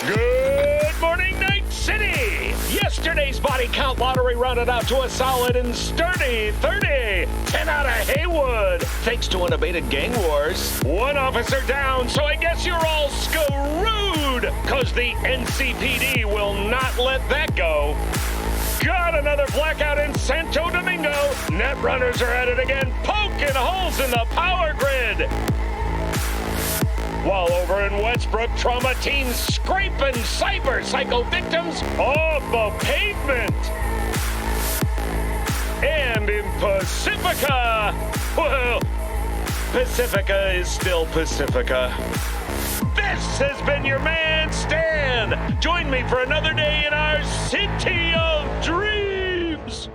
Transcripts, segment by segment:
Good morning, Night City! Yesterday's body count lottery rounded out to a solid and sturdy 30. 10 out of Haywood, thanks to unabated gang wars. One officer down, so I guess you're all screwed, cause the NCPD will not let that go. Got another blackout in Santo Domingo. Net runners are at it again, poking holes in the power grid. While over in Westbrook, trauma teams scraping cyber psycho victims off the pavement. And in Pacifica, well, Pacifica is still Pacifica. This has been your man, Stan. Join me for another day in our city of dreams.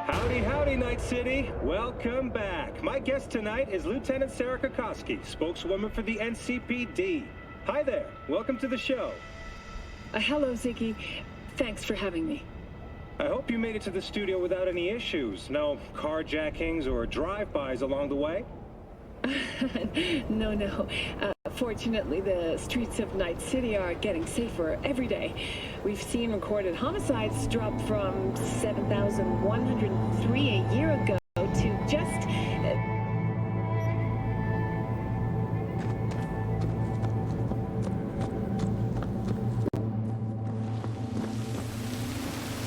Howdy, howdy, Night City. Welcome back. My guest tonight is Lieutenant Sarah Kokoski, spokeswoman for the NCPD. Hi there. Welcome to the show. Hello, Ziggy. Thanks for having me. I hope you made it to the studio without any issues. No carjackings or drive-bys along the way? No. Fortunately, the streets of Night City are getting safer every day. We've seen recorded homicides drop from 7,103 a year ago to just...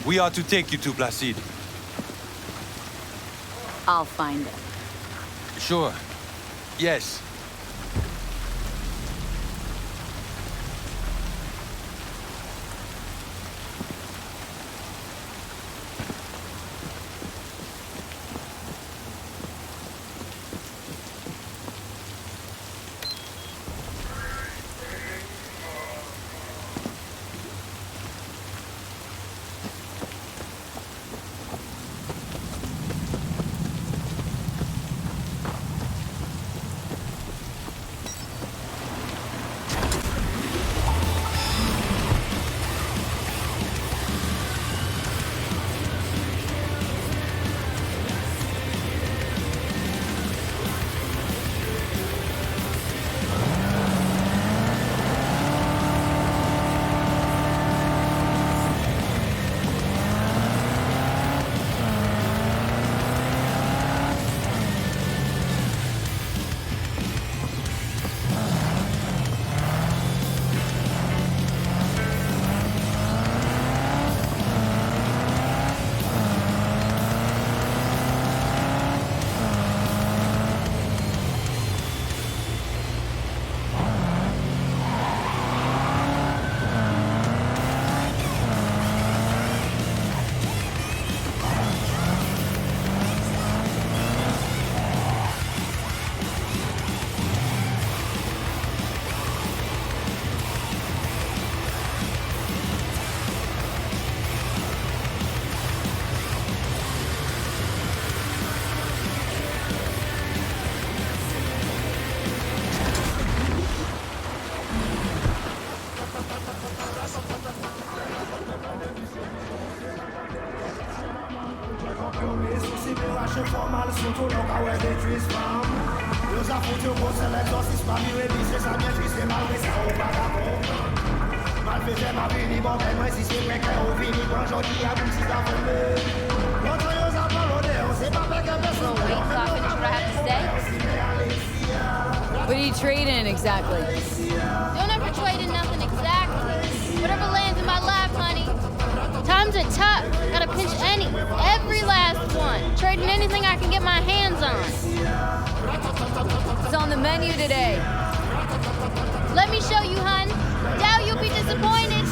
We are to take you to Placide. I'll find it. Sure. Yes. What are you trading exactly? Don't ever trade in nothing exactly. Whatever lands in my life, honey. Times are tough. Gotta pinch every last one. Trading anything I can get my hands on. What's on the menu today? Let me show you, hun. Doubt you'll be disappointed.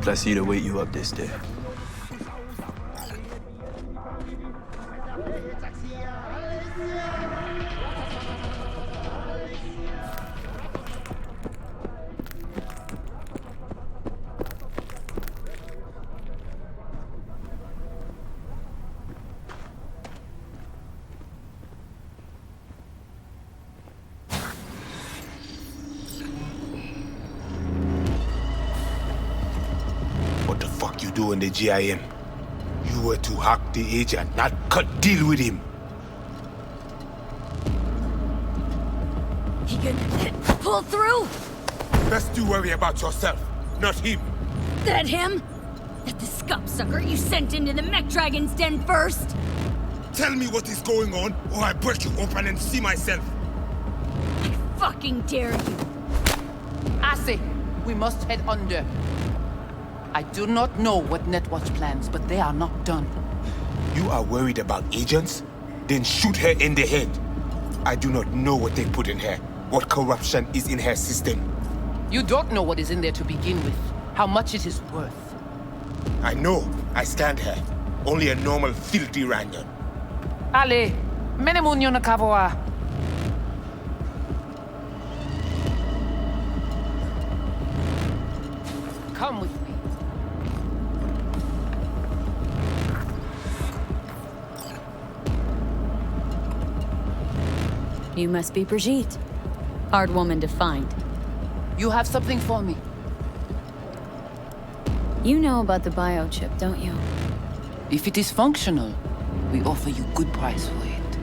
Placide wait you up this day. What the fuck you doing the GIM? You were to hack the agent, not cut deal with him. He can pull through? Best you worry about yourself, not him. That him? That the scum sucker you sent into the mech dragon's den first? Tell me what is going on, or I break you open and see myself. I fucking dare you. I say, we must head under. I do not know what Netwatch plans, but they are not done. You are worried about agents? Then shoot her in the head. I do not know what they put in her, what corruption is in her system. You don't know what is in there to begin with, how much it is worth. I know. I scanned her. Only a normal filthy Ranyan. Ale, menemunyo na kavoa. Come with me. You must be Brigitte. Hard woman to find. You have something for me. You know about the biochip, don't you? If it is functional, we offer you good price for it.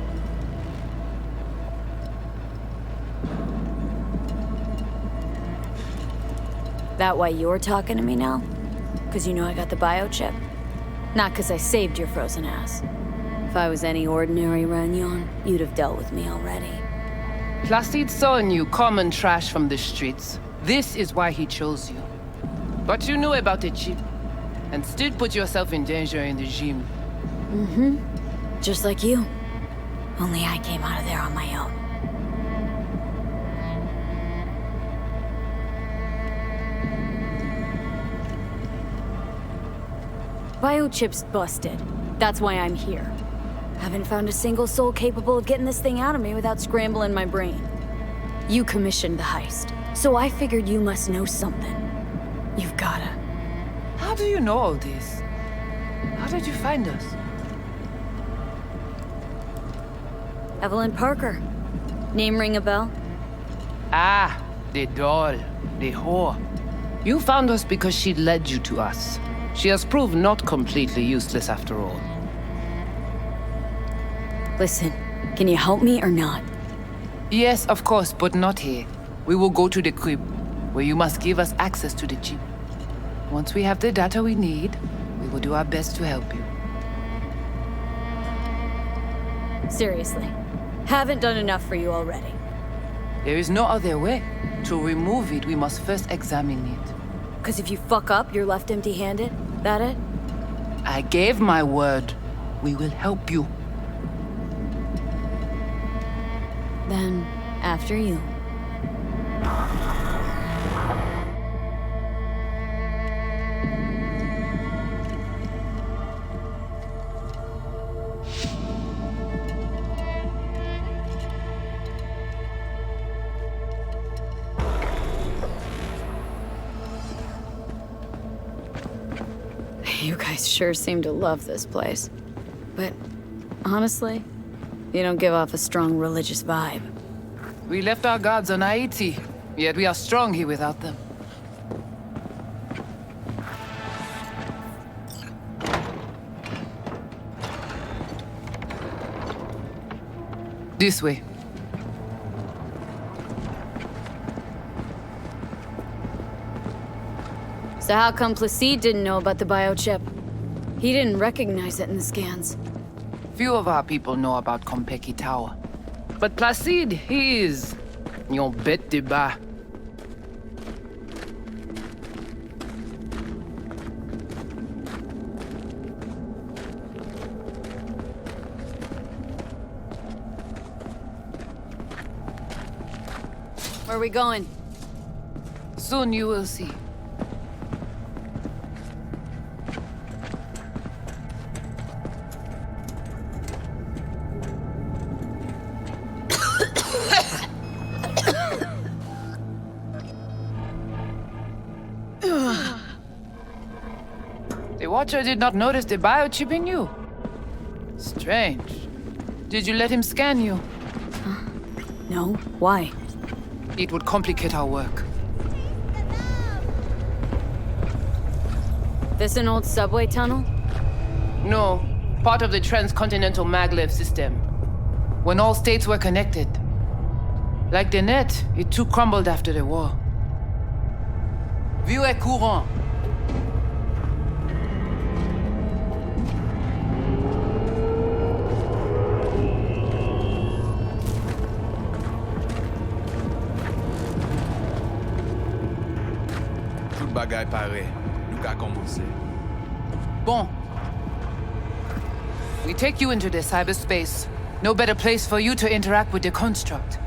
That why you're talking to me now? Because you know I got the biochip? Not because I saved your frozen ass. If I was any ordinary Ranyon, you'd have dealt with me already. Placide saw in you common trash from the streets. This is why he chose you. But you knew about the chip, and still put yourself in danger in the gym. Mm-hmm. Just like you. Only I came out of there on my own. Biochip's busted. That's why I'm here. Haven't found a single soul capable of getting this thing out of me without scrambling my brain. You commissioned the heist, so I figured you must know something. You've gotta. How do you know all this? How did you find us? Evelyn Parker. Name ring a bell? Ah, the doll, the whore. You found us because she led you to us. She has proved not completely useless after all. Listen, can you help me or not? Yes, of course, but not here. We will go to the crib, where you must give us access to the chip. Once we have the data we need, we will do our best to help you. Seriously, haven't done enough for you already. There is no other way. To remove it, we must first examine it. Because if you fuck up, you're left empty-handed? That it? I gave my word. We will help you. Then, after you. You guys sure seem to love this place. But, honestly, you don't give off a strong religious vibe. We left our gods on E18, yet we are strong here without them. This way. So how come Placide didn't know about the biochip? He didn't recognize it in the scans. Few of our people know about Kompeki Tower. But Placide, he is... yon bête de bas. Where are we going? Soon you will see. The Watcher did not notice the biochip in you. Strange. Did you let him scan you? No. Why? It would complicate our work. This an old subway tunnel? No, part of the transcontinental maglev system. When all states were connected. Like the net, it too crumbled after the war. Vieux et courant. Tout bagay pare. Nou ka komanse. Bon. We take you into the cyberspace. No better place for you to interact with the construct.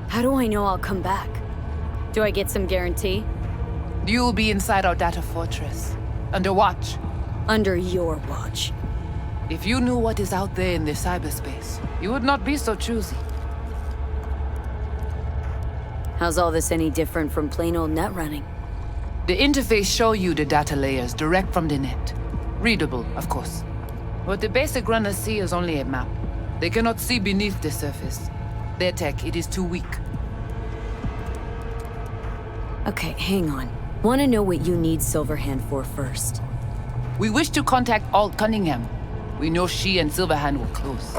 How do I know I'll come back? Do I get some guarantee? You'll be inside our data fortress. Under watch. Under your watch. If you knew what is out there in the cyberspace, you would not be so choosy. How's all this any different from plain old net running? The interface show you the data layers direct from the net. Readable, of course. What the basic runners see is only a map. They cannot see beneath the surface. Their tech, it is too weak. Okay, hang on. Want to know what you need Silverhand for first. We wish to contact Alt Cunningham. We know she and Silverhand were close.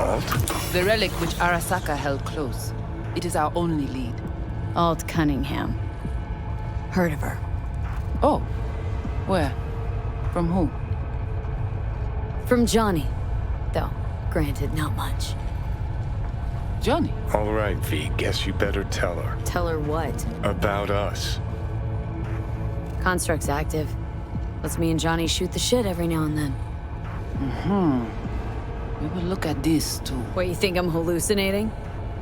The relic which Arasaka held close. It is our only lead. Alt Cunningham. Heard of her. Oh. Where? From who? From Johnny. Though, granted, not much. Johnny? All right, V. Guess you better tell her. Tell her what? About us. Construct's active. Lets me and Johnny shoot the shit every now and then. We will look at this, too. What, you think I'm hallucinating?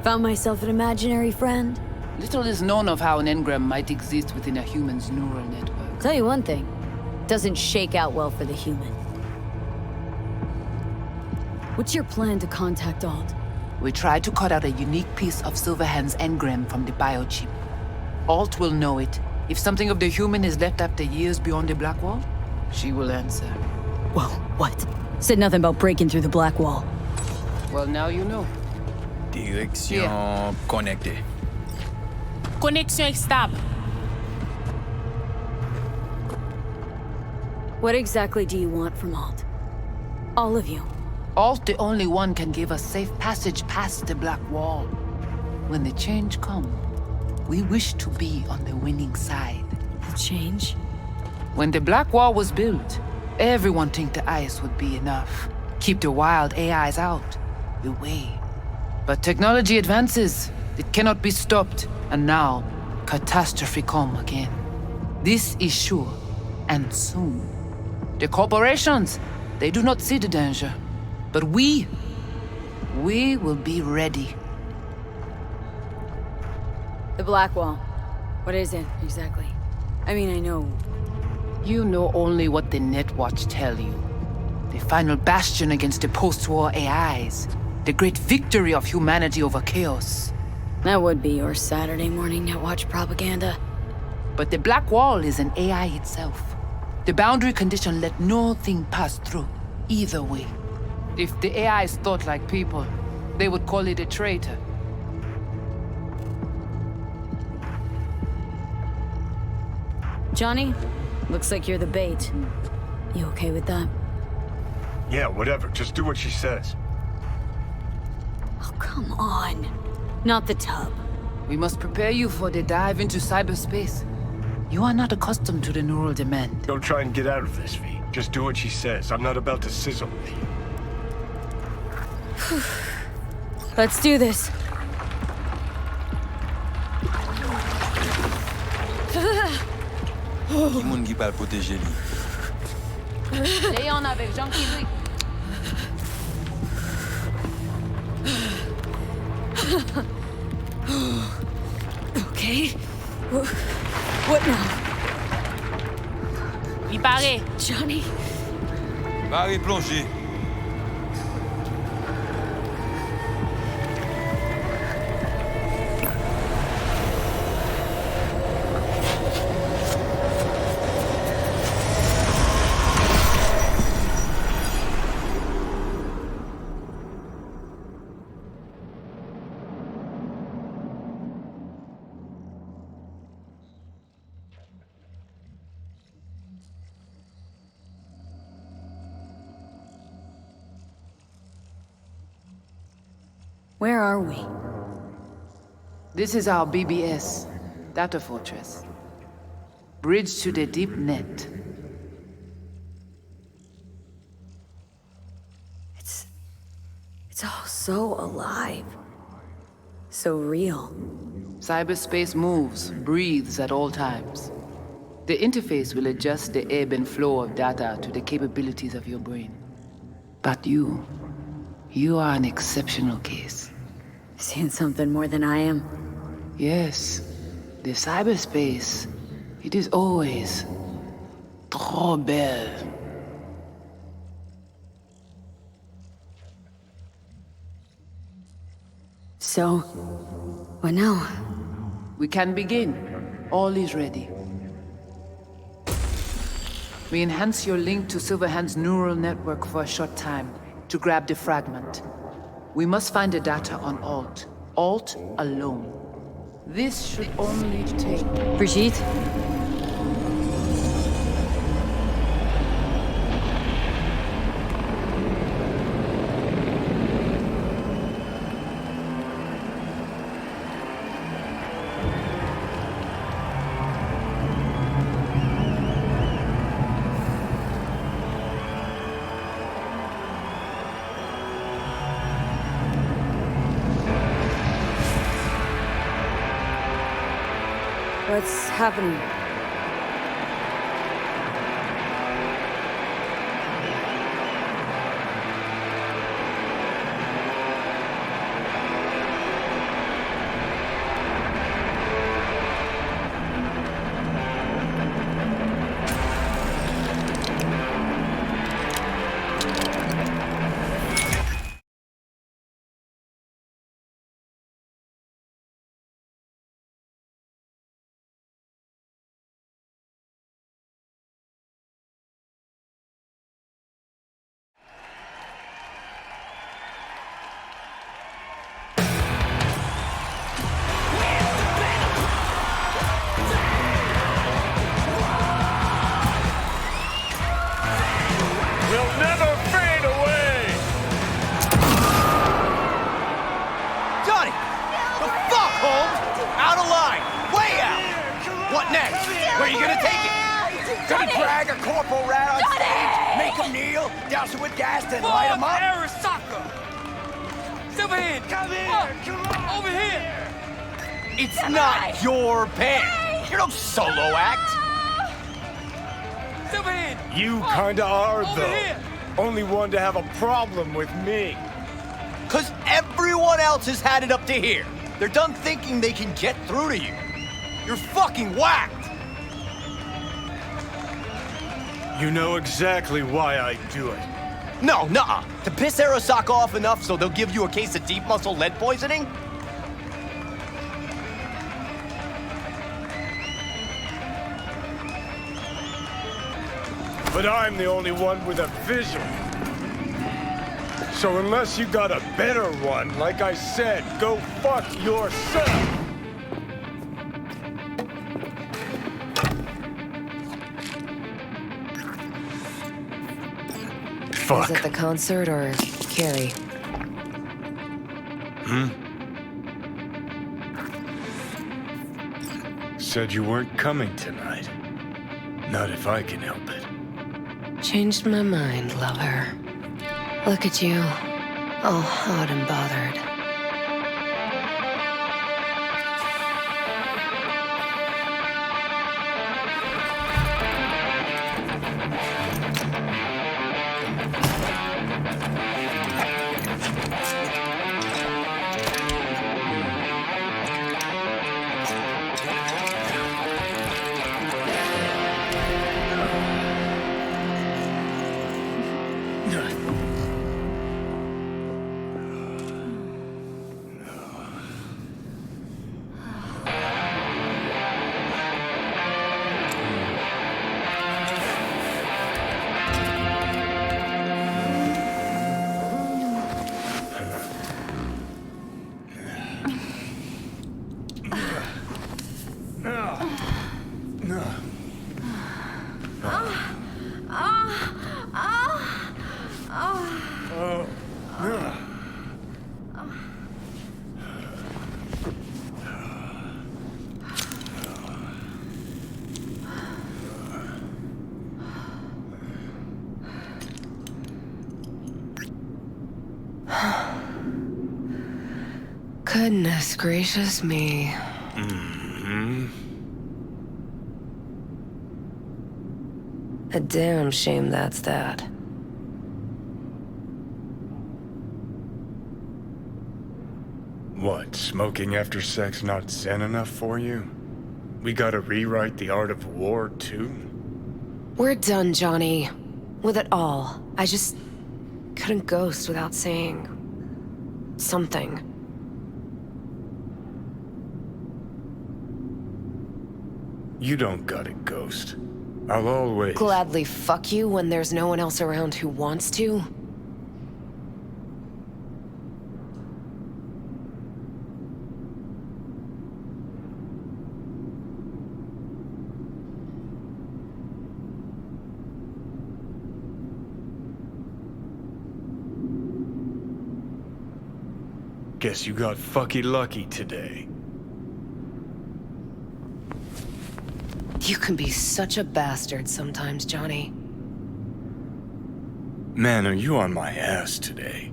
Found myself an imaginary friend? Little is known of how an engram might exist within a human's neural network. Tell you one thing. Doesn't shake out well for the human. What's your plan to contact Alt? We try to cut out a unique piece of Silverhand's engram from the biochip. Alt will know it. If something of the human is left after years beyond the Black Wall, she will answer. Whoa, what? Said nothing about breaking through the Black Wall. Well, now you know. Direction connectée. Connexion stable. What exactly do you want from Alt? All of you. Alt, the only one, can give us safe passage past the Black Wall. When the change comes, we wish to be on the winning side. The change? When the Black Wall was built, everyone think the ice would be enough. Keep the wild AIs out, away. But technology advances. It cannot be stopped. And now, catastrophe come again. This is sure, and soon. The corporations, they do not see the danger. But we will be ready. The Black Wall. What is it, exactly? I mean, I know. You know only what the Netwatch tell you. The final bastion against the post-war AIs. The great victory of humanity over chaos. That would be your Saturday morning Netwatch propaganda. But the Black Wall is an AI itself. The boundary condition let nothing pass through, either way. If the AIs thought like people, they would call it a traitor. Johnny, looks like you're the bait. You okay with that? Yeah, whatever. Just do what she says. Oh, come on. Not the tub. We must prepare you for the dive into cyberspace. You are not accustomed to the neural demand. Don't try and get out of this, V. Just do what she says. I'm not about to sizzle with you. Let's do this. Ki moun ki pal protéger li. Léon avec Jean-Pierre. Okay. What now? Il paraît. Johnny? Pare plonger. Where are we? This is our BBS, data fortress. Bridge to the deep net. It's all so alive. So real. Cyberspace moves, breathes at all times. The interface will adjust the ebb and flow of data to the capabilities of your brain. But you are an exceptional case. Seeing something more than I am? Yes. The cyberspace, it is always trop belle. So, what now? We can begin. All is ready. We enhance your link to Silverhand's neural network for a short time to grab the fragment. We must find the data on Alt. Alt alone. This should only take... Brigitte? What's happening? What next? Where are you gonna take it? Gonna drag a corporal rat on stage, make him kneel, douse him with gas, then light him up? Arasaka! Silverhand! Come here! Come on! Over here! It's not your band! You're no solo act! Silverhand! You kinda are, Over though. here. Only one to have a problem with me. 'Cause everyone else has had it up to here. They're done thinking they can get through to you. You're fucking whacked! You know exactly why I do it. No, nuh-uh. To piss Arasaka off enough so they'll give you a case of deep muscle lead poisoning? But I'm the only one with a vision. So unless you got a better one, like I said, go fuck yourself. Fuck. Is it the concert or Carrie? Said you weren't coming tonight. Not if I can help it. Changed my mind, lover. Look at you, all hot and bothered. Goodness gracious me. A damn shame that's that. What, smoking after sex not zen enough for you? We gotta rewrite the art of war, too? We're done, Johnny. With it all. I just couldn't ghost without saying something. You don't gotta ghost. I'll always... Gladly fuck you when there's no one else around who wants to? Guess you got fucky lucky today. You can be such a bastard sometimes, Johnny. Man, are you on my ass today?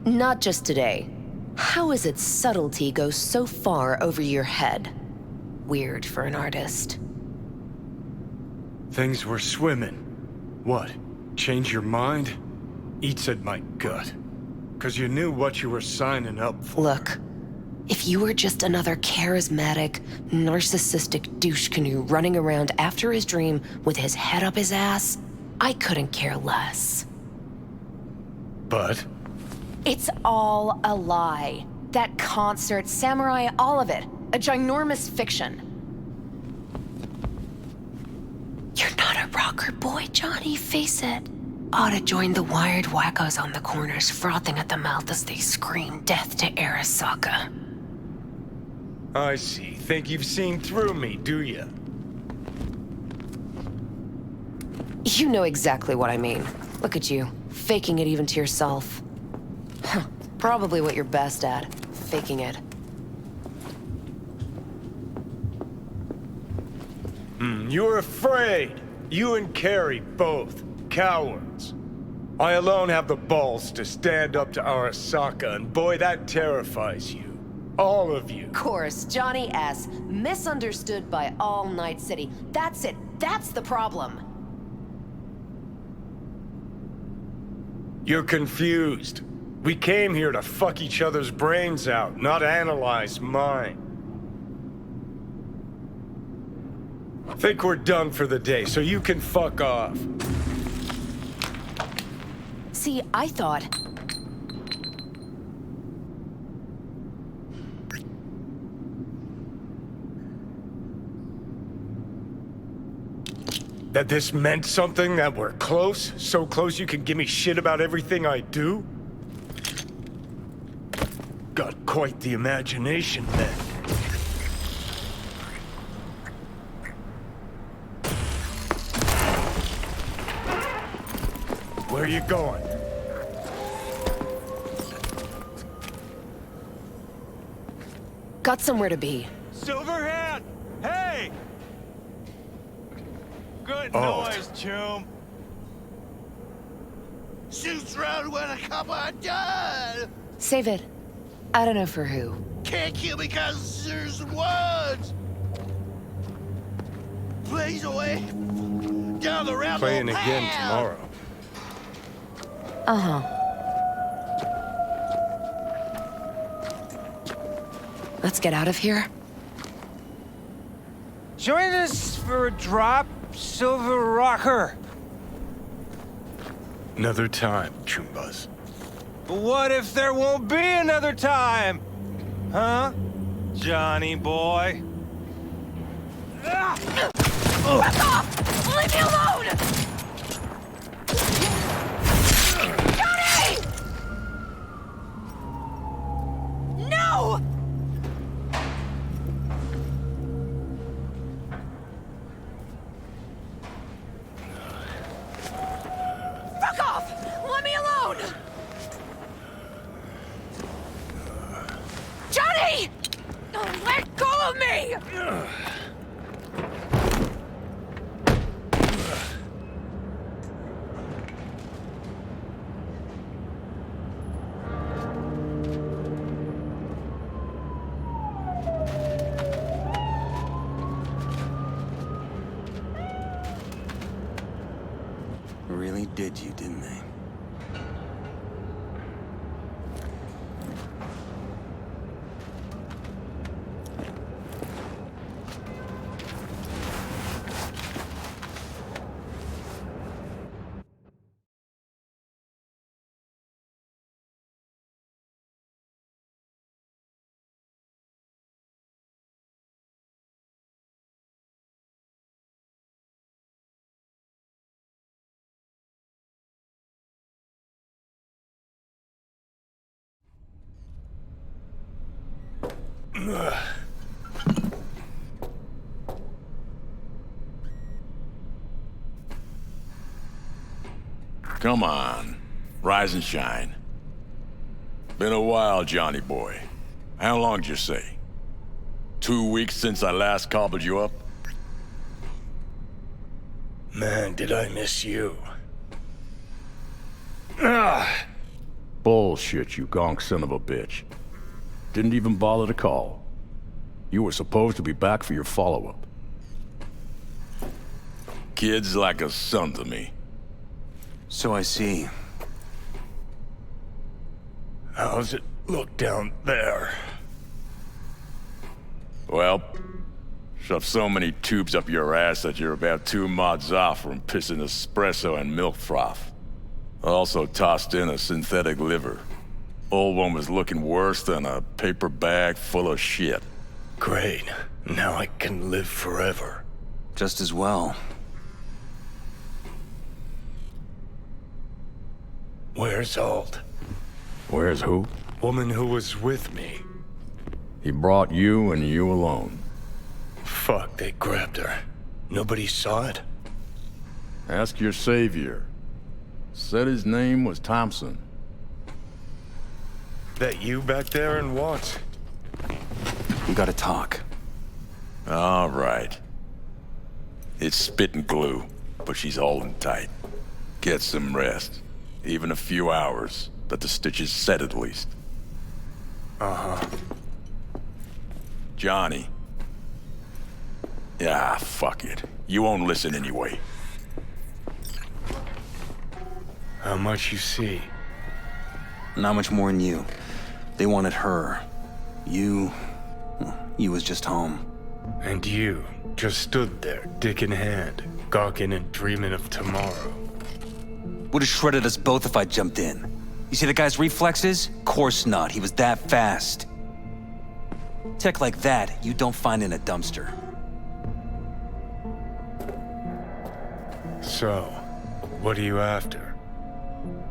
Not just today. How is it subtlety goes so far over your head? Weird for an artist. Things were swimming. What? Change your mind? Eats at my gut. 'Cause you knew what you were signing up for. Look, if you were just another charismatic, narcissistic douche canoe running around after his dream with his head up his ass, I couldn't care less. But? It's all a lie. That concert, Samurai, all of it. A ginormous fiction. You're not a rocker boy, Johnny, face it. Ought to join the wired wackos on the corners, frothing at the mouth as they scream death to Arasaka. I see. Think you've seen through me, do ya? You know exactly what I mean. Look at you, faking it even to yourself. Probably what you're best at, faking it. You're afraid. You and Carrie both. Cowards. I alone have the balls to stand up to Arasaka, and boy, that terrifies you. All of you. Of course, Johnny S. Misunderstood by all Night City. That's it. That's the problem. You're confused. We came here to fuck each other's brains out, not analyze mine. Think we're done for the day, so you can fuck off. See, I thought... That this meant something, that we're close? So close you can give me shit about everything I do? Got quite the imagination then. Where are you going? Got somewhere to be. Silverhand! Hey! Good noise, chum. Shoots round when a couple are done. Save it. I don't know for who. Can't kill me because there's words. Plays away. Down the round. Playing again tomorrow. Uh-huh. Let's get out of here. Join us for a drop, Silver Rocker. Another time, Chumbas. But what if there won't be another time? Huh? Johnny boy? Back off! Leave me alone! Johnny! No! Fuck off! Let me alone! Johnny! Let go of me! Really did you, didn't they? Come on. Rise and shine. Been a while, Johnny boy. How long did you say? 2 weeks since I last cobbled you up? Man, did I miss you. Bullshit, you gonk son of a bitch. Didn't even bother to call. You were supposed to be back for your follow-up. Kid's like a son to me. So I see. How's it look down there? Well, shoved so many tubes up your ass that you're about 2 mods off from pissing espresso and milk froth. Also tossed in a synthetic liver. Old one was looking worse than a paper bag full of shit. Great. Now I can live forever. Just as well. Where's Alt? Where's who? Woman who was with me. He brought you and you alone. Fuck, they grabbed her. Nobody saw it? Ask your savior. Said his name was Thompson. That you back there and what? We gotta talk. All right. It's spit and glue, but she's holding tight. Get some rest. Even a few hours, let the stitches set at least. Uh-huh. Johnny. Yeah, fuck it. You won't listen anyway. How much you see? Not much more than you. They wanted her. You was just home. And you just stood there, dick in hand, gawking and dreaming of tomorrow. Would've shredded us both if I jumped in. You see the guy's reflexes? Course not, he was that fast. Tech like that, you don't find in a dumpster. So, what are you after?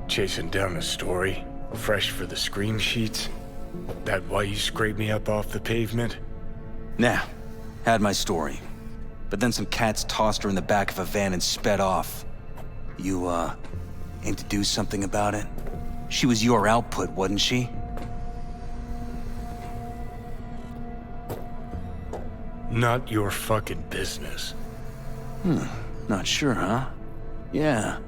Chasing down a story? Fresh for the scream sheets? That why you scraped me up off the pavement? Nah, had my story. But then some cats tossed her in the back of a van and sped off. You, aim to do something about it? She was your output, wasn't she? Not your fucking business. Not sure, huh? Yeah.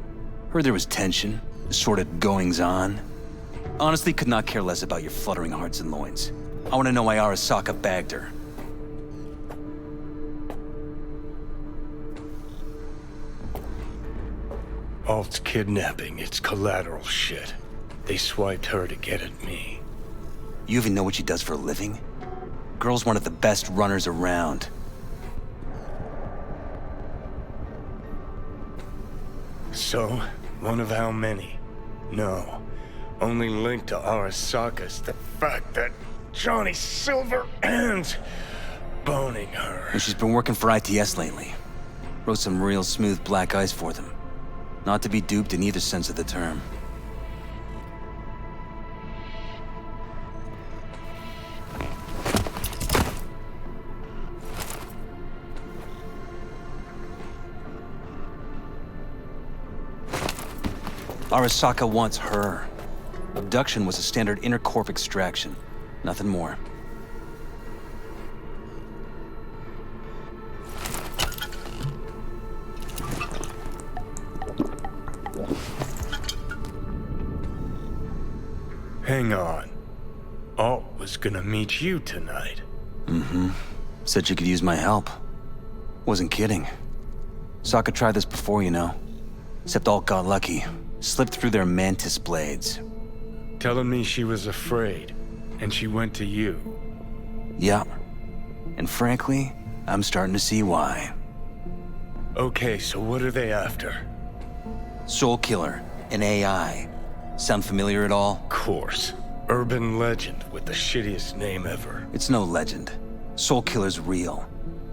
Heard there was tension, sort of goings-on. Honestly, could not care less about your fluttering hearts and loins. I want to know why Arasaka bagged her. Alt's kidnapping, it's collateral shit. They swiped her to get at me. You even know what she does for a living? Girl's one of the best runners around. So, one of how many? No. Only linked to Arasaka's the fact that Johnny Silverhand's boning her. And she's been working for ITS lately. Wrote some real smooth black ice for them. Not to be duped in either sense of the term. Arasaka wants her. Abduction was a standard intercorp extraction. Nothing more. Hang on. Alt was gonna meet you tonight. Mm-hmm. Said you could use my help. Wasn't kidding. Sokka tried this before, you know. Except all got lucky. Slipped through their mantis blades. Telling me she was afraid, and she went to you. Yeah. And frankly, I'm starting to see why. Okay, so what are they after? Soul Killer, an AI. Sound familiar at all? Of course. Urban legend with the shittiest name ever. It's no legend. Soul Killer's real.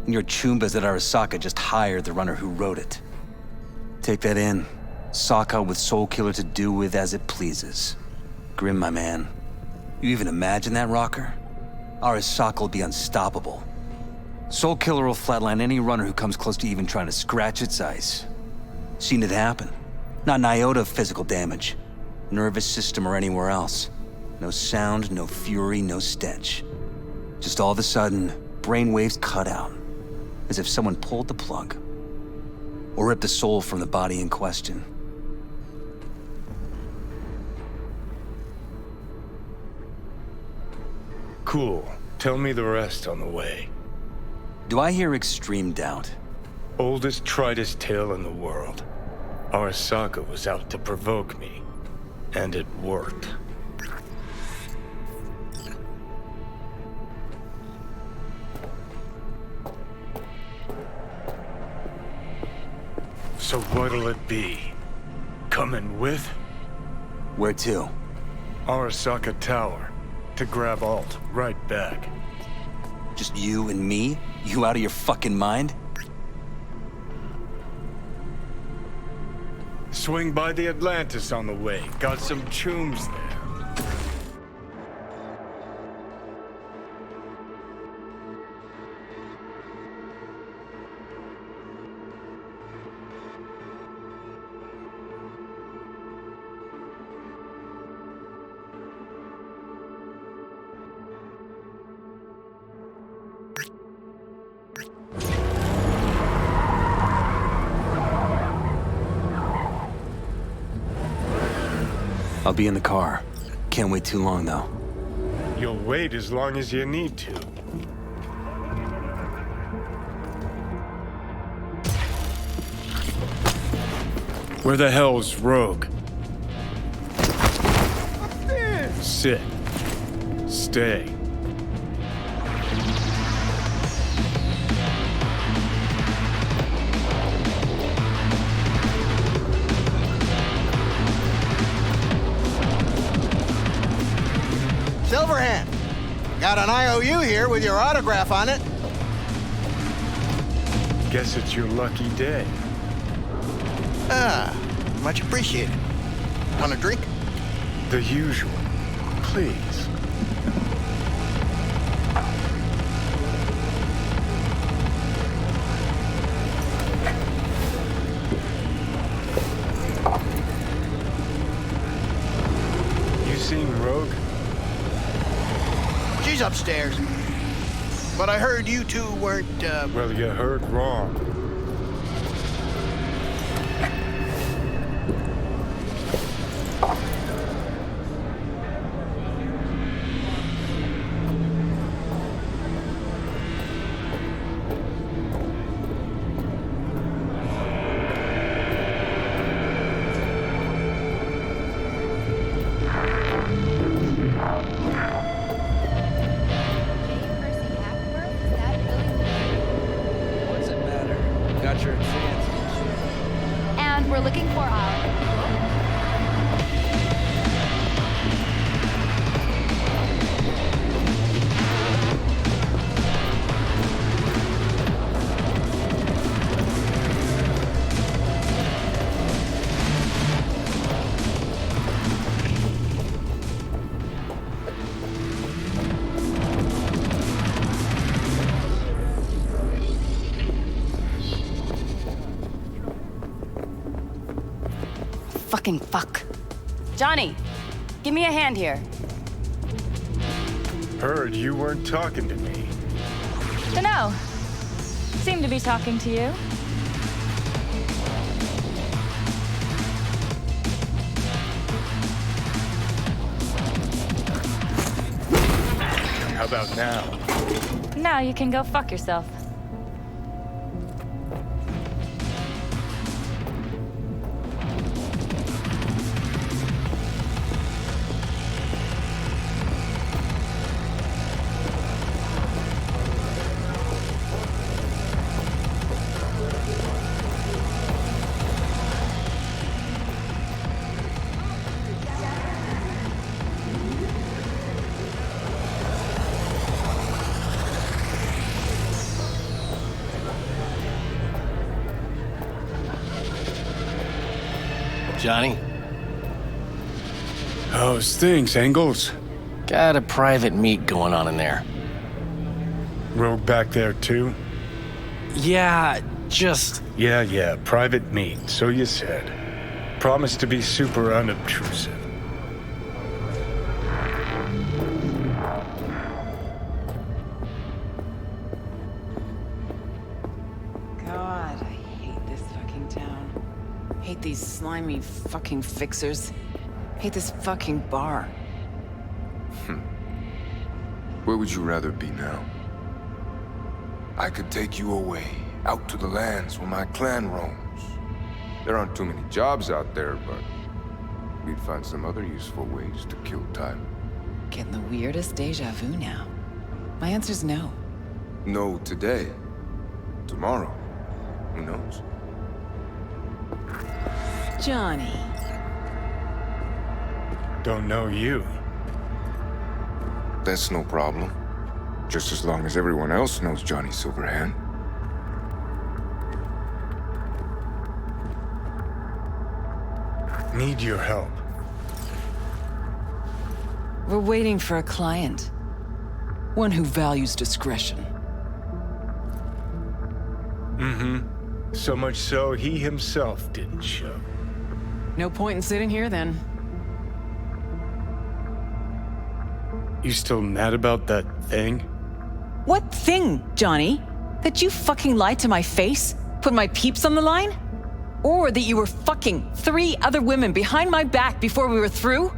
And your Chumbas at Arasaka just hired the runner who wrote it. Take that in. Sokka with Soul Killer to do with as it pleases. Grim, my man. You even imagine that, Rocker? Arasaka will be unstoppable. Soul Killer will flatline any runner who comes close to even trying to scratch its ice. Seen it happen. Not an iota of physical damage. Nervous system or anywhere else. No sound, no fury, no stench. Just all of a sudden, brainwaves cut out. As if someone pulled the plug. Or ripped the soul from the body in question. Cool. Tell me the rest on the way. Do I hear extreme doubt? Oldest, tritest tale in the world. Arasaka was out to provoke me. And it worked. So what'll it be? Coming with? Where to? Arasaka Tower. To grab Alt right back. Just you and me? You out of your fucking mind? Swing by the Atlantis on the way. Got some chooms there. I'll be in the car. Can't wait too long, though. You'll wait as long as you need to. Where the hell's Rogue? Sit. Stay. Silverhand, got an IOU here with your autograph on it. Guess it's your lucky day. Ah, much appreciated. Want a drink? The usual. Please. You seen Rogue? She's upstairs. But I heard you two weren't, Well, you heard wrong. What's it matter? Got your chance. And we're looking for our... Fucking fuck. Johnny, give me a hand here. Heard you weren't talking to me. Dunno. Seem to be talking to you. How about now? Now you can go fuck yourself. Johnny? How's things, Engels? Got a private meet going on in there. Rogue back there, too? Yeah, just... Yeah, private meet, so you said. Promise to be super unobtrusive. God, I hate this fucking town. Hate these slimy fucking fixers. Hate this fucking bar. Where would you rather be now? I could take you away, out to the lands where my clan roams. There aren't too many jobs out there, but we'd find some other useful ways to kill time. Getting the weirdest deja vu now. My answer's no. No today. Tomorrow. Who knows? Johnny. Don't know you. That's no problem. Just as long as everyone else knows Johnny Silverhand. Need your help. We're waiting for a client. One who values discretion. Mm-hmm. So much so, he himself didn't show. No point in sitting here, then. You still mad about that thing? What thing, Johnny? That you fucking lied to my face? Put my peeps on the line? Or that you were fucking 3 other women behind my back before we were through?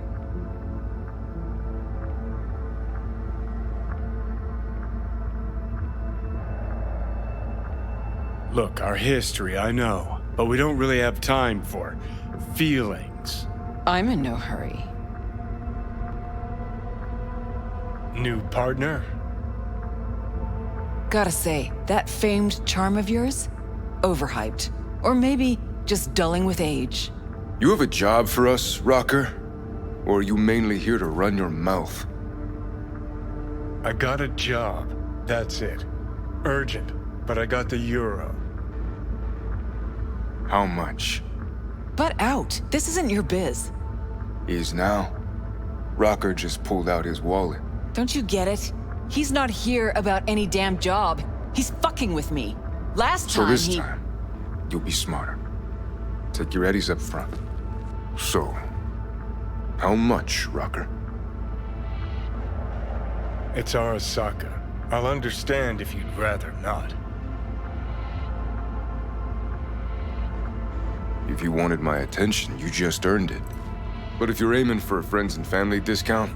Look, our history, I know. But we don't really have time for feelings. I'm in no hurry. New partner? Gotta say, that famed charm of yours? Overhyped. Or maybe just dulling with age. You have a job for us, Rocker? Or are you mainly here to run your mouth? I got a job. That's it. Urgent, but I got the euro. How much? Butt out. This isn't your biz. Is now. Rocker just pulled out his wallet. Don't you get it? He's not here about any damn job. He's fucking with me. Last time So this time, you'll be smarter. Take your eddies up front. So, how much, Rocker? It's Arasaka. I'll understand if you'd rather not. If you wanted my attention, you just earned it. But if you're aiming for a friends and family discount,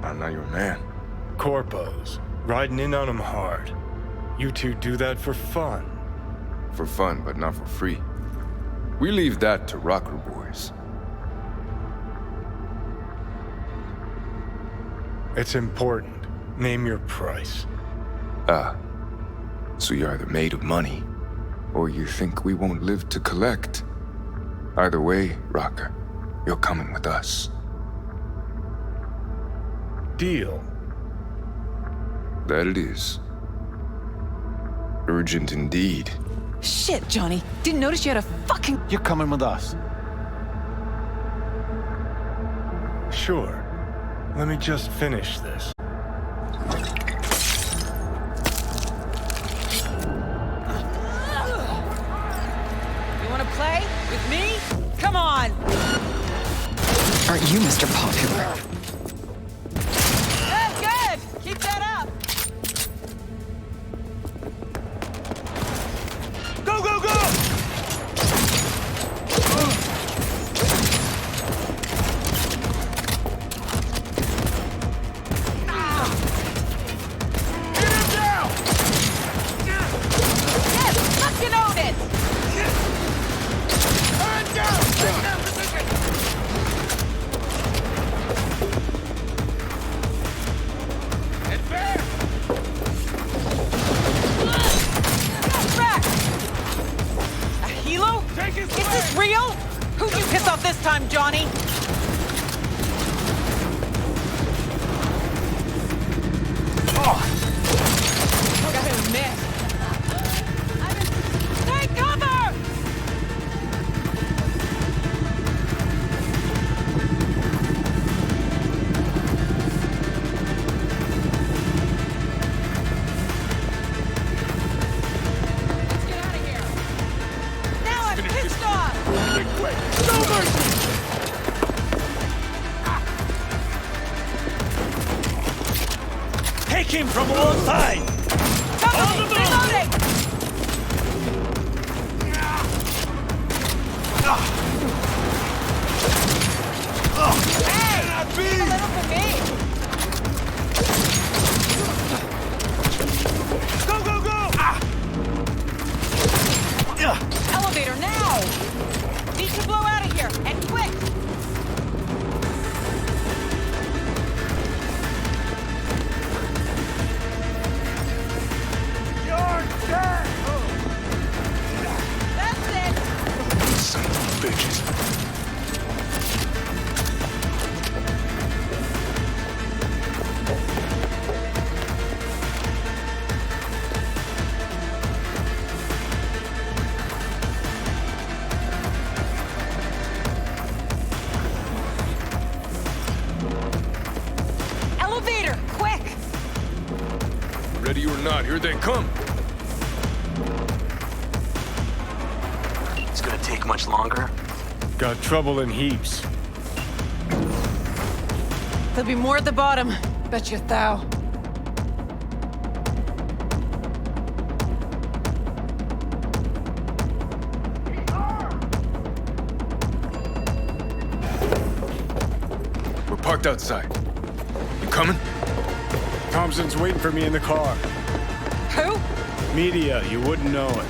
I'm not your man. Corpos. Riding in on them hard. You two do that for fun. For fun, but not for free. We leave that to Rocker boys. It's important. Name your price. Ah. So you're either made of money, or you think we won't live to collect. Either way, Rocker, you're coming with us. Deal. That it is. Urgent indeed. Shit, Johnny. Didn't notice you had a fucking... You're coming with us. Sure. Let me just finish this. You wanna play with me? Come on! Aren't you Mr. Popular? Good! Keep that up! Go, go, go! Get him down! Yes! Fucking own it! Turn down! Take that position! Advance! Back! A helo? Is this real? Who'd you piss off this time, Johnny? Oh! Gotta admit. Take cover! Take him from alongside! Reloading! Hey! Leave a little for me! Go, go, go! Elevator now! Need to blow out of here, and quick! You're dead! That's it! Sons of bitches. Elevator, quick! Ready or not, here they come. It's gonna take much longer. Got trouble in heaps. There'll be more at the bottom. Bet you thou. We're parked outside. You coming? Thompson's waiting for me in the car. Who? Media, you wouldn't know it.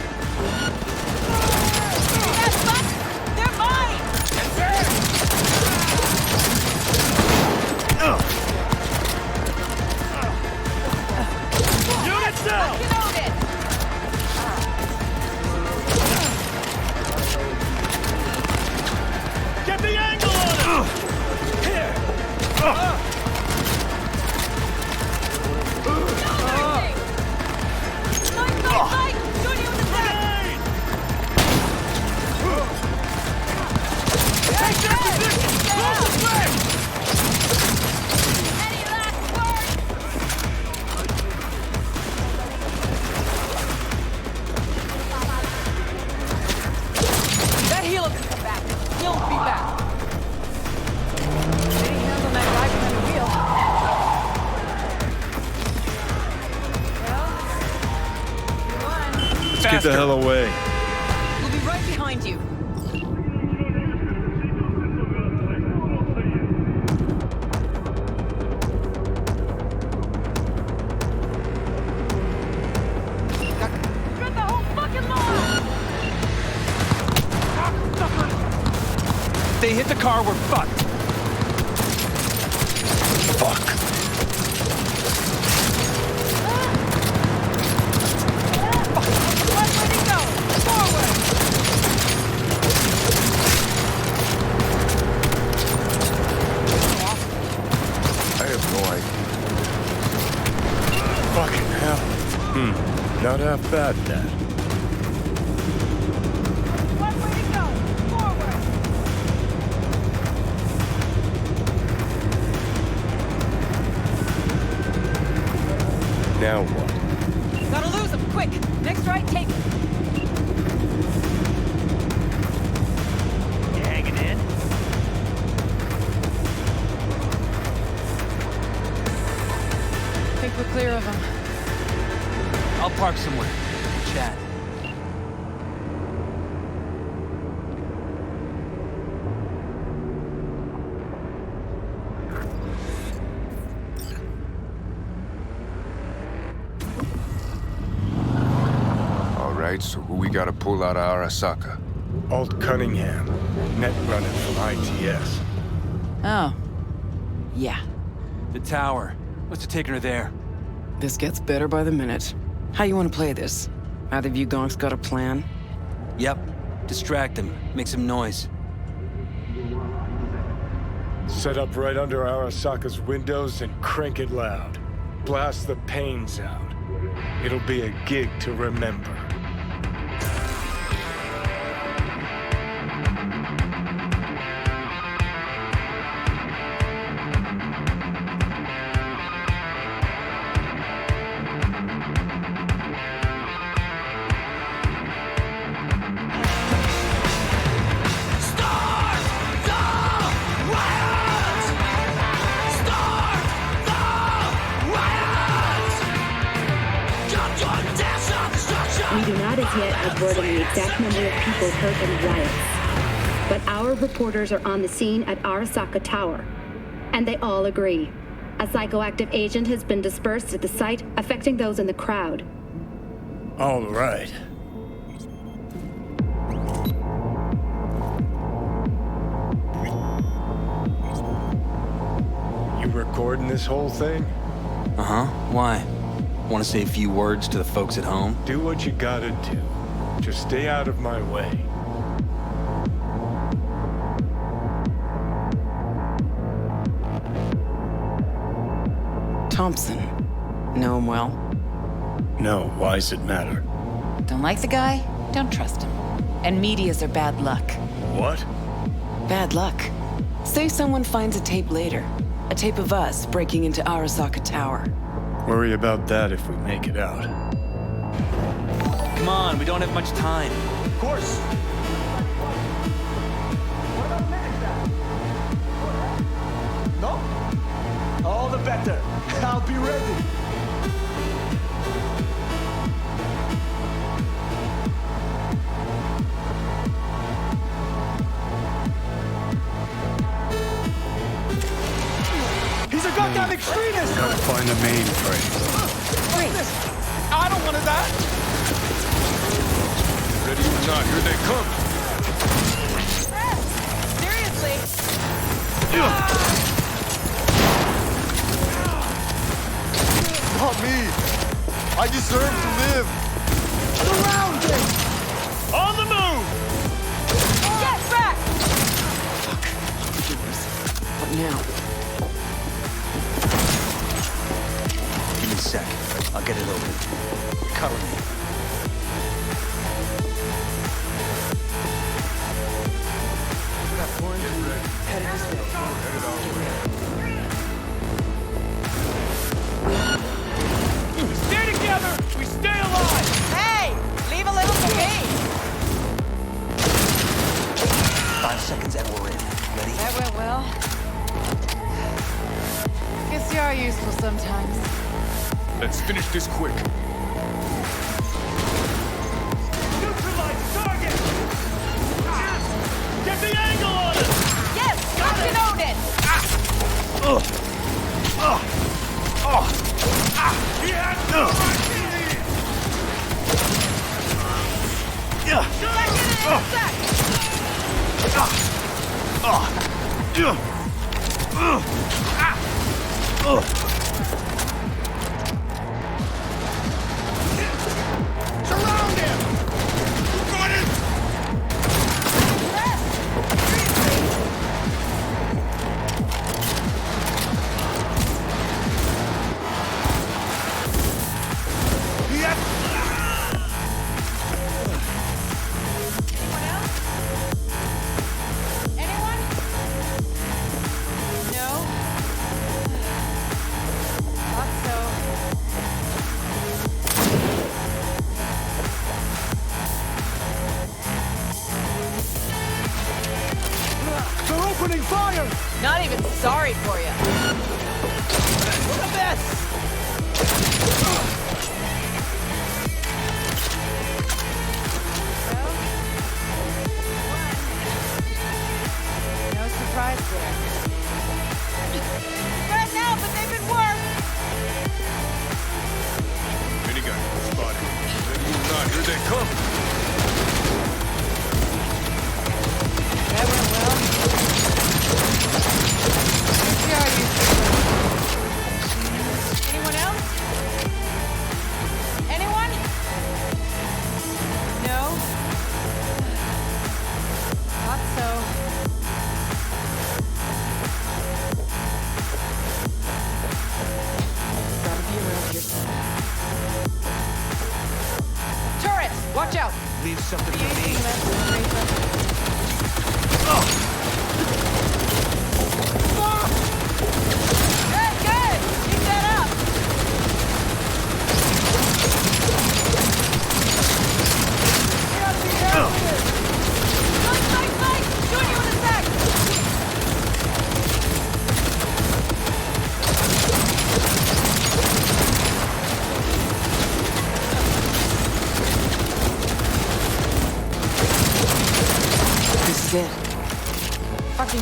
They're mine! Units down! Loaded! Get the angle on him! Here! Mike! Join you in the back! Take that position! Close the flank! Any last words? That healer can come back. He'll be back. Steady hands on that guy behind the wheel. Well, Let's get the hell away. We'll be right behind you. Shut the whole fucking line! If they hit the car, we're fucked. Fuck. Where'd he go? Forward! I have no idea. Fucking hell. Not half bad, that. Where'd he go? Forward! Now what? Gotta lose him, quick! Next right, take it! You hanging in? Think we're clear of him. I'll park somewhere. Chat. All right, so who we gotta pull out of Arasaka? Alt Cunningham. Net running from ITS. Oh. Yeah. The tower. What's it taking her there? This gets better by the minute. How you want to play this? Either of you gonks got a plan? Yep. Distract him. Make some noise. Set up right under Arasaka's windows and crank it loud. Blast the panes out. It'll be a gig to remember. yet had word on the exact number of people hurt in riots. But our reporters are on the scene at Arasaka Tower, and they all agree. A psychoactive agent has been dispersed at the site, affecting those in the crowd. All right. You recording this whole thing? Uh-huh. Why? Want to say a few words to the folks at home? Do what you gotta do. Just stay out of my way. Thompson. Know him well? No, why's it matter? Don't like the guy? Don't trust him. And medias are bad luck. What? Bad luck. Say someone finds a tape later. A tape of us breaking into Arasaka Tower. Worry about that if we make it out. Come on, we don't have much time. Of course. No? All the better. I'll be ready. He's a goddamn extremist! Gotta find the mainframe. Wait! I don't want to die! Ready or not, here they come! Seriously? Not me! I deserve to live! Surrounding! On the move! Get back! What now? Give me a sec. I'll get it open. Cover me. Headed this way. We stay together! We stay alive! Hey! Leave a little for me! 5 seconds and we're in. Ready? Well. Guess you are useful sometimes. Let's finish this quick. Neutralize target! Get the angle on it! Yes! Captain Odin! He has surround him! Got it! Anyone? No? Thought so. They're opening fire! Not even sorry for you. What a mess! No surprise there. Right now, but they've been worked. Minigun spotted. Ready or not, here they come! That went well. Guess you are useful. Anyone else? Anyone? No? Thought so. Gotta be around here somewhere. Turrets! Watch out!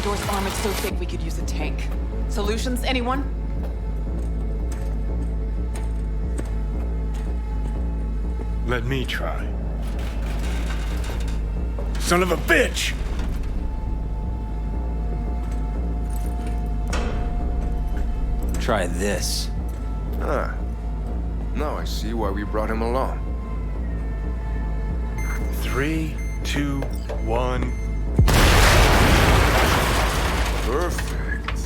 door's armored so thick we could use a tank. Solutions, anyone? Let me try. Son of a bitch! Try this. Ah. Now I see why we brought him along. 3, 2, 1. Perfect.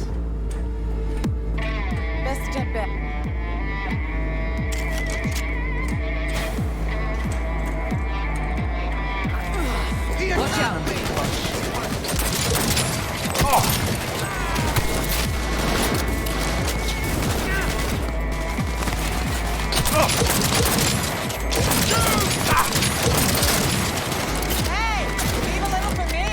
Best step back. Watch out! Hey, leave a little for me.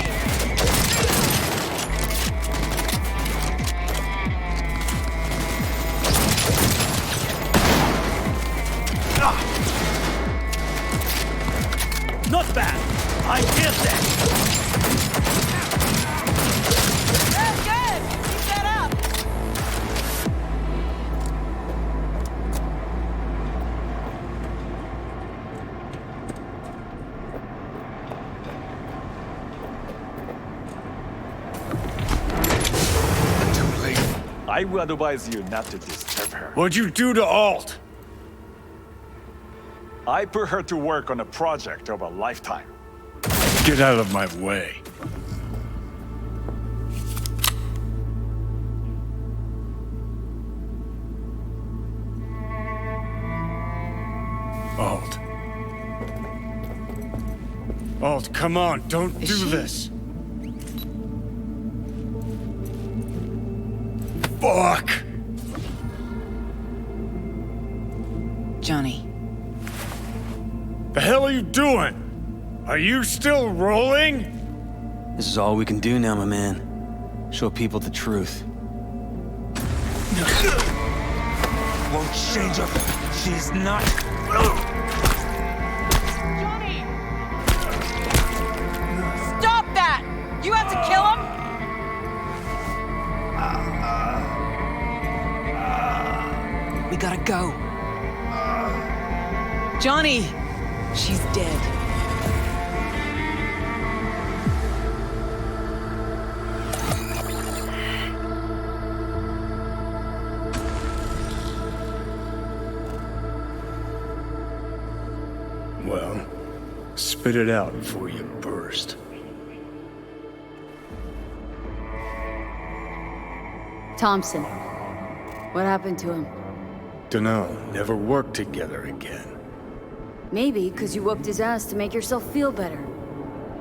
Not bad. I hear that. That's good. Keep that up. Too late. I would advise you not to disturb her. What'd you do to Alt? I put her to work on a project of a lifetime. Get out of my way. Alt. Alt, come on, don't do this. Fuck! Johnny. The hell are you doing? Are you still rolling? This is all we can do now, my man. Show people the truth. Won't change her. She's not. Johnny! Stop that! You have to kill him? We gotta go. Johnny! She's dead. Well, spit it out before you burst. Thompson. What happened to him? Dunno, never worked together again. Maybe because you whooped his ass to make yourself feel better.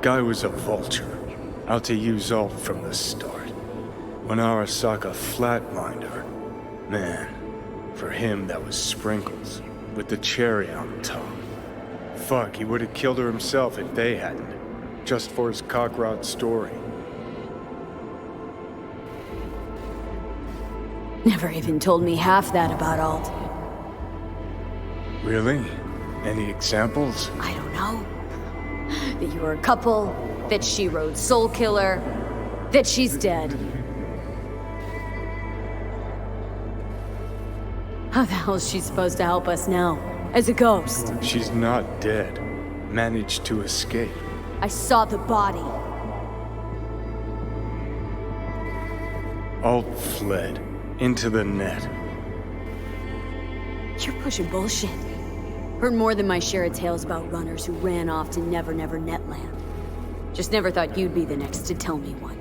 Guy was a vulture, out to use Alt from the start. When Arasaka flatlined her, man, for him that was sprinkles, with the cherry on top. Fuck, he would have killed her himself if they hadn't, just for his cockrot story. Never even told me half that about Alt. Really? Any examples? I don't know. That you were a couple, that she rode Soul Killer, that she's dead. How the hell is she supposed to help us now? As a ghost? She's not dead. Managed to escape. I saw the body. Alt fled. Into the net. You're pushing bullshit. Heard more than my share of tales about runners who ran off to Never Never Netland. Just never thought you'd be the next to tell me one.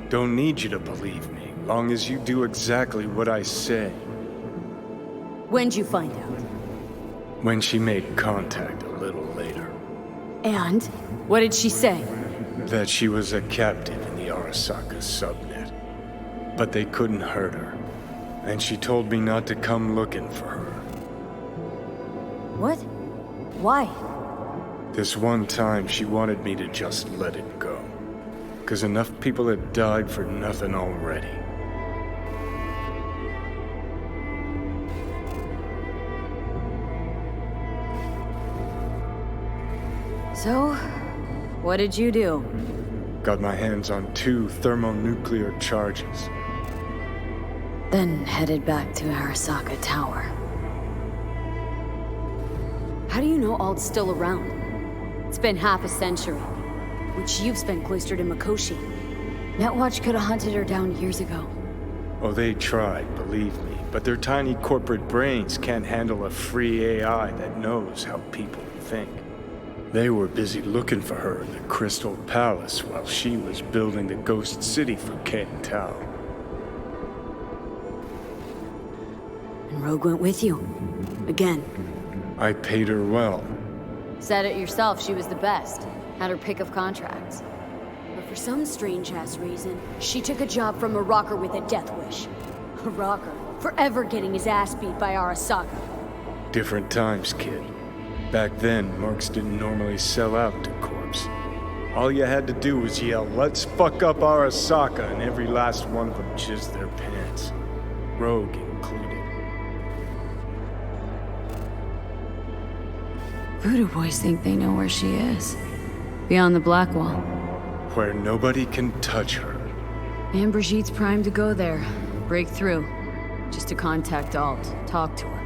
Don't need you to believe me, long as you do exactly what I say. When'd you find out? When she made contact a little later. And? What did she say? That she was a captive in the Arasaka subnet. But they couldn't hurt her. And she told me not to come looking for her. What? Why? This one time she wanted me to just let it go. 'Cause enough people had died for nothing already. So, what did you do? Got my hands on 2 thermonuclear charges. Then headed back to Arasaka Tower. How do you know Alt's still around? It's been half a century, which you've spent cloistered in Mikoshi. Netwatch could have hunted her down years ago. Oh, they tried, believe me, but their tiny corporate brains can't handle a free AI that knows how people think. They were busy looking for her in the Crystal Palace while she was building the Ghost City for Ken Tao. And Rogue went with you. Again. I paid her well. Said it yourself, she was the best. Had her pick of contracts. But for some strange-ass reason, she took a job from a rocker with a death wish. A rocker, forever getting his ass beat by Arasaka. Different times, kid. Back then, mercs didn't normally sell out to corps. All you had to do was yell, "Let's fuck up Arasaka," and every last one of them jizzed their pants. Rogue included. Voodoo boys think they know where she is. Beyond the Black Wall. Where nobody can touch her. And Brigitte's primed to go there. Break through. Just to contact Alt. Talk to her.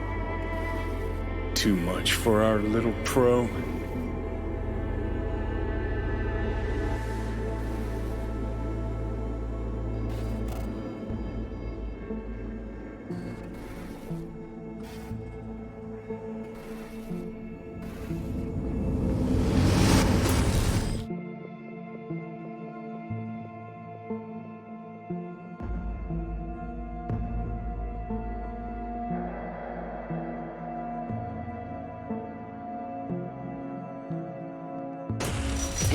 Too much for our little pro.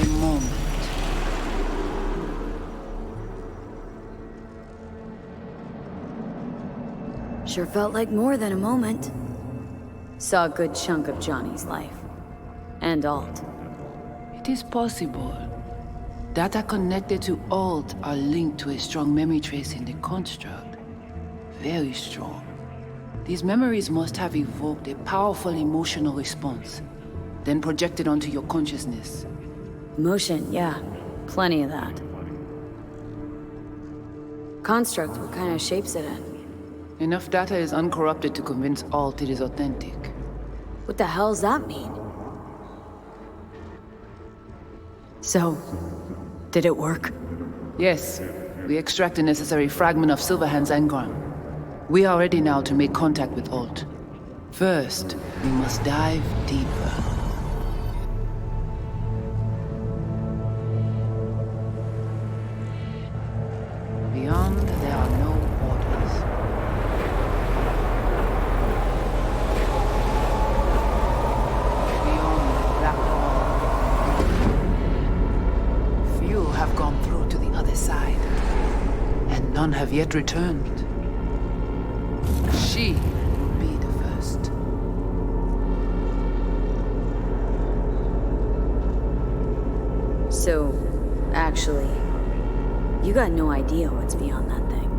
A moment. Sure felt like more than a moment. Saw a good chunk of Johnny's life. And Alt. It is possible. Data connected to Alt are linked to a strong memory trace in the construct. Very strong. These memories must have evoked a powerful emotional response, then projected onto your consciousness. Emotion, yeah. Plenty of that. Construct, what kind of shape's it in? Enough data is uncorrupted to convince Alt it is authentic. What the hell's that mean? So, did it work? Yes. We extract the necessary fragment of Silverhand's engram. We are ready now to make contact with Alt. First, we must dive deeper. Beyond, there are no borders. Beyond the Black Wall. Few have gone through to the other side, and none have yet returned. She will be the first. So, actually, you got no idea what's beyond that thing.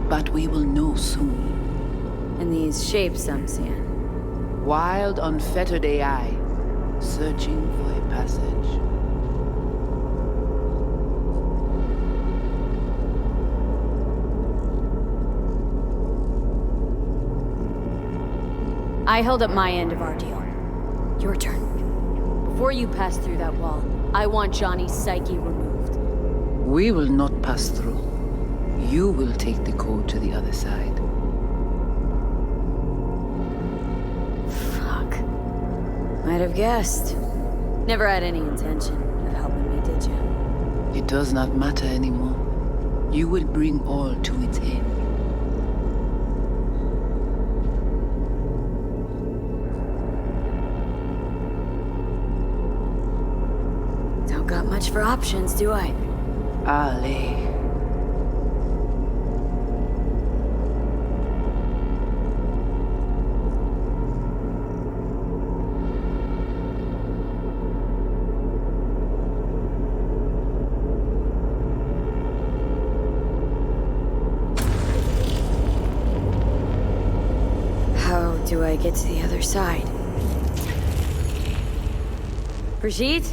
But we will know soon. And these shapes I'm seeing. Wild, unfettered AI, searching for a passage. I held up my end of our deal. Your turn. Before you pass through that wall, I want Johnny's psyche removed. We will not pass through. You will take the code to the other side. Fuck. Might have guessed. Never had any intention of helping me, did you? It does not matter anymore. You will bring all to its end. Don't got much for options, do I? Ale. How do I get to the other side? Brigitte?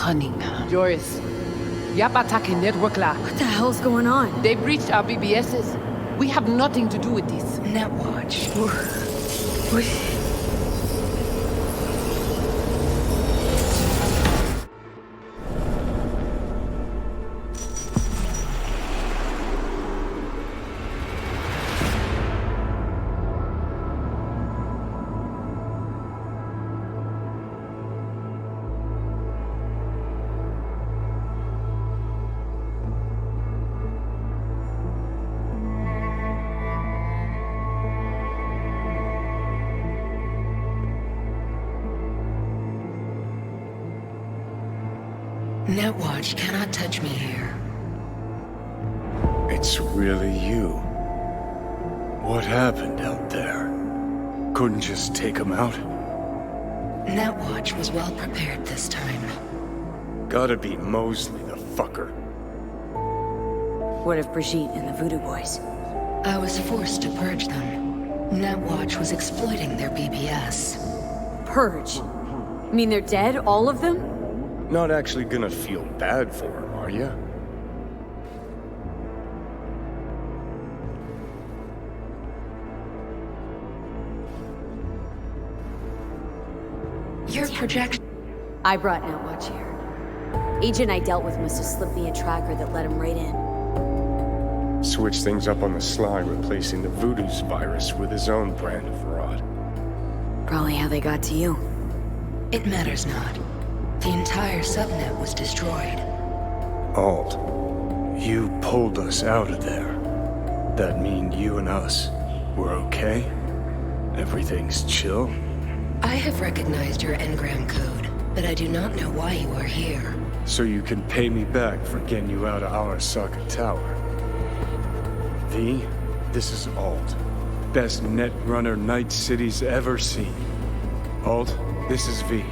Cunningham. Joris, Yap attacking network lab. What the hell's going on? They breached our BBSs. We have nothing to do with this. Netwatch. Netwatch cannot touch me here. It's really you. What happened out there? Couldn't just take him out? Netwatch was well prepared this time. Gotta be Mosley, the fucker. What of Brigitte and the Voodoo Boys? I was forced to purge them. Netwatch was exploiting their BBS. Purge? Mean they're dead, all of them? Not actually gonna feel bad for him, are you? Your projection... I brought Netwatch here. Agent I dealt with must have slipped me a tracker that let him right in. Switch things up on the sly, replacing the Voodoo's virus with his own brand of rot. Probably how they got to you. It matters not. The entire subnet was destroyed. Alt, you pulled us out of there. That mean you and us, we're okay? Everything's chill? I have recognized your engram code, but I do not know why you are here. So you can pay me back for getting you out of Arasaka Tower. V, this is Alt. Best netrunner Night City's ever seen. Alt, this is V.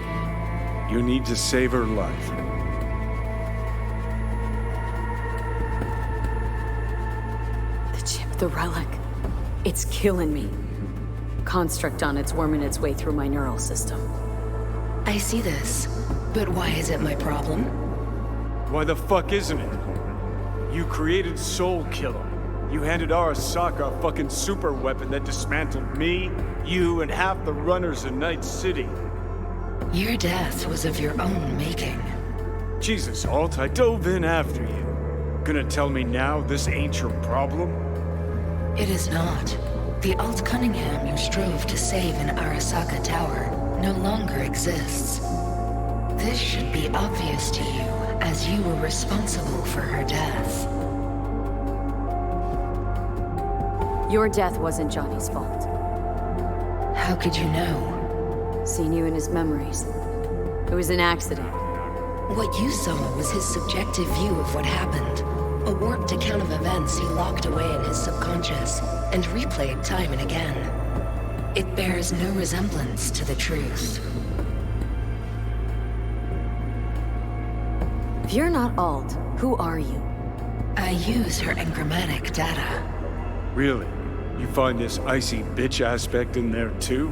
You need to save her life. The chip, the relic. It's killing me. Construct on it's worming its way through my neural system. I see this. But why is it my problem? Why the fuck isn't it? You created Soul Killer. You handed Arasaka a fucking super weapon that dismantled me, you, and half the runners in Night City. Your death was of your own making. Jesus, Alt, I dove in after you. Gonna tell me now this ain't your problem? It is not. The Alt Cunningham you strove to save in Arasaka Tower no longer exists. This should be obvious to you, as you were responsible for her death. Your death wasn't Johnny's fault. How could you know? Seen you in his memories. It was an accident. What you saw was his subjective view of what happened. A warped account of events he locked away in his subconscious and replayed time and again. It bears no resemblance to the truth. If you're not Alt, who are you? I use her engrammatic data. Really? You find this icy bitch aspect in there too?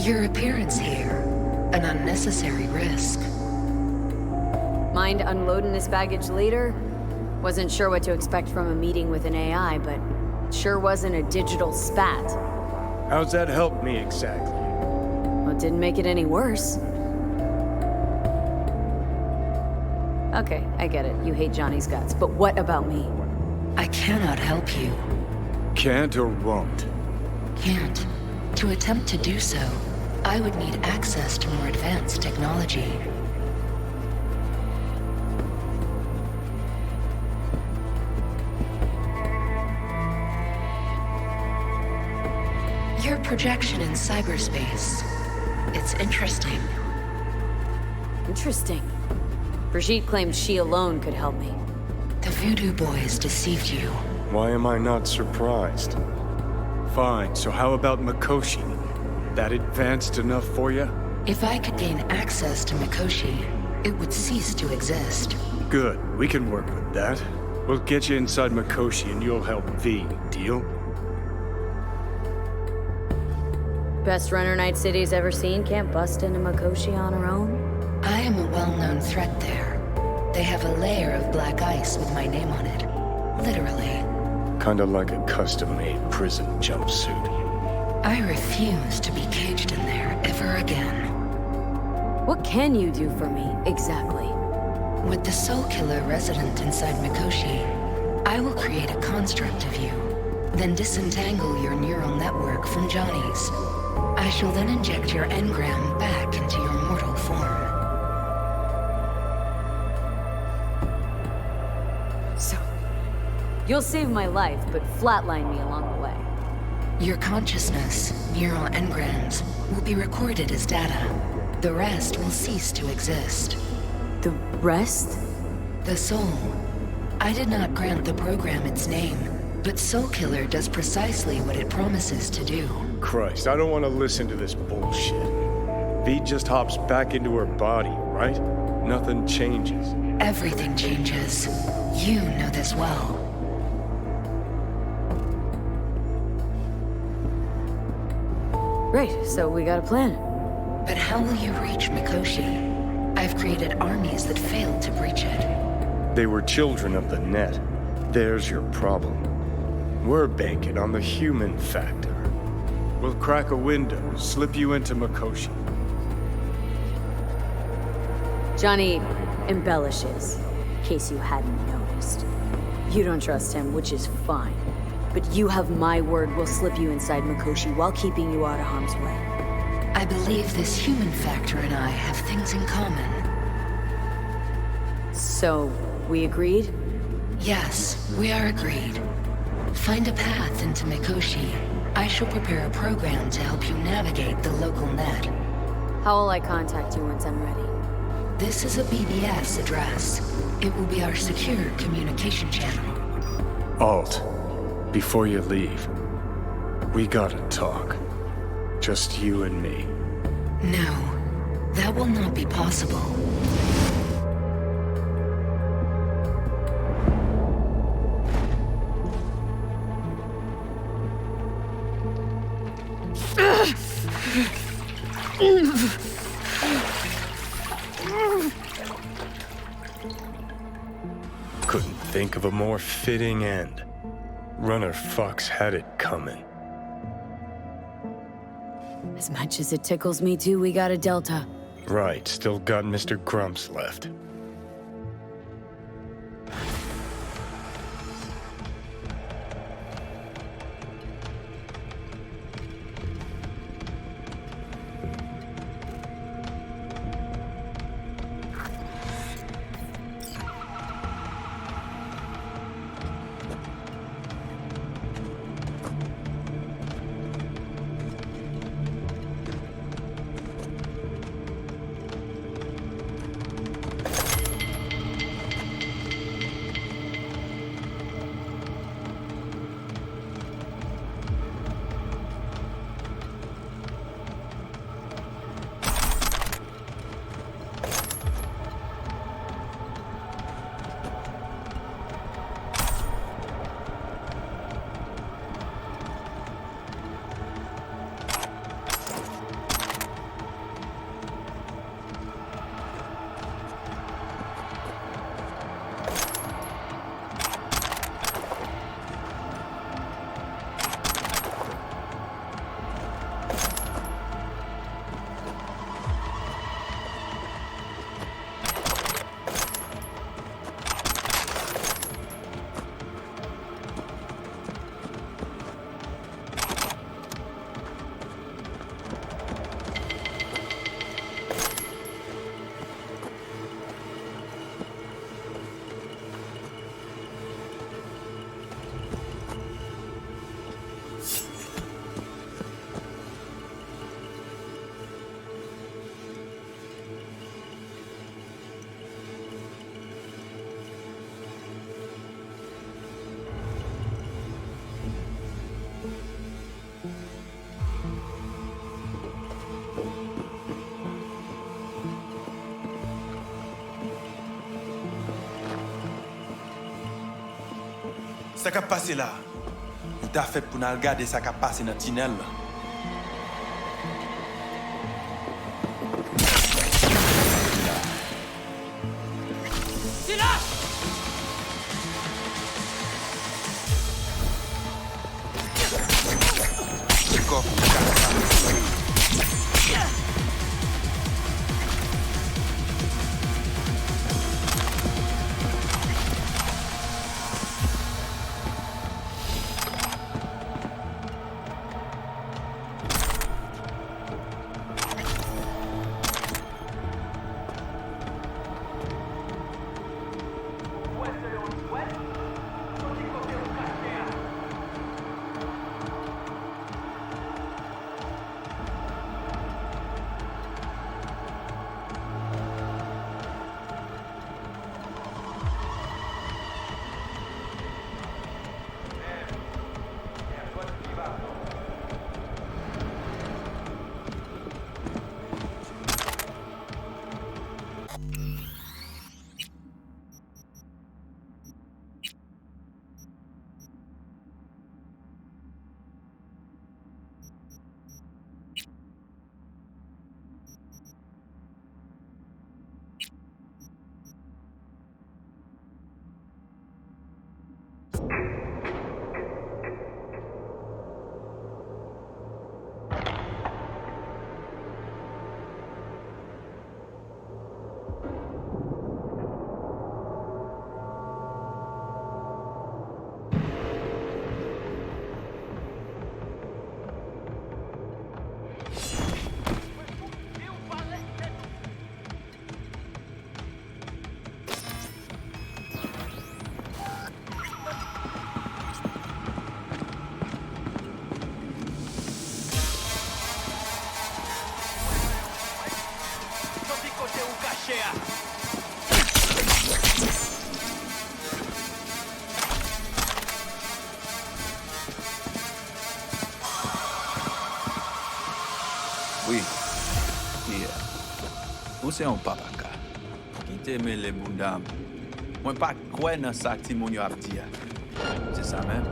Your appearance here, an unnecessary risk. Mind unloading this baggage later? Wasn't sure what to expect from a meeting with an AI, but it sure wasn't a digital spat. How's that help me exactly? Well, it didn't make it any worse. Okay, I get it. You hate Johnny's guts, but what about me? I cannot help you. Can't or won't? Can't. To attempt to do so, I would need access to more advanced technology. Your projection in cyberspace. It's interesting. Interesting. Brigitte claimed she alone could help me. The Voodoo Boys deceived you. Why am I not surprised? Fine, so how about Mikoshi? That advanced enough for you? If I could gain access to Mikoshi, it would cease to exist. Good, we can work with that. We'll get you inside Mikoshi and you'll help V. Deal? Best runner Night City's ever seen can't bust into Mikoshi on her own. I am a well-known threat there. They have a layer of black ice with my name on it. Literally. Kinda like a custom-made prison jumpsuit. I refuse to be caged in there ever again. What can you do for me, exactly? With the Soul Killer resident inside Mikoshi, I will create a construct of you, then disentangle your neural network from Johnny's. I shall then inject your engram back into your mortal form. So, you'll save my life, but flatline me along the way. Your consciousness, neural engrams, will be recorded as data. The rest will cease to exist. The rest? The soul. I did not grant the program its name, but Soul Killer does precisely what it promises to do. Christ, I don't want to listen to this bullshit. V just hops back into her body, right? Nothing changes. Everything changes. You know this well. Great, so we got a plan. But how will you reach Mikoshi? I've created armies that failed to breach it. They were children of the net. There's your problem. We're banking on the human factor. We'll crack a window, slip you into Mikoshi. Johnny embellishes, in case you hadn't noticed. You don't trust him, which is fine. But you have my word we'll slip you inside Mikoshi while keeping you out of harm's way. I believe this human factor and I have things in common. So, we agreed? Yes, we are agreed. Find a path into Mikoshi. I shall prepare a program to help you navigate the local net. How will I contact you once I'm ready? This is a BBS address. It will be our secure communication channel. Alt, before you leave, we gotta talk. Just you and me. No, that will not be possible. Couldn't think of a more fitting end. Runner Fox had it coming. As much as it tickles me too, we got a Delta. Right, still got Mr. Grumps left. Ça qui a passé là. Nous t'a fait pour nous regarder ça qui a passé dans le tunnel là. C'est là! Le coffre. Oui. Yeah. Ou se yon papa ka? Ki te men le bundam? Mwen pa kwen nan sa ti moun yo ap di ya. Se sa men?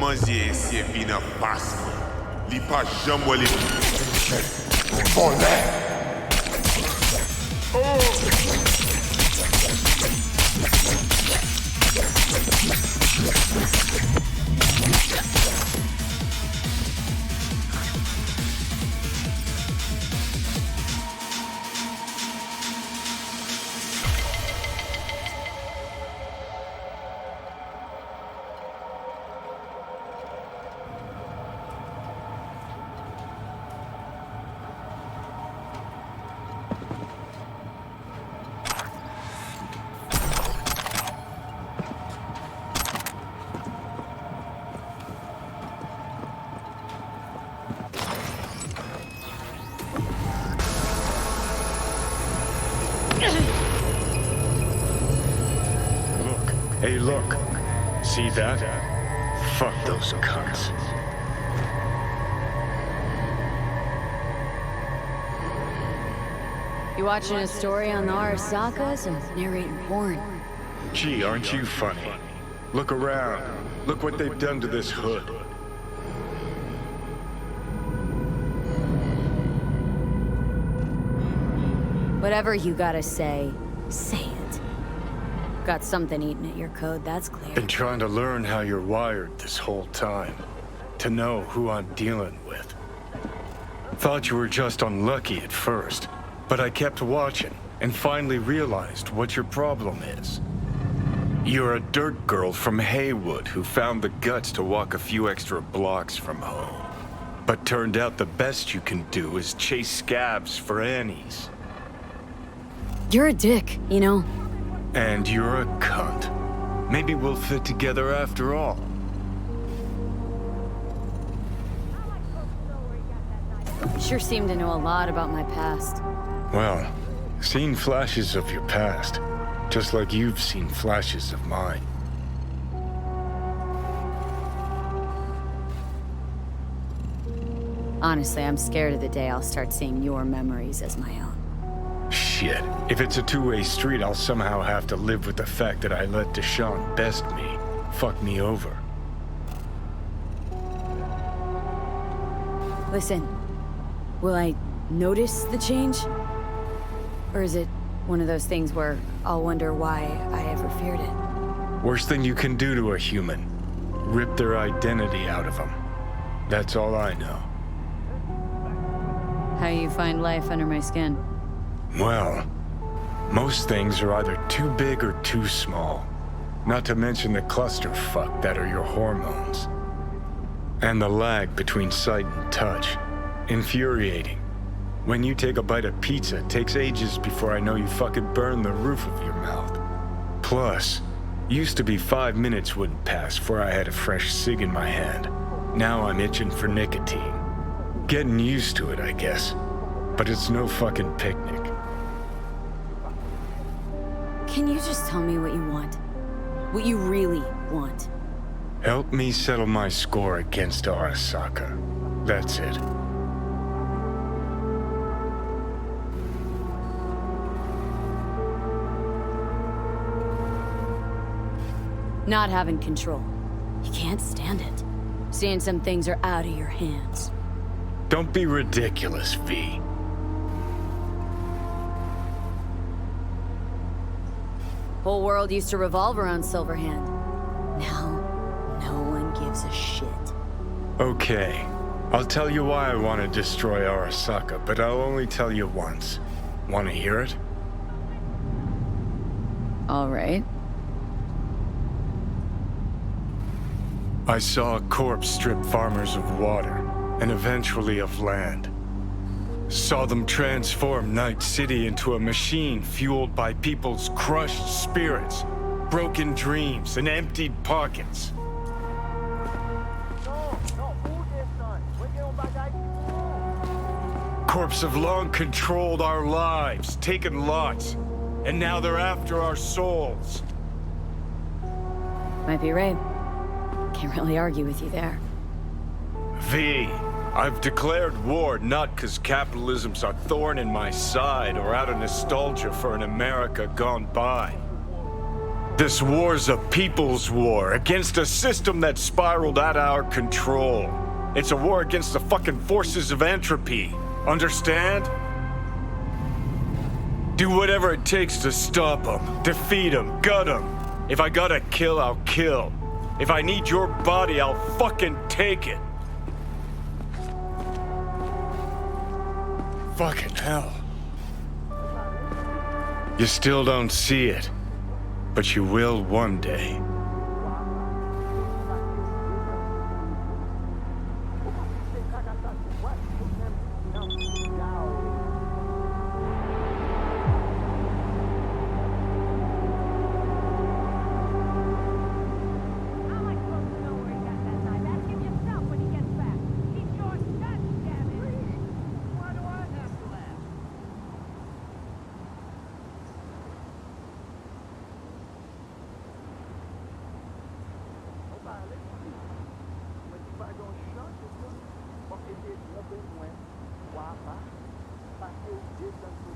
Manzi ese vina pas. Li pa jam wale. Volé. Hey, look. See that? Fuck those cunts. You watching a story on the Arasakas and narrating porn? Gee, aren't you funny? Look around. Look what they've done to this hood. Whatever you gotta say, say it. Got something eating at your code, that's clear. Been trying to learn how you're wired this whole time. To know who I'm dealing with. Thought you were just unlucky at first, but I kept watching and finally realized what your problem is. You're a dirt girl from Haywood who found the guts to walk a few extra blocks from home. But turned out the best you can do is chase scabs for Annies. You're a dick, you know? And you're a cunt. Maybe we'll fit together after all. Sure seem to know a lot about my past. Well, seen flashes of your past, just like you've seen flashes of mine. Honestly, I'm scared of the day I'll start seeing your memories as my own. Shit. If it's a two-way street, I'll somehow have to live with the fact that I let Deshaun best me, fuck me over. Listen, will I notice the change? Or is it one of those things where I'll wonder why I ever feared it? Worst thing you can do to a human. Rip their identity out of them. That's all I know. How you find life under my skin? Well, most things are either too big or too small. Not to mention the clusterfuck that are your hormones. And the lag between sight and touch. Infuriating. When you take a bite of pizza, it takes ages before I know you fucking burn the roof of your mouth. Plus, used to be 5 minutes wouldn't pass before I had a fresh cig in my hand. Now I'm itching for nicotine. Getting used to it, I guess. But it's no fucking picnic. Can you just tell me what you want? What you really want? Help me settle my score against Arasaka. That's it. Not having control. You can't stand it. Seeing some things are out of your hands. Don't be ridiculous, V. Whole world used to revolve around Silverhand. Now, no one gives a shit. Okay. I'll tell you why I want to destroy Arasaka, but I'll only tell you once. Want to hear it? All right. I saw a corpse strip farmers of water, and eventually of land. Saw them transform Night City into a machine fueled by people's crushed spirits, broken dreams, and emptied pockets. Corps have long controlled our lives, taken lots, and now they're after our souls. Might be right. Can't really argue with you there. V, I've declared war not because capitalism's a thorn in my side or out of nostalgia for an America gone by. This war's a people's war against a system that spiraled out of our control. It's a war against the fucking forces of entropy. Understand? Do whatever it takes to stop them, defeat them, gut them. If I gotta kill, I'll kill. If I need your body, I'll fucking take it. Fucking hell. You still don't see it, but you will one day. Porque ele é bem doente, o abate, bateu o dedo da sua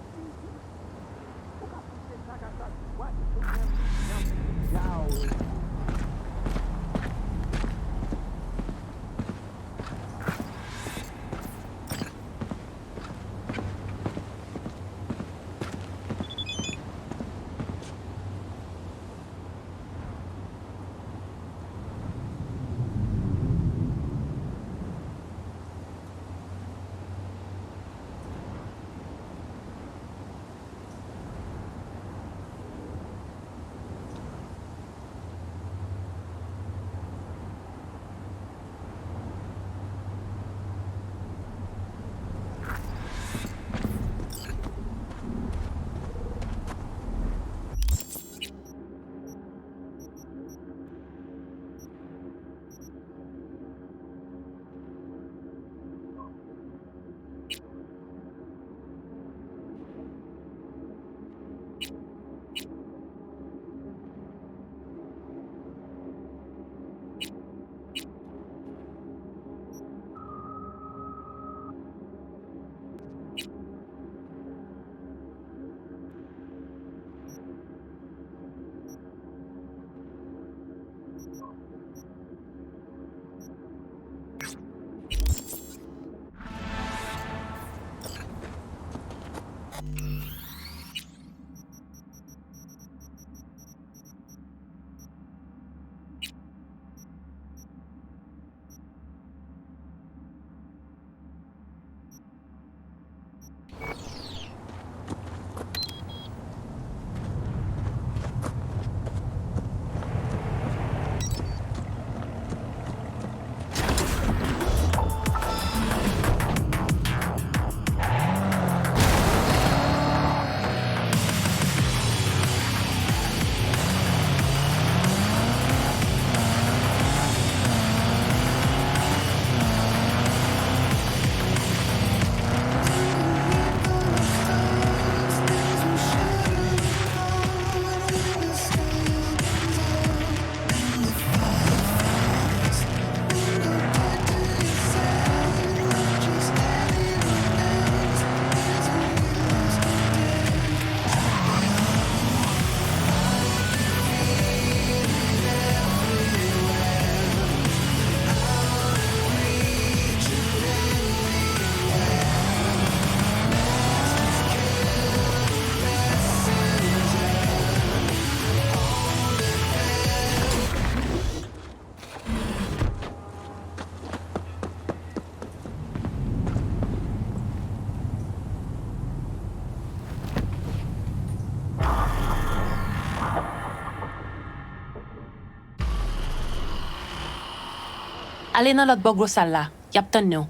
Ale nan lot bo gros sal la. Yap tan nou.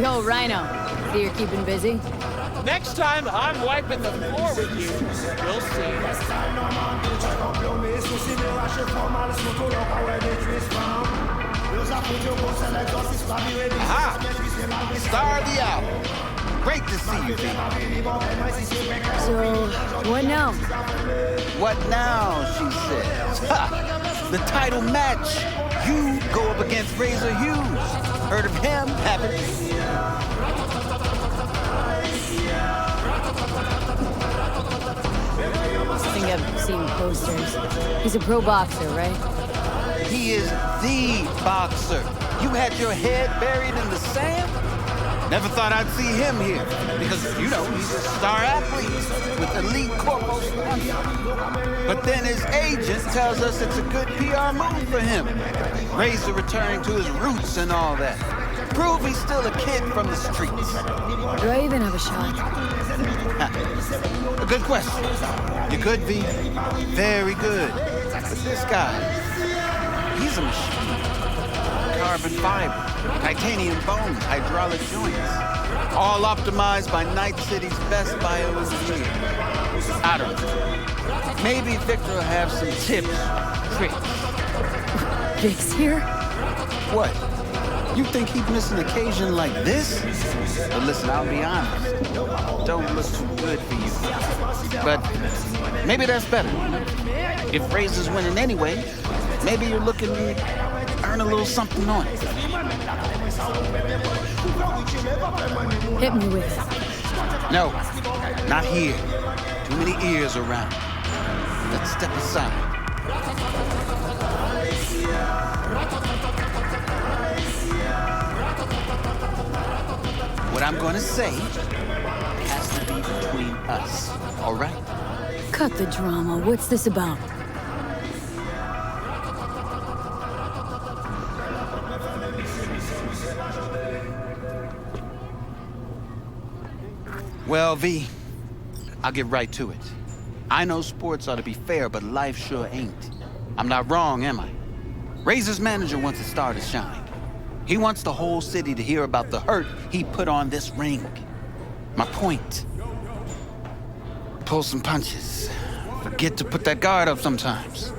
Yo, Rhino. See you're keeping busy? Next time I'm wiping the floor with you, you'll see. Aha! Star of the hour. Great to see you, baby. So, what now? What now, she says. Ha! The title match. You go up against Razor Hughes. Heard of him, haven't you? think I've seen posters. He's a pro boxer, right? He is the boxer. You had your head buried in the sand? Never thought I'd see him here. Because, you know, he's a star athlete with elite corporal sponsor. But then his agent tells us it's a good PR move for him. Razor returning to his roots and all that. Prove he's still a kid from the streets. Do I even have a shot? A good question. You're good, V. Very good. But this guy, he's a machine. Carbon fiber, titanium bones, hydraulic joints. All optimized by Night City's best bioengineer. I don't know. Maybe Victor will have some tips, tricks. Vic's here? What? You think he'd miss an occasion like this? But listen, I'll be honest. Don't look too good for you. But maybe that's better. If Razor's winning anyway, maybe you're looking to earn a little something on it. Hit me with it. No, not here. Too many ears around. Let's step aside. What I'm going to say has to be between us, all right? Cut the drama. What's this about? Well, V, I'll get right to it. I know sports ought to be fair, but life sure ain't. I'm not wrong, am I? Razor's manager wants a star to shine. He wants the whole city to hear about the hurt he put on this ring. My point. Pull some punches. Forget to put that guard up sometimes.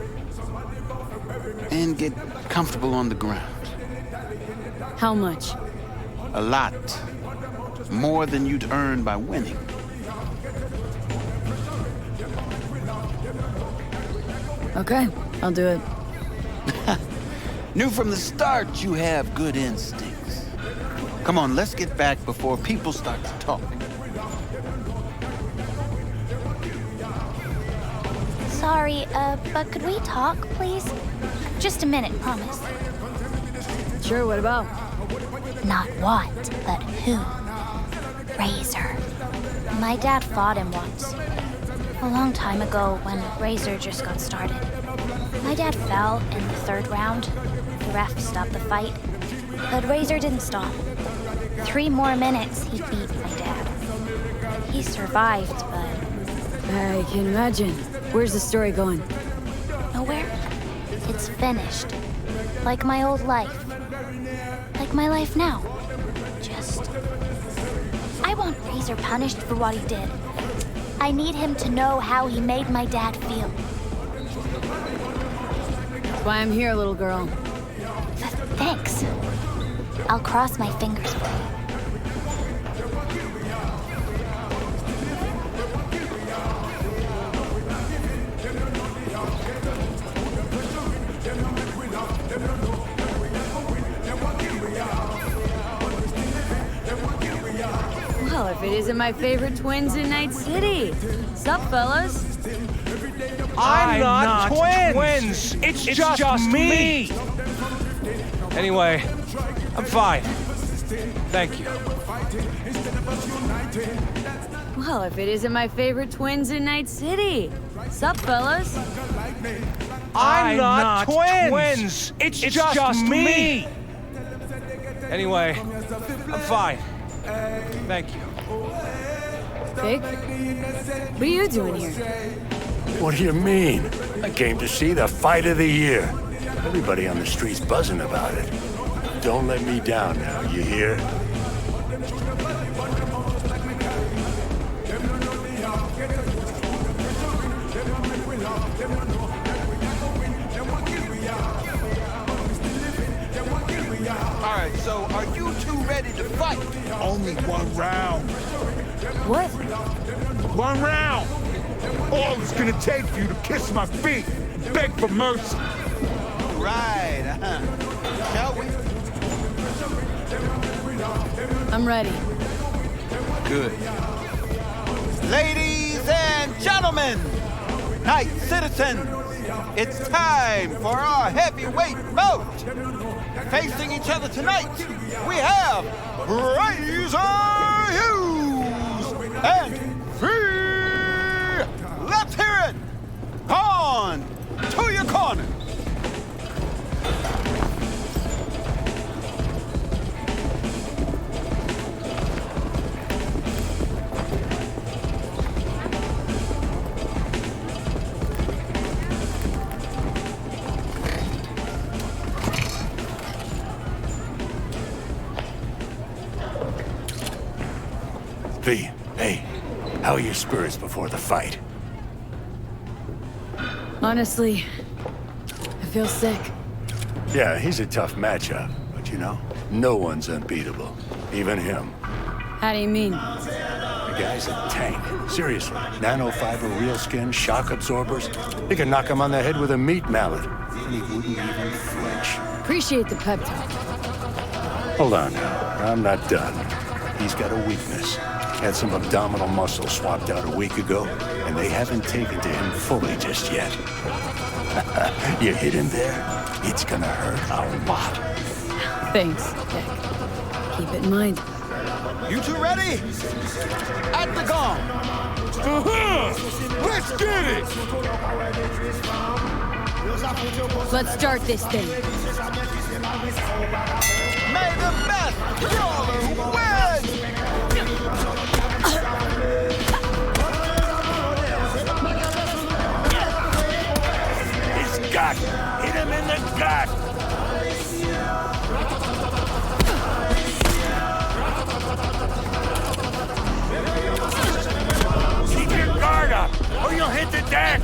And get comfortable on the ground. How much? A lot. More than you'd earn by winning. Okay, I'll do it. Knew from the start you have good instincts. Come on, let's get back before people start to talk. Sorry, but could we talk, please? Just a minute, promise. Sure, what about? Not what, but who. Razor. My dad fought him once. A long time ago, when Razor just got started. My dad fell in the third round. The ref stopped the fight. But Razor didn't stop. 3 more minutes, he beat my dad. He survived, but... I can imagine. Where's the story going? Nowhere. It's finished. Like my old life. Like my life now. Just... I want Razor punished for what he did. I need him to know how he made my dad feel. That's why I'm here, little girl. Thanks. I'll cross my fingers for you. Well, if it isn't my favorite twins in Night City. Sup, fellas? I'm not twins. It's just me. Anyway, I'm fine. Thank you. Well, if it isn't my favorite twins in Night City. Sup, fellas? I'm not twins. It's just me. Anyway, I'm fine. Thank you. Vic? What are you doing here? What do you mean? I came to see the fight of the year. Everybody on the street's buzzing about it. Don't let me down now, you hear? All right, so are you two ready to fight? Only 1 round. What? 1 round. All it's gonna take for you to kiss my feet, beg for mercy. Right, Shall we? I'm ready. Good. Ladies and gentlemen, Night citizens, it's time for our heavyweight bout. Facing each other tonight, we have Razor Hughes and Free. Let's hear it. On to your corner. V, hey, how are your spirits before the fight? Honestly, I feel sick. Yeah, he's a tough matchup, but you know, no one's unbeatable. Even him. How do you mean? The guy's a tank. Seriously. Nanofiber, real skin, shock absorbers. You can knock him on the head with a meat mallet, and he wouldn't even flinch. Appreciate the pep talk. Hold on now. I'm not done. He's got a weakness. Had some abdominal muscle swapped out a week ago, and they haven't taken to him fully just yet. You hit him there, it's gonna hurt a lot. Thanks, Dick. Keep it in mind. You two ready? At the gong. Let's get it! Let's start this thing. May the best brawler win! His gut! Hit him in the gut! Keep your guard up, or you'll hit the deck!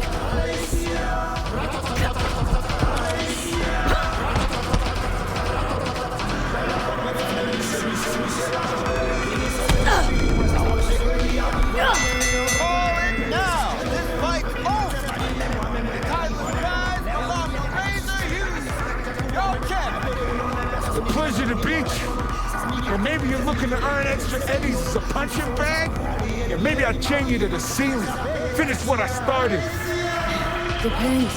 Pleasure to beat you. Or maybe you're looking to earn extra eddies as a punching bag? Or maybe I'll chain you to the ceiling. Finish what I started. Depends.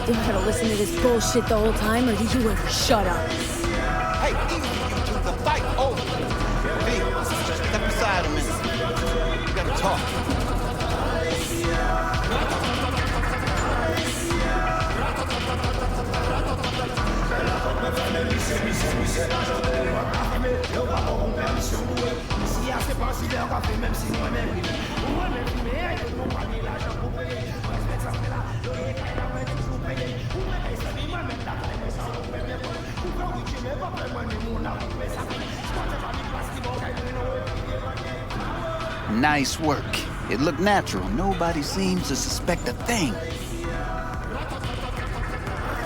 Do I gotta listen to this bullshit the whole time, or do you ever shut up? Hey, easy, you two, the fight over. V, step aside a minute. We gotta talk. Nice work. It looked natural. Nobody seems to suspect a thing.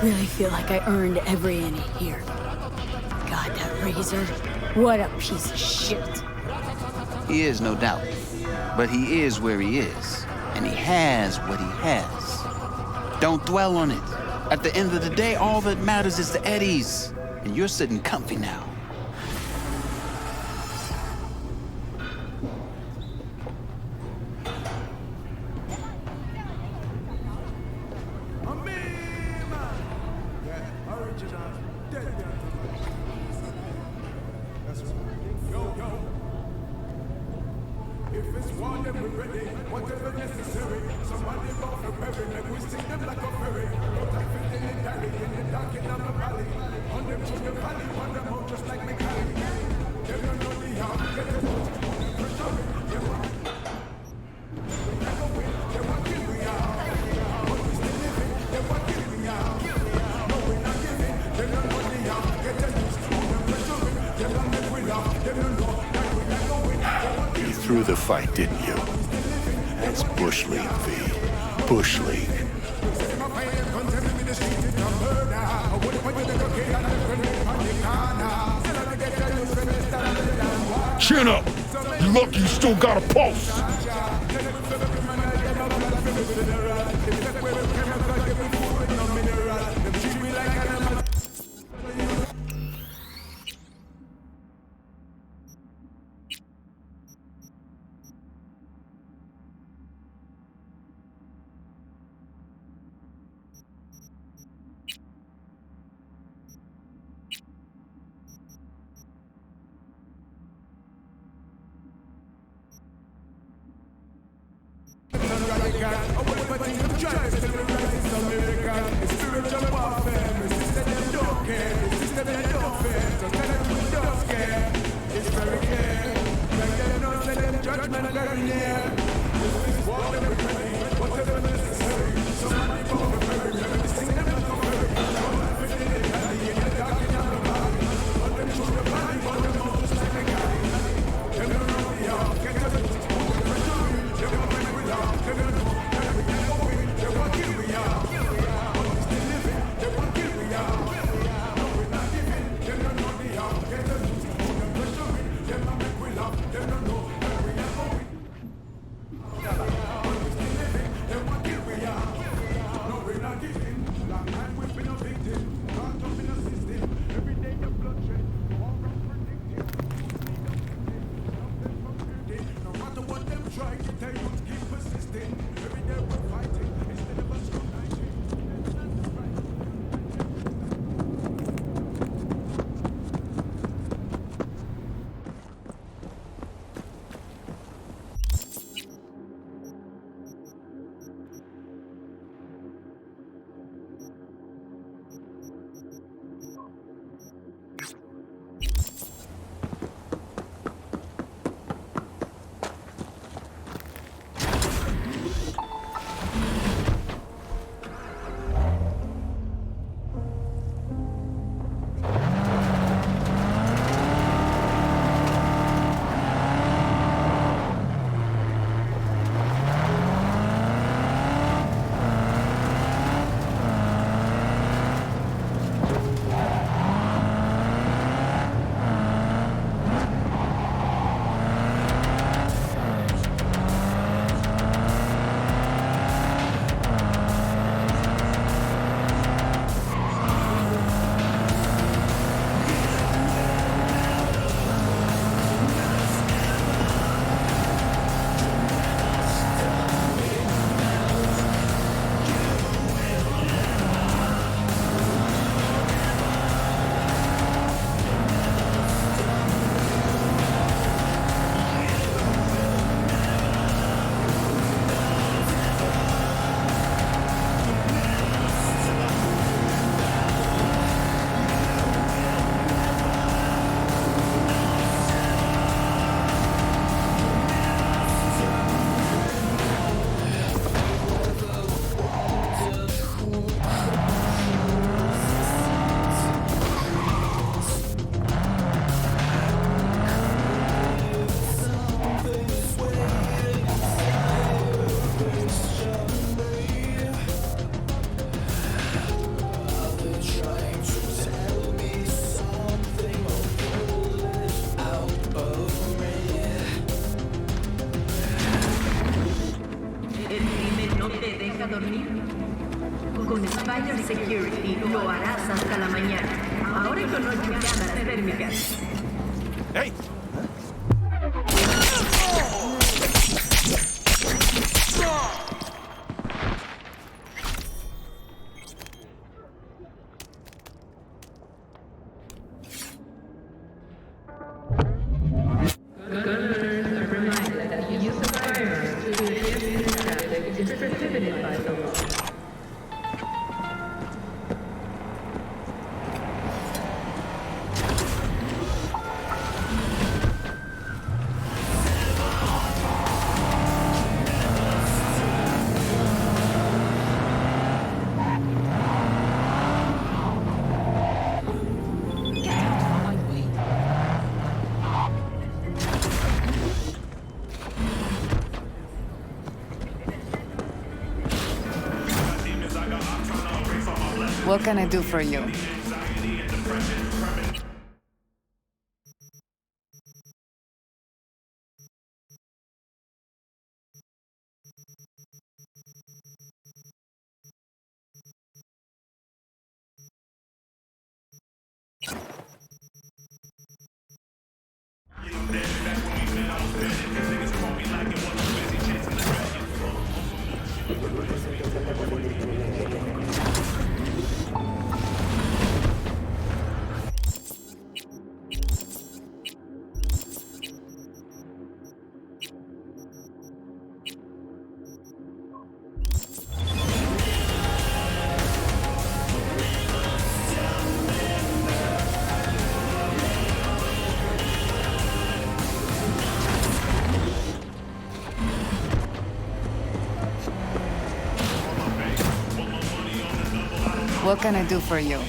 Really feel like I earned every inning here. God, that Razor. What a piece of shit. He is, no doubt. But he is where he is. And he has what he has. Don't dwell on it. At the end of the day, all that matters is the eddies. And you're sitting comfy now. You threw the fight, didn't you? That's Bush League, V. Bush League. Chin up! You lucky you still got a pulse! Con Spider Security lo harás hasta la mañana. Ahora con 8 cámaras térmicas. ¡Hey! What can I do for you? What can I do for you?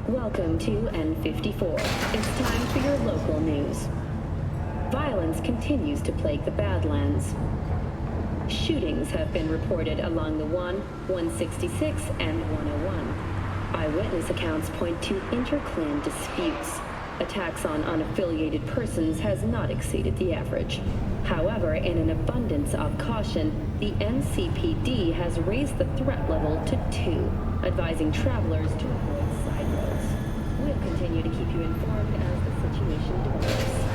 Welcome to N54. It's time for your local news. violence continues to plague the Badlands. Shootings have been reported along the 166, and 101. Eyewitness accounts point to inter-clan disputes. Attacks on unaffiliated persons has not exceeded the average. However, in an abundance of caution, the NCPD has raised the threat level to 2, advising travelers to avoid side roads. We'll continue to keep you informed as the situation develops.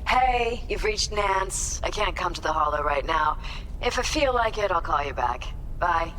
Hey, you've reached Nance. I can't come to the Hollow right now. If I feel like it, I'll call you back. Bye.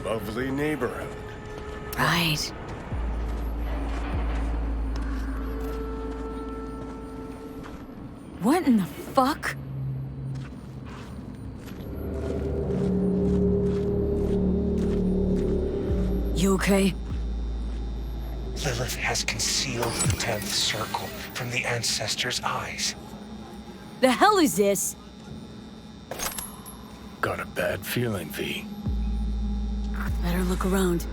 Lovely neighborhood. Right. What in the fuck? You okay? Lilith has concealed the 10th circle from the ancestors' eyes. The hell is this? Got a bad feeling, V. Better look around.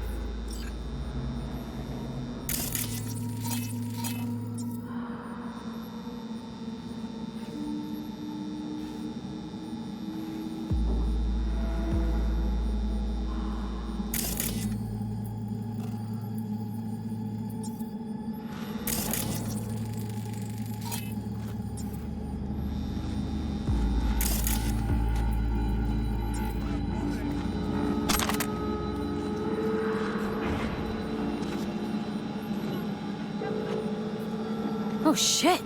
Oh shit!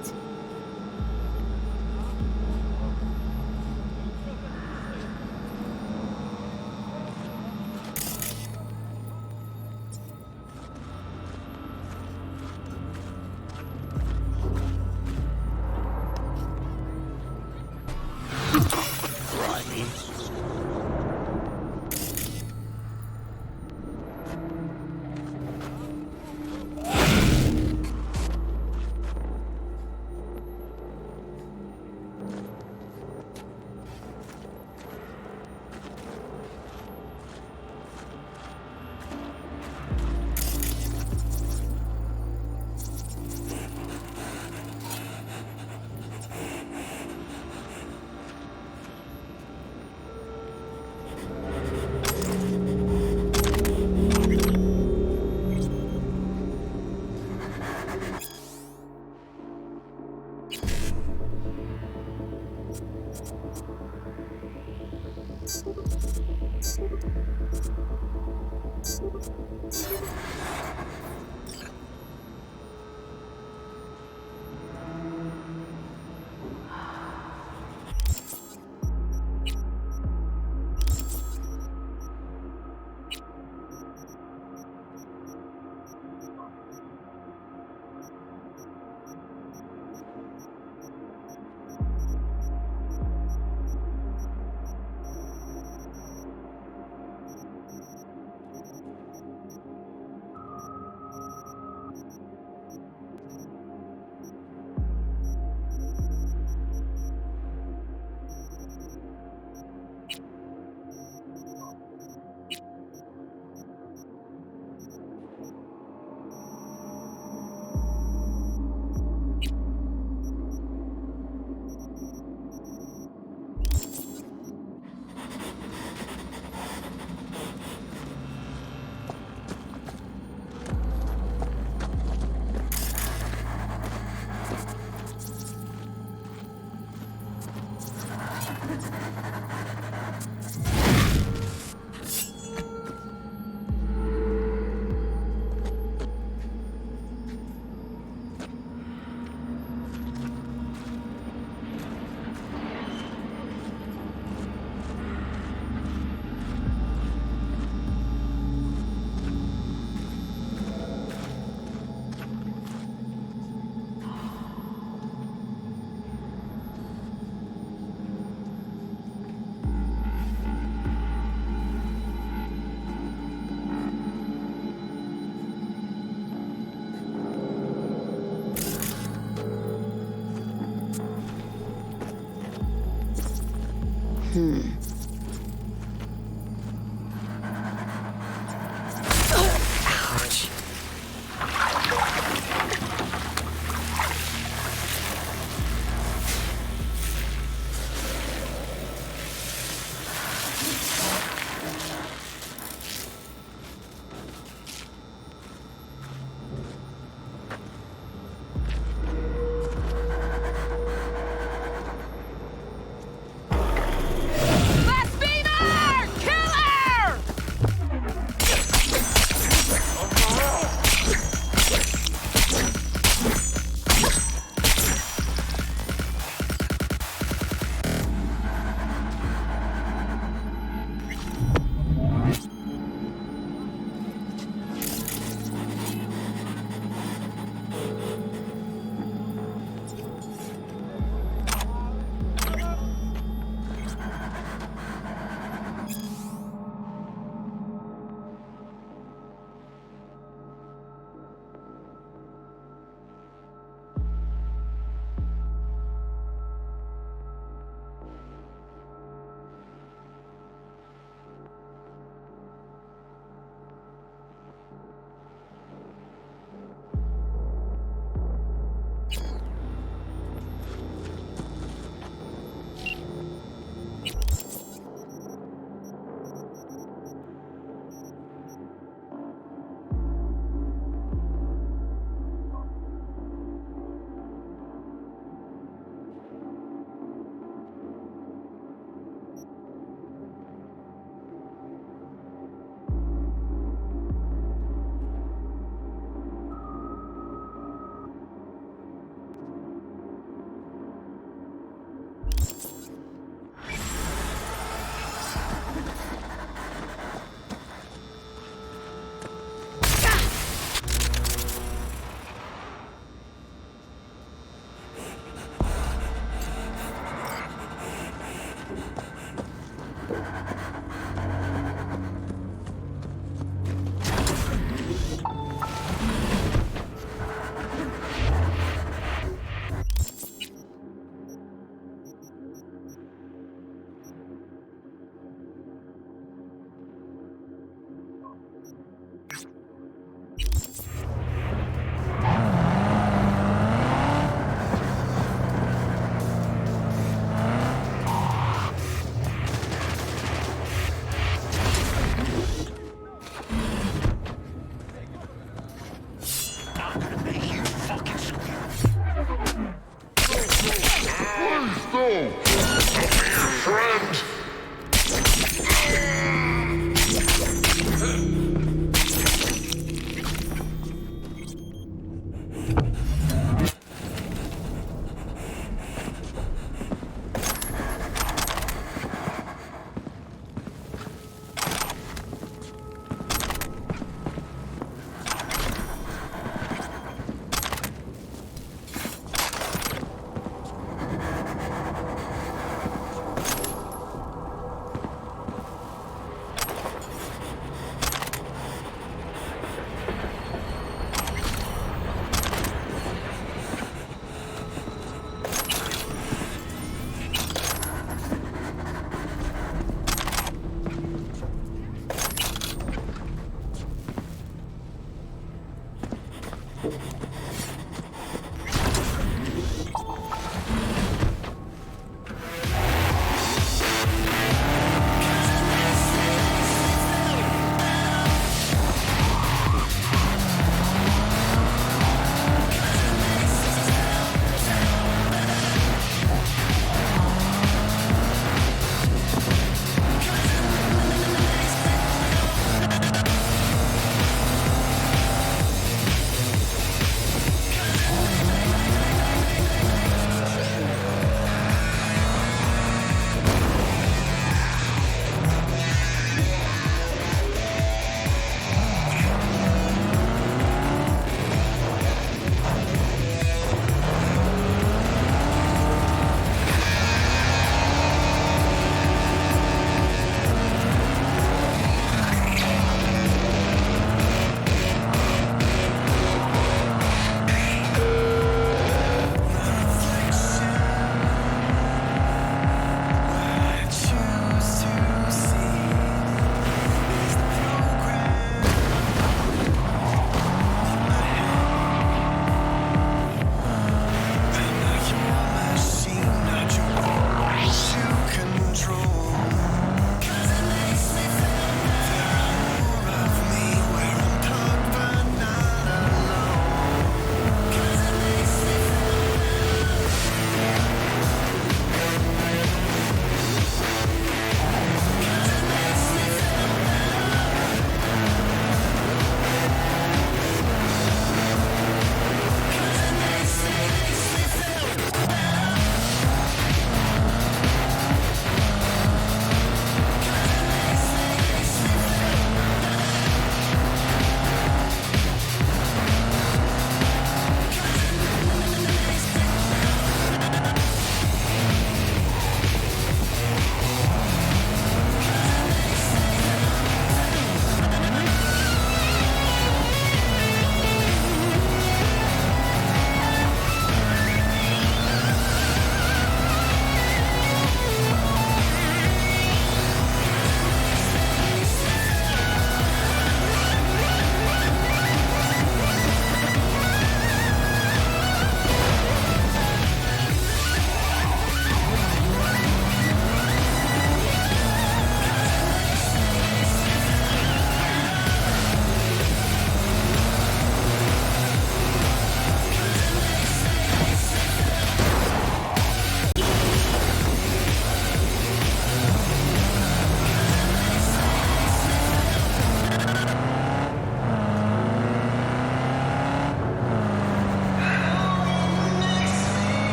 go. I'll be your friend.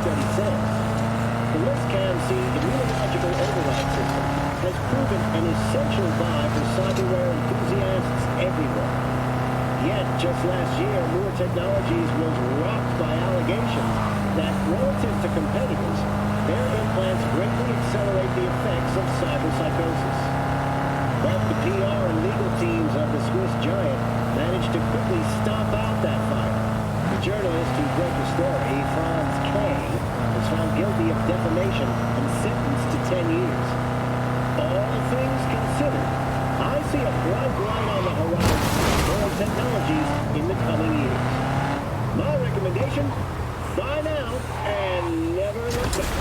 study says. The ListCam-C immunological override system has proven an essential buy for cyberware enthusiasts everywhere. Yet, just last year, Moore Technologies was rocked by allegations that, relative to competitors, their implants greatly accelerate the effects of cyberpsychosis. But the PR and legal teams of the Swiss giant managed to quickly stomp out that fire. The journalist who broke the story, Franz K., was found guilty of defamation and sentenced to 10 years. All things considered, I see a bright light on the horizon for Moore Technologies in the coming years. My recommendation, buy now and never look back.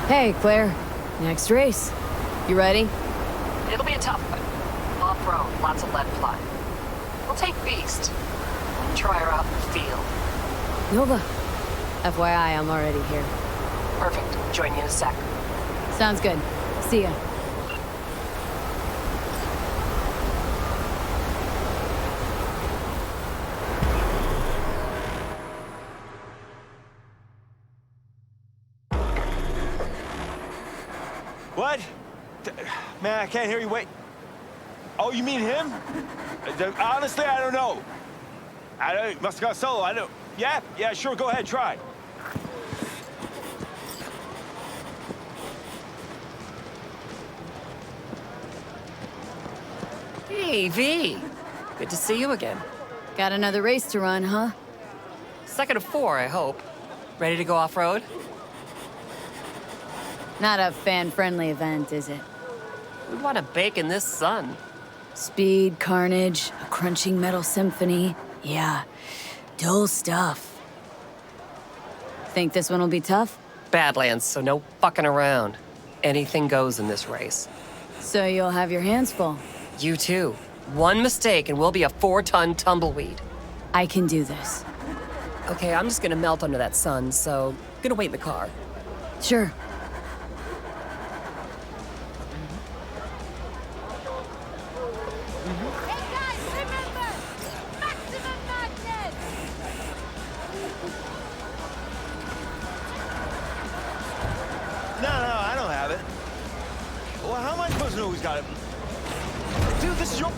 Hey, Claire. Next race. You ready? It'll be a tough one. Off-road, lots of lead flying. We'll take Beast. Try her out in the field. Nova. FYI, I'm already here. Perfect. Join you in a sec. Sounds good. See ya. What? Man, I can't hear you. Wait. Oh, you mean him? Honestly, I don't know. Must have gone solo. I don't. Yeah, sure. Go ahead, try. Hey, V. Good to see you again. Got another race to run, huh? Second of 4, I hope. Ready to go off-road? Not a fan-friendly event, is it? We want to bake in this sun. Speed, carnage, a crunching metal symphony. Yeah, dull stuff. Think this one will be tough? Badlands, so no fucking around. Anything goes in this race. So you'll have your hands full. You too. One mistake and we'll be a 4-ton tumbleweed. I can do this. Okay, I'm just gonna melt under that sun, so gonna wait in the car. Sure. No, I don't have it. Well, how am I supposed to know who's got it? Dude, this is your...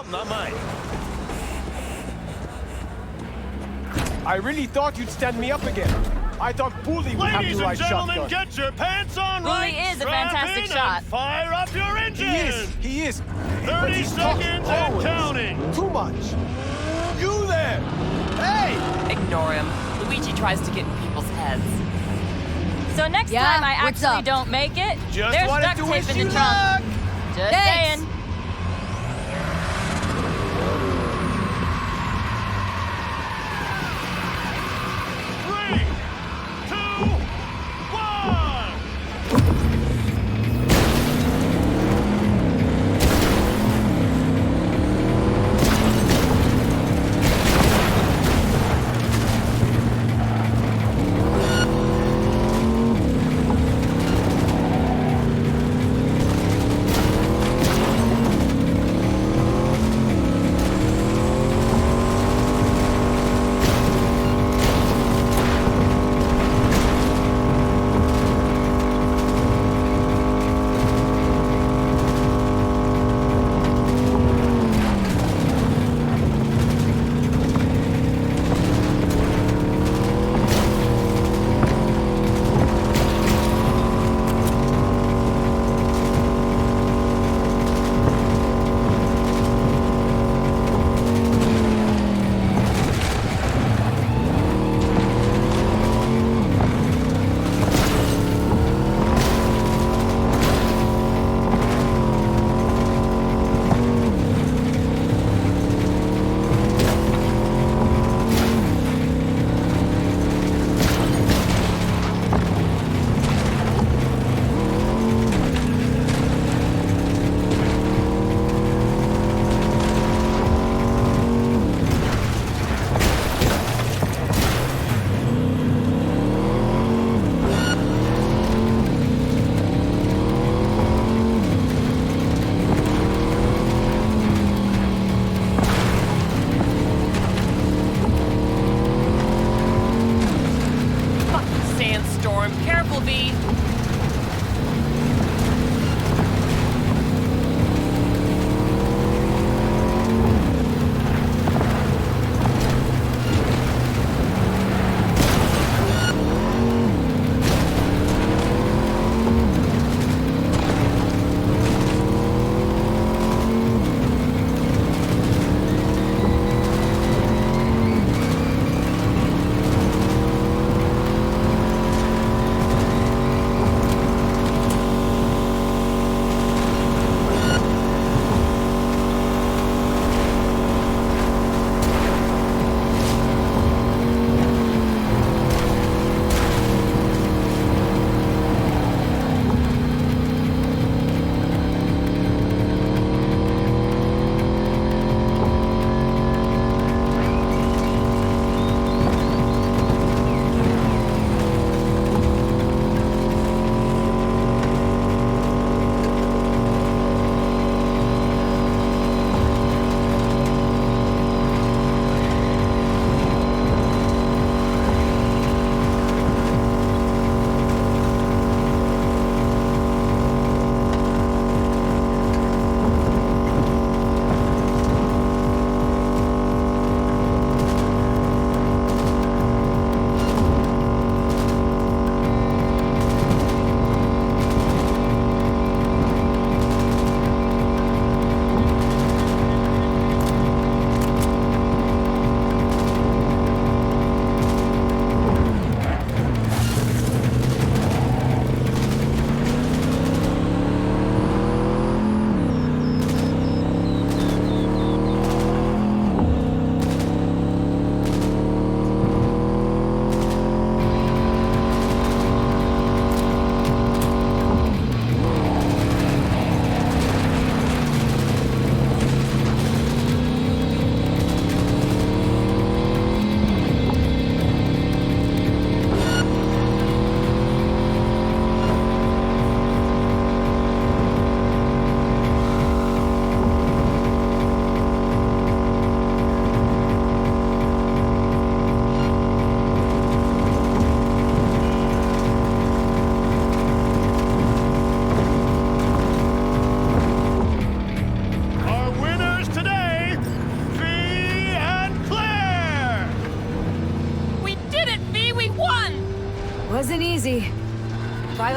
something, not mine. I really thought you'd stand me up again. I thought Bully would have the right shotgun. Ladies and gentlemen, get your pants on right. Bully is a strap fantastic in, shot. and fire up your engine. He is. 30 seconds and counting. Too much. You there! Hey! Ignore him. Luigi tries to get in people's heads. So next time I actually don't make it, Just there's wanted duct to tape wish in you the trunk. luck. Just Thanks. saying.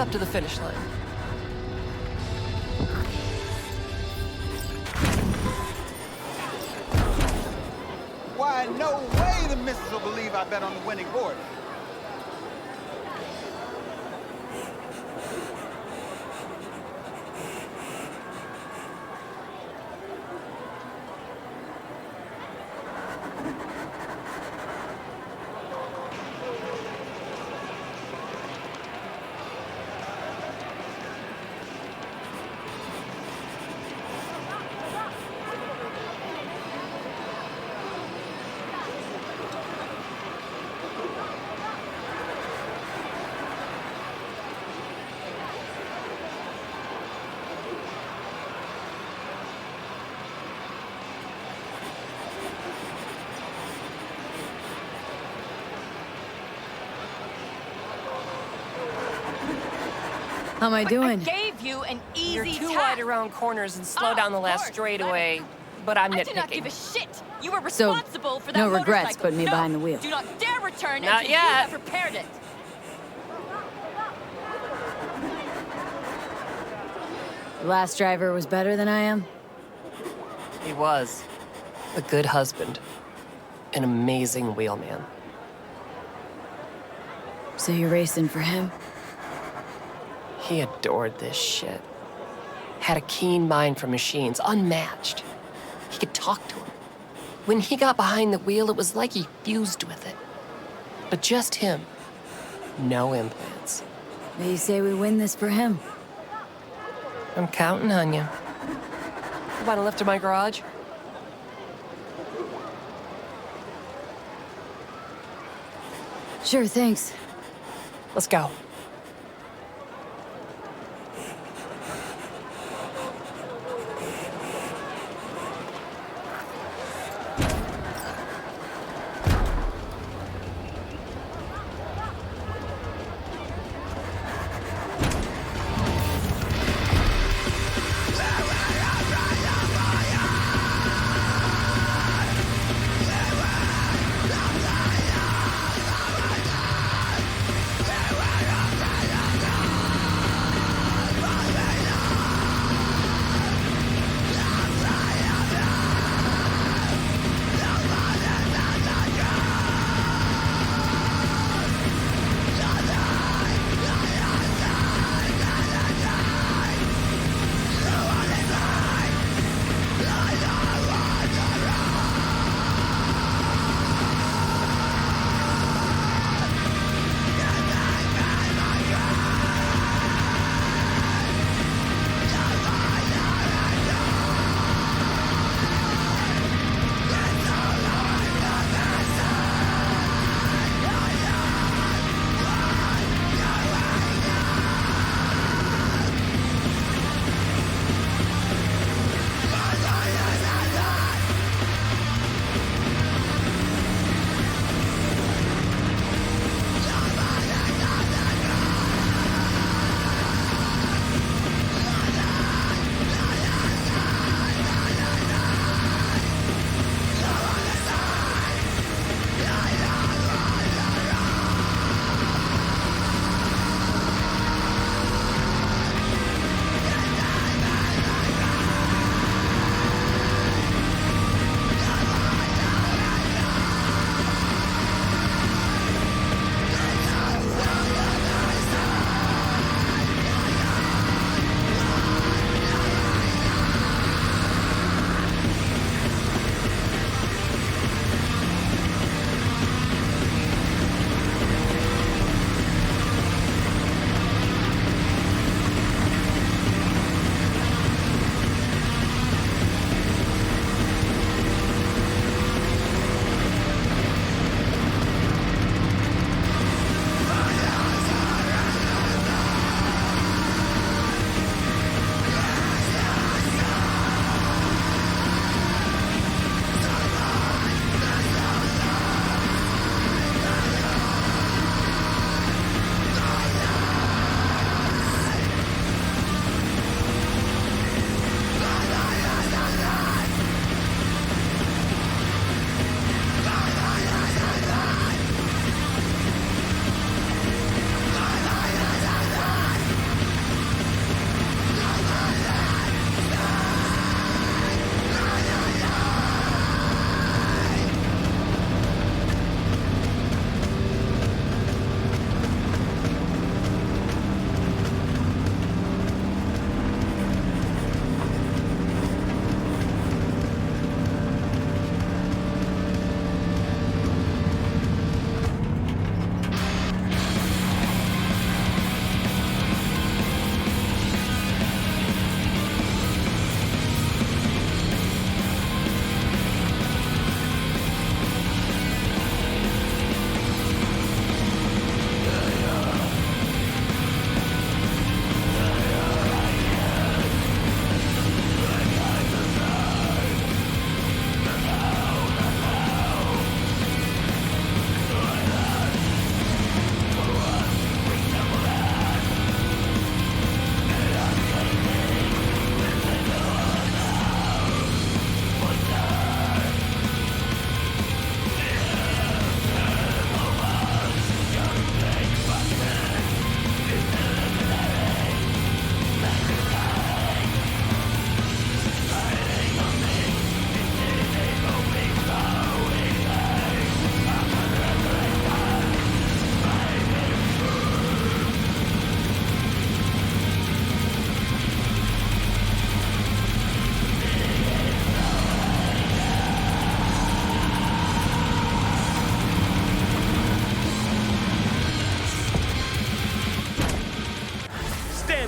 up to the finish line. Why, no way the missus will believe I bet on the winning board. How am I doing? I gave you an easy You're too task. wide around corners and slow down the last straightaway, but I'm I do not nitpicking. give a shit. You were So, responsible for that no regrets motorcycle. putting me No, behind the wheel. Do not dare return Not until yet. you have repaired it. The last driver was better than I am? He was a good husband, an amazing wheelman. So you're racing for him? He adored this shit. Had a keen mind for machines, unmatched. He could talk to him. When he got behind the wheel, it was like he fused with it. But just him. No implants. They say we win this for him. I'm counting on you. Want a lift to my garage? Sure, thanks. Let's go.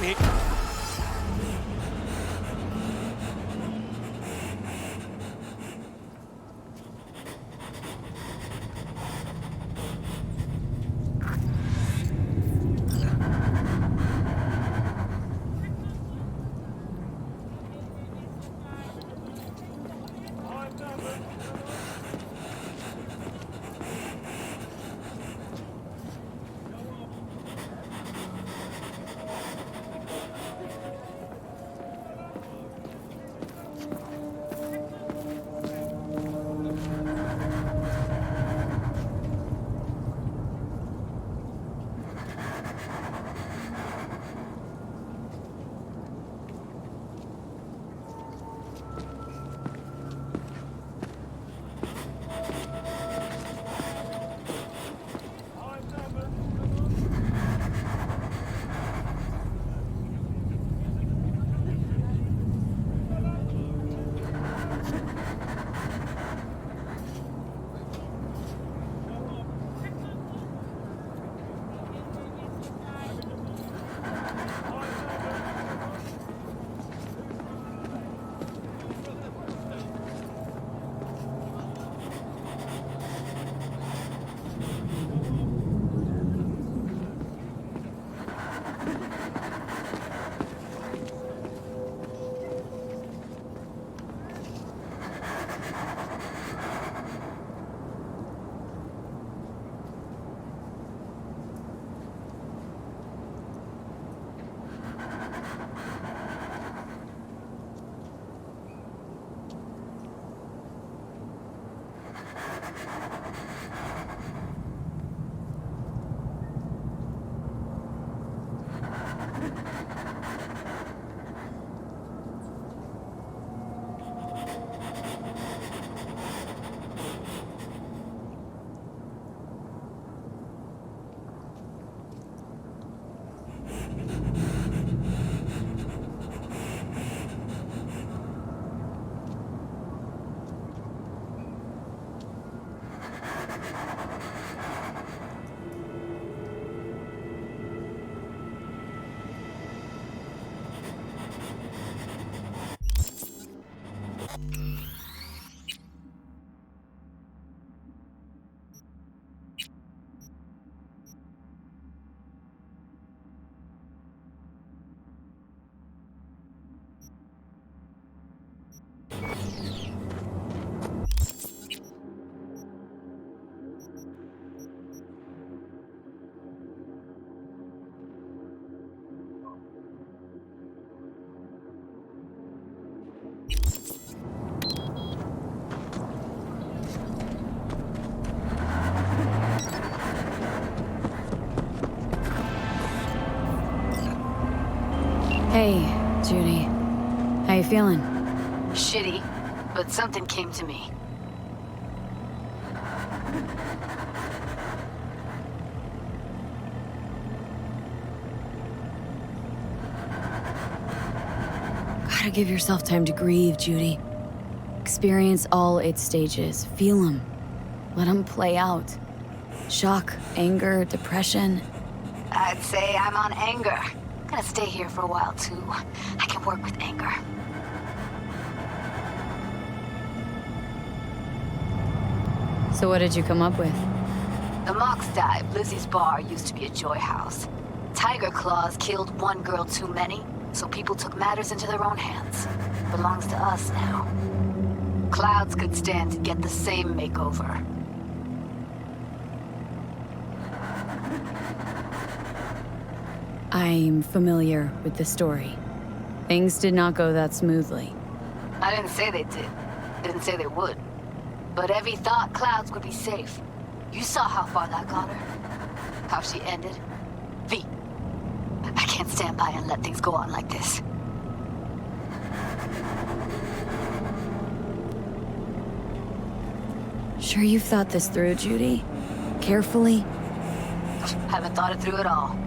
in here. Hey, Judy. How you feeling? Shitty, but something came to me. Gotta give yourself time to grieve, Judy. Experience all its stages. Feel them. Let them play out. Shock, anger, depression. I'd say I'm on anger. Gonna stay here for a while, too. I can work with anger. So what did you come up with? The Mox dive, Lizzie's bar, used to be a joy house. Tiger Claws killed one girl too many, so people took matters into their own hands. Belongs to us now. Clouds could stand to get the same makeover. I'm familiar with the story. Things did not go that smoothly. I didn't say they did. Didn't say they would. But Evie thought Clouds would be safe. You saw how far that got her. How she ended. V. I can't stand by and let things go on like this. Sure you've thought this through, Judy? Carefully? Haven't thought it through at all.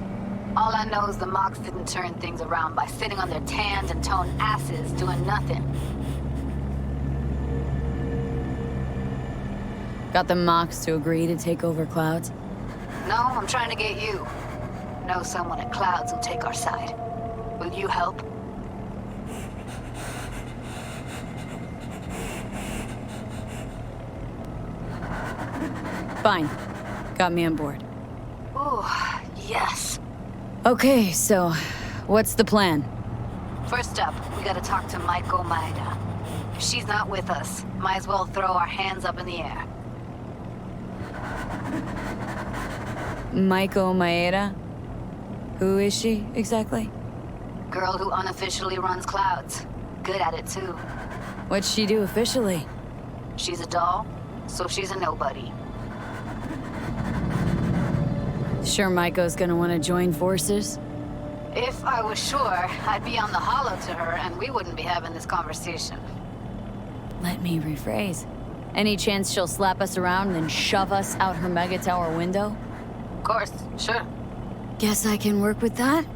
All I know is the Mox didn't turn things around by sitting on their tanned and toned asses doing nothing. Got the Mox to agree to take over Clouds? No, I'm trying to get you. Know someone at Clouds who'll take our side. you help? Fine. Got me on board. Ooh, yes. Okay, so what's the plan? First up, we gotta talk to Maiko Maeda. If she's not with us, might as well throw our hands up in the air. Maiko Maeda? Who is she, exactly? Girl who unofficially runs Clouds. Good at it, too. What'd she do officially? She's a doll, so she's a nobody. Sure Maiko's gonna want to join forces? If I was sure, I'd be on the holo to her and we wouldn't be having this conversation. Let me rephrase. Any chance she'll slap us around and then shove us out her mega tower window? Of course, sure. Guess I can work with that?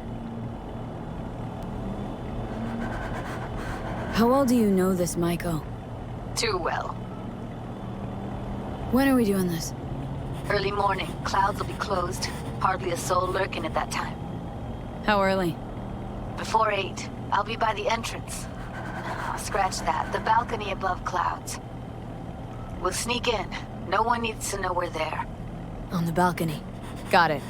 How well do you know this Maiko? Too well. When are we doing this? Early morning, Clouds will be closed. Hardly a soul lurking at that time. How early? Before 8. I'll be by the entrance. No, scratch that. The balcony above Clouds. We'll sneak in. No one needs to know we're there. On the balcony. Got it.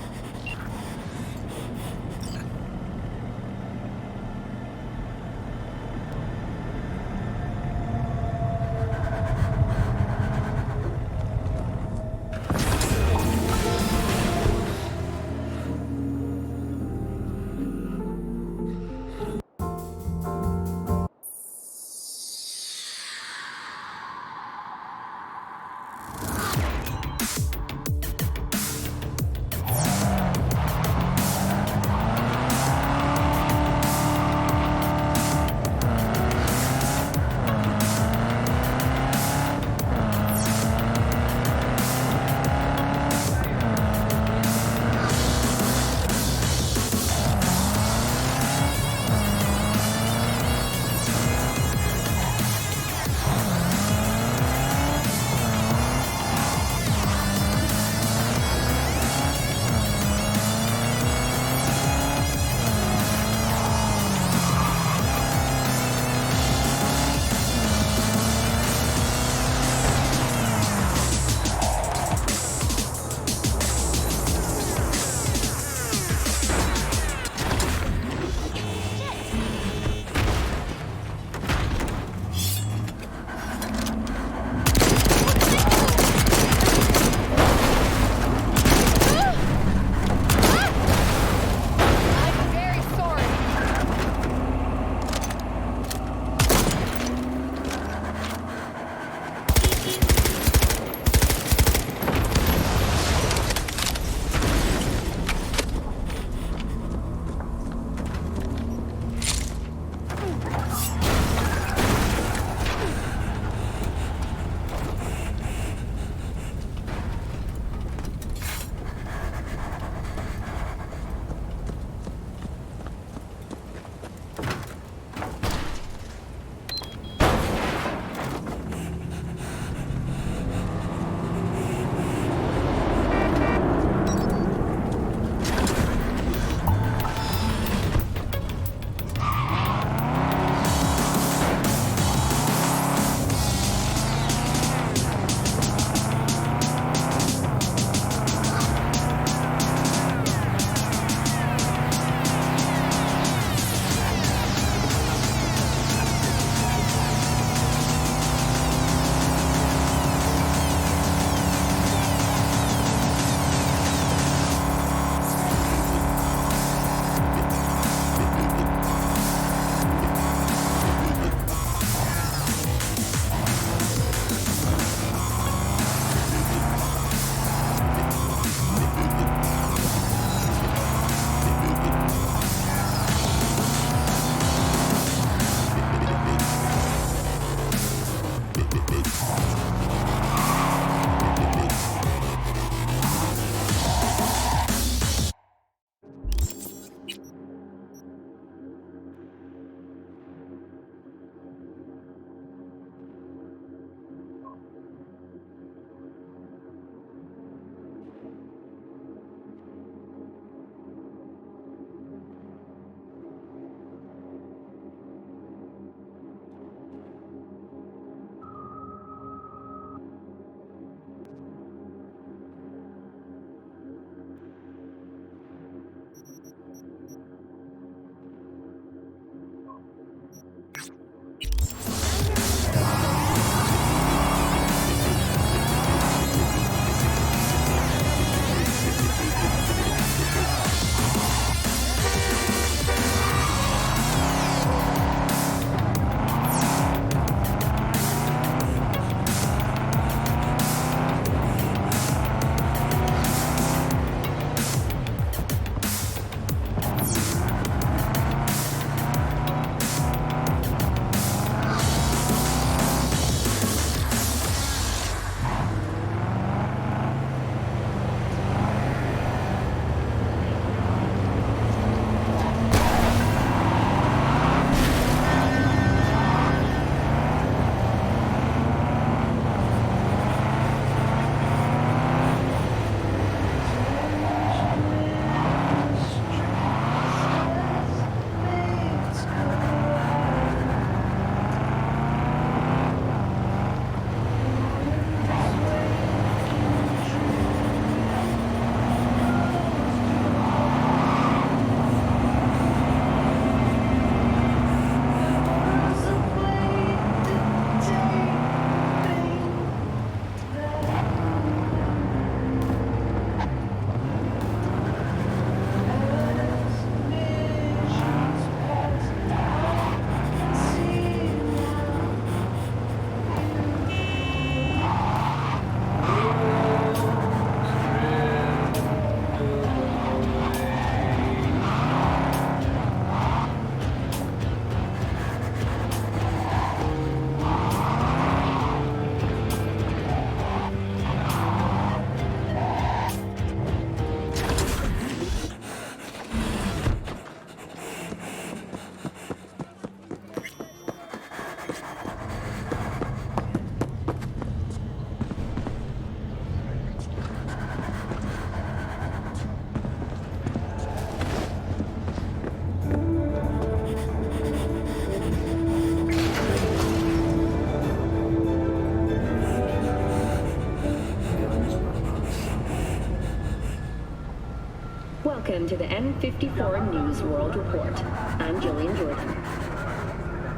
Welcome to the N54 News World Report. I'm Jillian Jordan.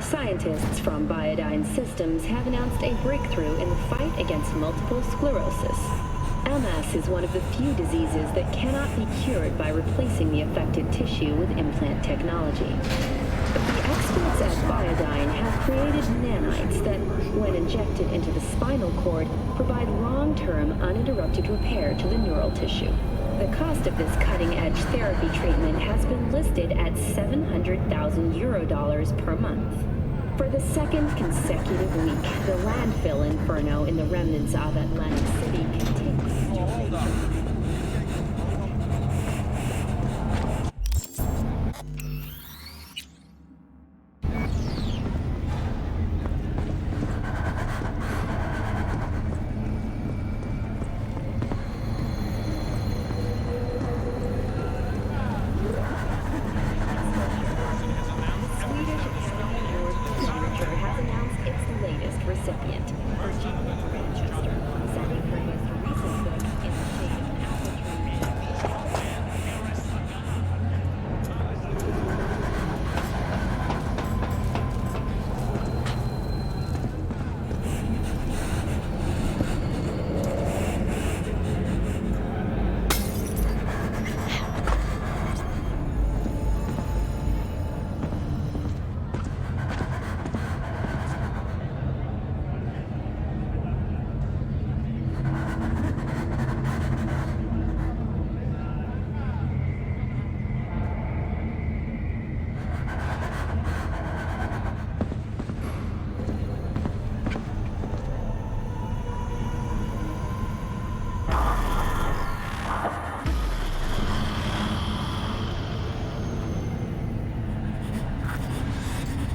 Scientists from Biodyne Systems have announced a breakthrough in the fight against multiple sclerosis. MS is one of the few diseases that cannot be cured by replacing the affected tissue with implant technology. The experts at Biodyne have created nanites that, when injected into the spinal cord, provide long-term uninterrupted repair to the neural tissue. The cost of this cutting-edge therapy treatment has been listed at €700,000 per month. For the second consecutive week, the landfill inferno in the remnants of Atlantic City continues to rage.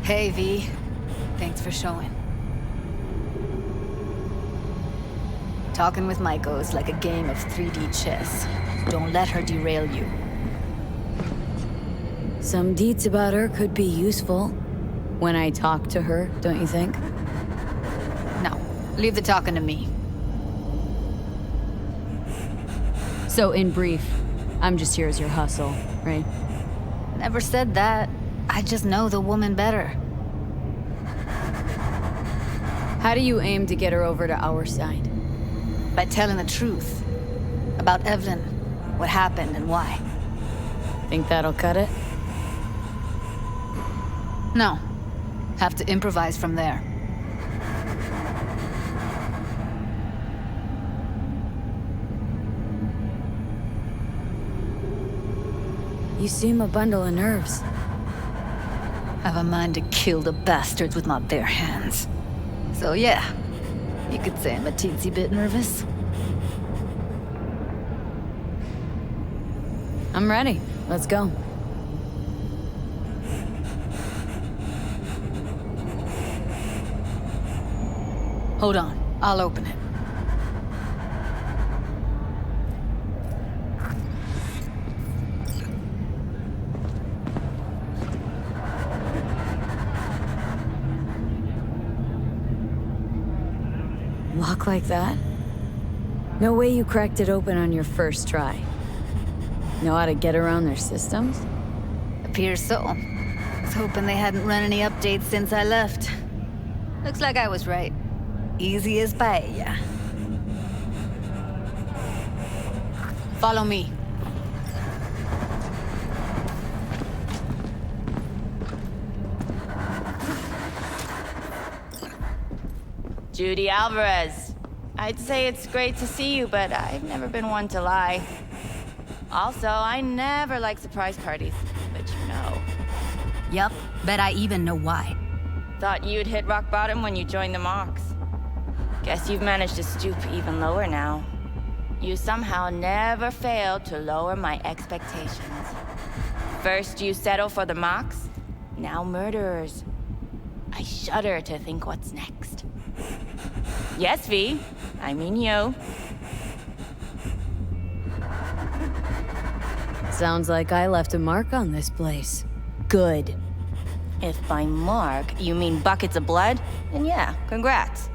Hey, V. Thanks for showing. Talking with Maiko is like a game of 3D chess. Don't let her derail you. Some deets about her could be useful. When I talk to her, don't you think? No. Leave the talking to me. So, in brief, I'm just here as your hustle, right? Never said that. I just know the woman better. How do you aim to get her over to our side? By telling the truth. About Evelyn, what happened and why. Think that'll cut it? No. Have to improvise from there. You seem a bundle of nerves. Have a mind to kill the bastards with my bare hands. So yeah, you could say I'm a teensy bit nervous. I'm ready. Let's go. Hold on, I'll open it. Lock like that? No way you cracked it open on your first try. Know how to get around their systems? Appears so. Was hoping they hadn't run any updates since I left. Looks like I was right. Easy as paella. Follow me. Judy Alvarez. I'd say it's great to see you, but I've never been one to lie. Also, I never like surprise parties, but you know. Yup, bet I even know why. Thought you'd hit rock bottom when you joined the Mox. Guess you've managed to stoop even lower now. You somehow never failed to lower my expectations. First you settle for the Mox, now murderers. I shudder to think what's next. Yes, V. I mean you. Sounds like I left a mark on this place. Good. If by mark you mean buckets of blood, then yeah, congrats.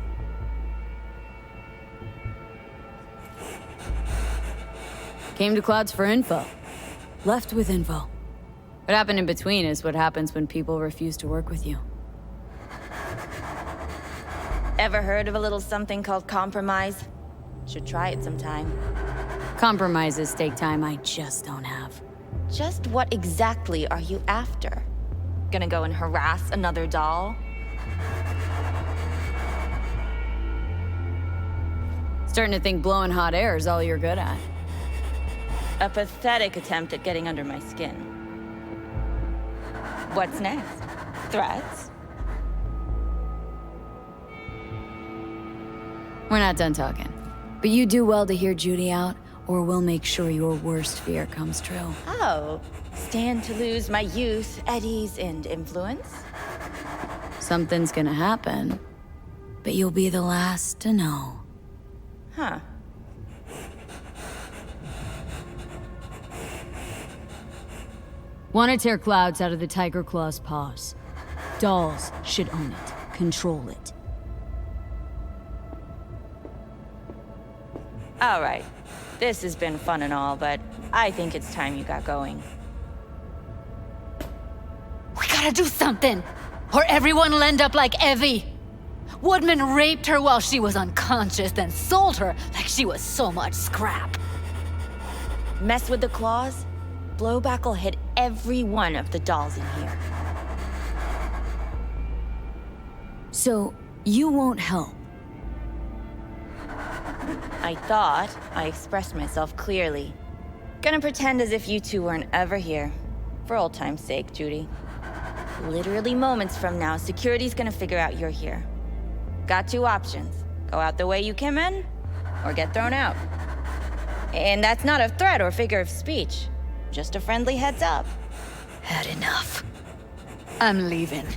Came to Clouds for info. left with info. What happened in between is what happens when people refuse to work with you. Ever heard of a little something called compromise? Should try it sometime. Compromises take time I just don't have. Just what exactly are you after? Gonna go and harass another doll? Starting to think blowing hot air is all you're good at. A pathetic attempt at getting under my skin. What's next? Threats? We're not done talking. But you do well to hear Judy out, or we'll make sure your worst fear comes true. Oh, stand to lose my youth, eddies, and influence? Something's gonna happen, but you'll be the last to know. Huh. Want to tear Clouds out of the Tiger Claw's paws. Dolls should own it, control it. All right. This has been fun and all, but I think it's time you got going. We gotta do something, or everyone will end up like Evie. Woodman raped her while she was unconscious, then sold her like she was so much scrap. Mess with the claws? Blowback will hit every one of the dolls in here. So, you won't help? I thought I expressed myself clearly. Gonna pretend as if you two weren't ever here. For old time's sake, Judy. Literally moments from now, security's gonna figure out you're here. Got two options. Go out the way you came in, or get thrown out. And that's not a threat or figure of speech. Just a friendly heads up. Had enough. I'm leaving.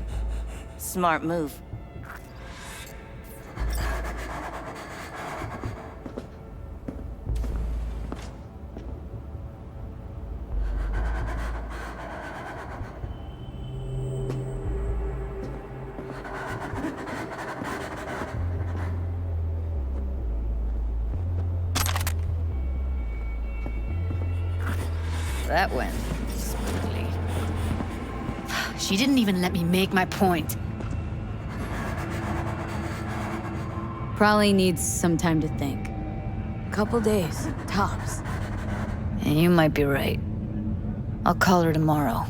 Smart move. That went smoothly. She didn't even let me make my point. Probably needs some time to think. Couple days, tops. And you might be right. I'll call her tomorrow.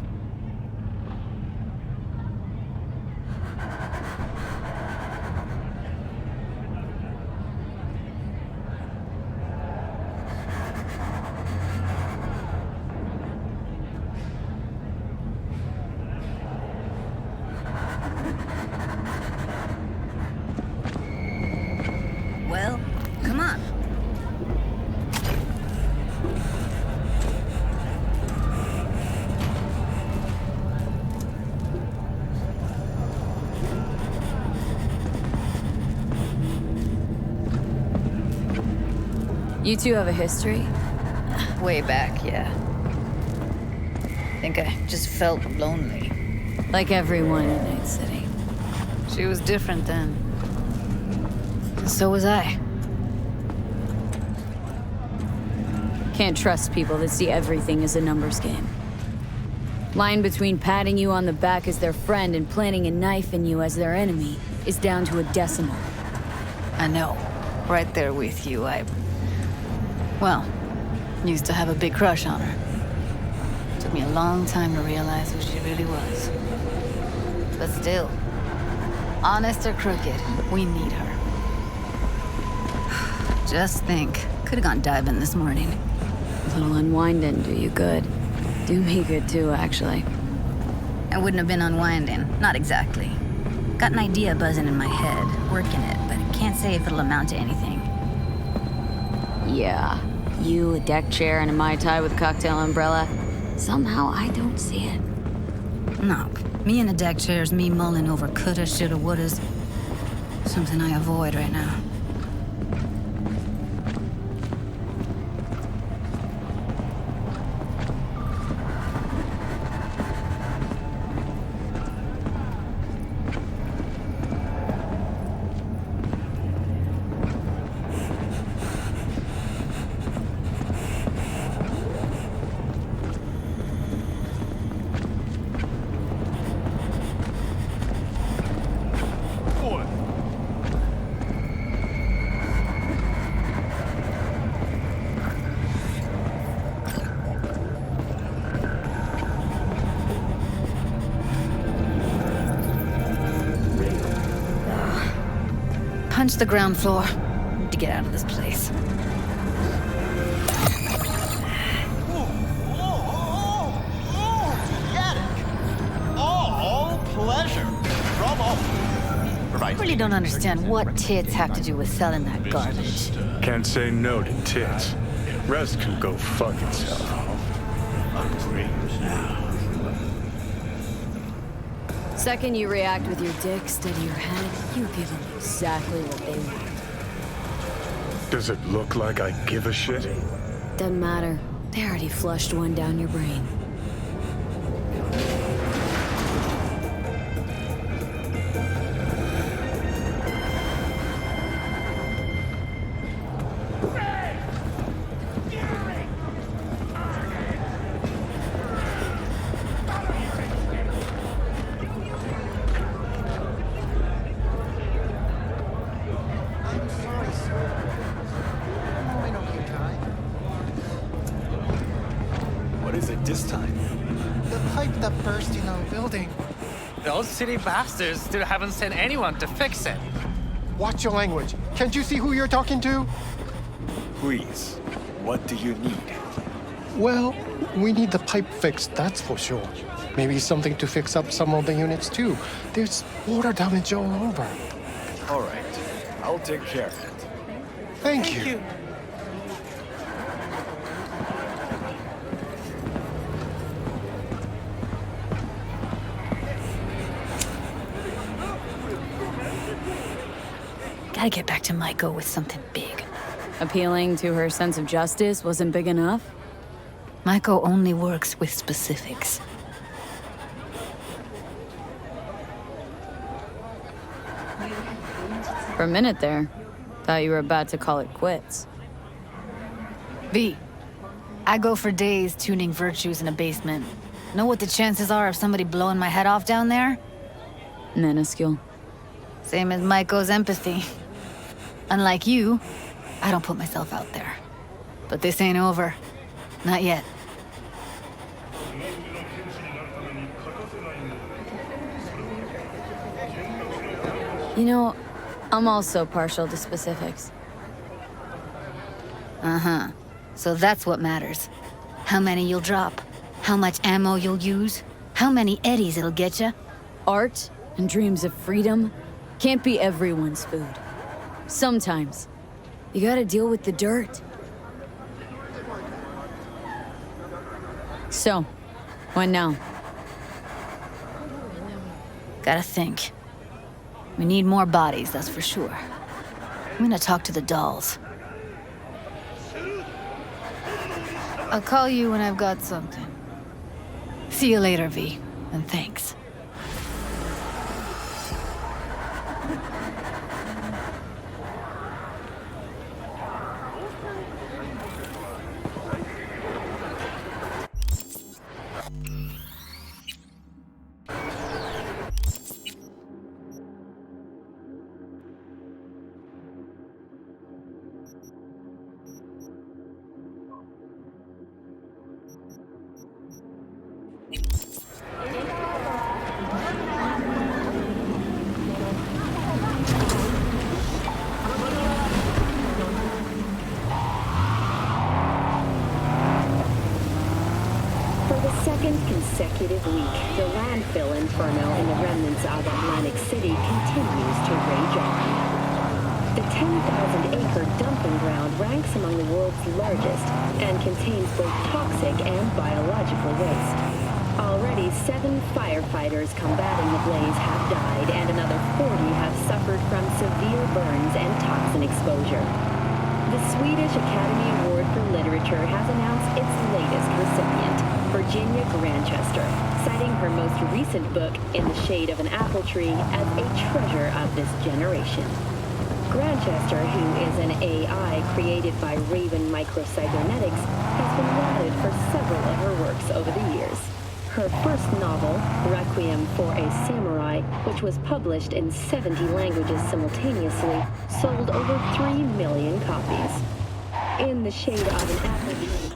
Well, come on. You two have a history? Way back, yeah. Think I just felt lonely. Like everyone in Night City. She was different then. And so was I. Can't trust people that see everything as a numbers game. Line between patting you on the back as their friend and planting a knife in you as their enemy is down to a decimal. I know. Right there with you, well, used to have a big crush on her. Took me a long time to realize who she really was. But still, honest or crooked, we need her. Just think, could have gone diving this morning. A little unwinding do you good. Do me good too, actually. I wouldn't have been unwinding, not exactly. Got an idea buzzing in my head, working it, but I can't say if it'll amount to anything. Yeah, you, a deck chair, and a Mai Tai with a cocktail umbrella. Somehow I don't see it. No, me in a deck chair's me mulling over coulda, shoulda, wouldas. Something I avoid right now. punch the ground floor. Need to get out of this place. All pleasure. Bravo. I really don't understand what tits have to do with selling that garbage. Can't say no to tits. Rest can go fuck itself. Second you react with your dick instead of your head, you give them exactly what they want. Does it look like I give a shit? Doesn't matter. They already flushed one down your brain. What is it this time? The pipe that burst in our building. Those city bastards still haven't sent anyone to fix it. Watch your language. Can't you see who you're talking to? Please, what do you need? Well, we need the pipe fixed, that's for sure. Maybe something to fix up some of the units too. There's water damage all over. All right, I'll take care of it. Thank you. Gotta get back to Maiko with something big. Appealing to her sense of justice wasn't big enough? Maiko only works with specifics. For a minute there, thought you were about to call it quits. V, I go for days tuning virtues in a basement. Know what the chances are of somebody blowing my head off down there? Minuscule. Same as Maiko's empathy. Unlike you, I don't put myself out there. But this ain't over. Not yet. You know, I'm also partial to specifics. Uh-huh. So that's what matters. How many you'll drop. How much ammo you'll use. How many eddies it'll get you. Art and dreams of freedom can't be everyone's food. Sometimes, you gotta deal with the dirt. So, what now? Gotta think. We need more bodies, that's for sure. I'm gonna talk to the dolls. I'll call you when I've got something. See you later, V, and thanks. Consecutive week, the landfill inferno in the remnants of Atlantic City continues to rage on. The 10,000-acre dumping ground ranks among the world's largest and contains both toxic and biological waste. Already 7 firefighters combating the blaze have died and another 40 have suffered from severe burns and toxin exposure. The Swedish Academy Award for Literature has announced its latest recipient, Virginia Grantchester, citing her most recent book, In the Shade of an Apple Tree, as a treasure of this generation. Grantchester, who is an AI created by Raven Microcybernetics, has been lauded for several of her works over the years. Her first novel, Requiem for a Samurai, which was published in 70 languages simultaneously, sold over 3 million copies. In the Shade of an Apple Tree.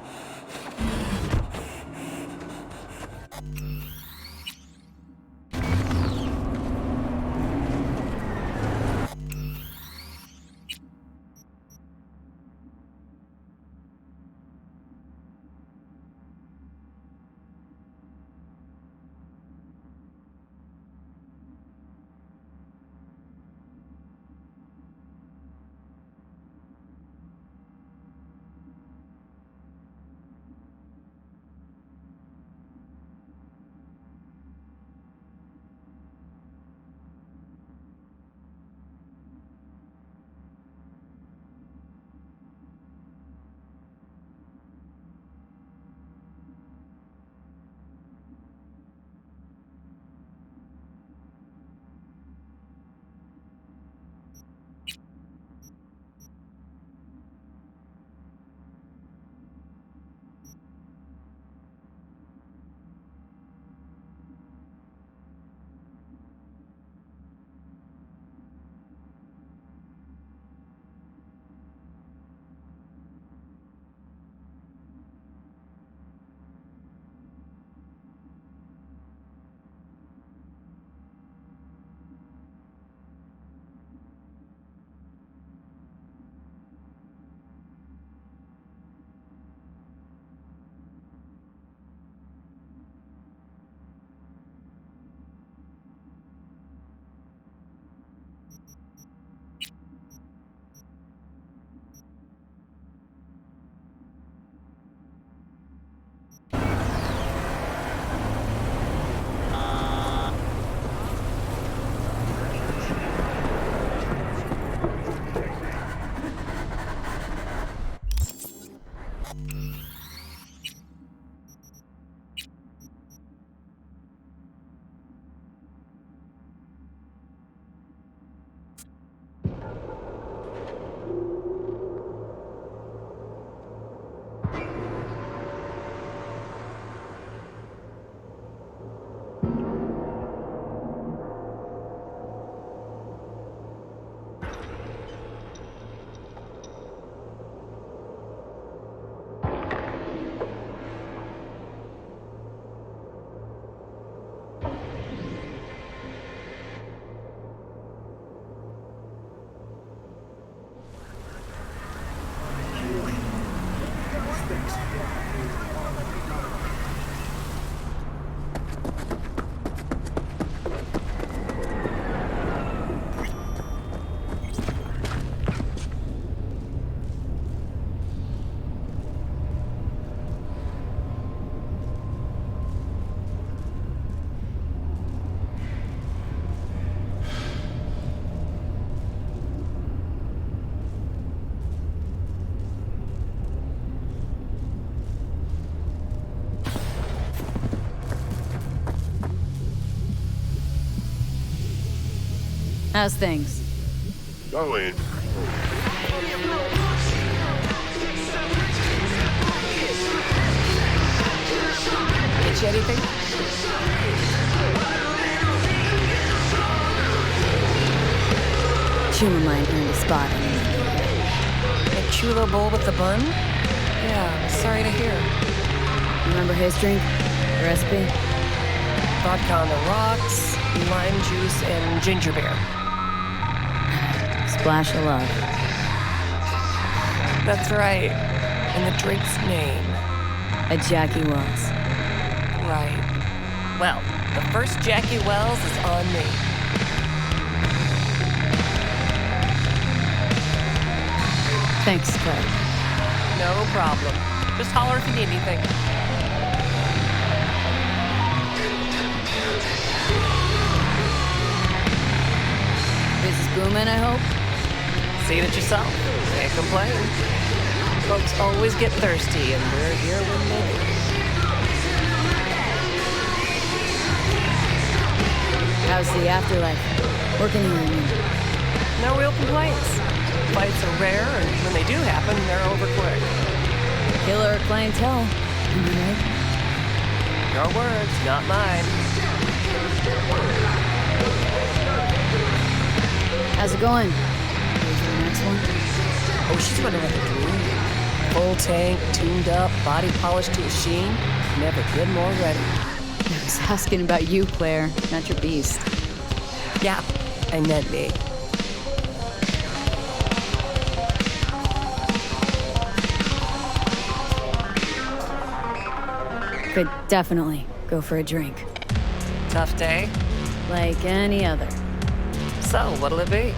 How's things? Going. Get you anything? Chuma might earn a spot on me. A chulo bowl with the bun? Yeah, sorry to hear. Remember his drink? The recipe? Vodka on the rocks, lime juice, and ginger beer. Splash of love. That's right. And the drink's name. A Jackie Wells. Right. Well, the first Jackie Wells is on me. Thanks, Claire. No problem. Just holler if you need anything. Business booming, I hope? Seen it yourself. Can't complain. Folks always get thirsty, and we're here when they do. How's the afterlife? Working here, I mean. No real complaints. Fights are rare, and when they do happen, they're over quick. Killer clientele, am I right? Your words, not mine. How's it going? Ready for the next one? Oh, she's running like a dream. Full tank, tuned up, body polished to a sheen. Never been more ready. I was asking about you, Claire, not your beast. Yeah, I meant me. Could definitely go for a drink. Tough day? Like any other. So, what'll it be?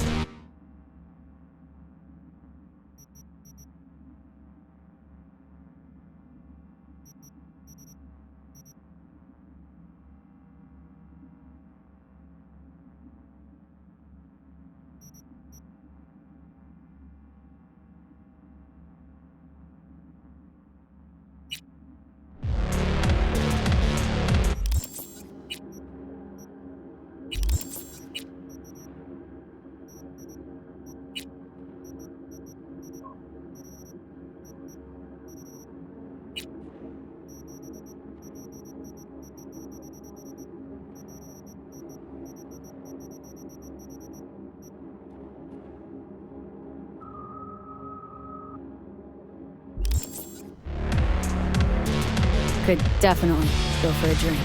Could definitely go for a drink.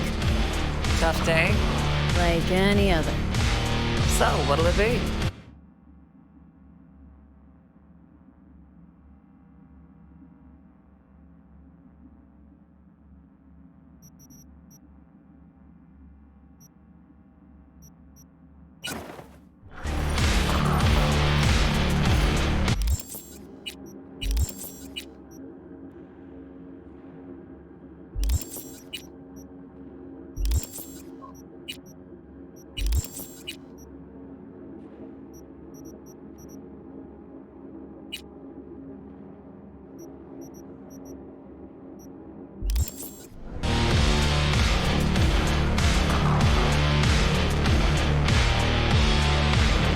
Tough day? Like any other. So, what'll it be?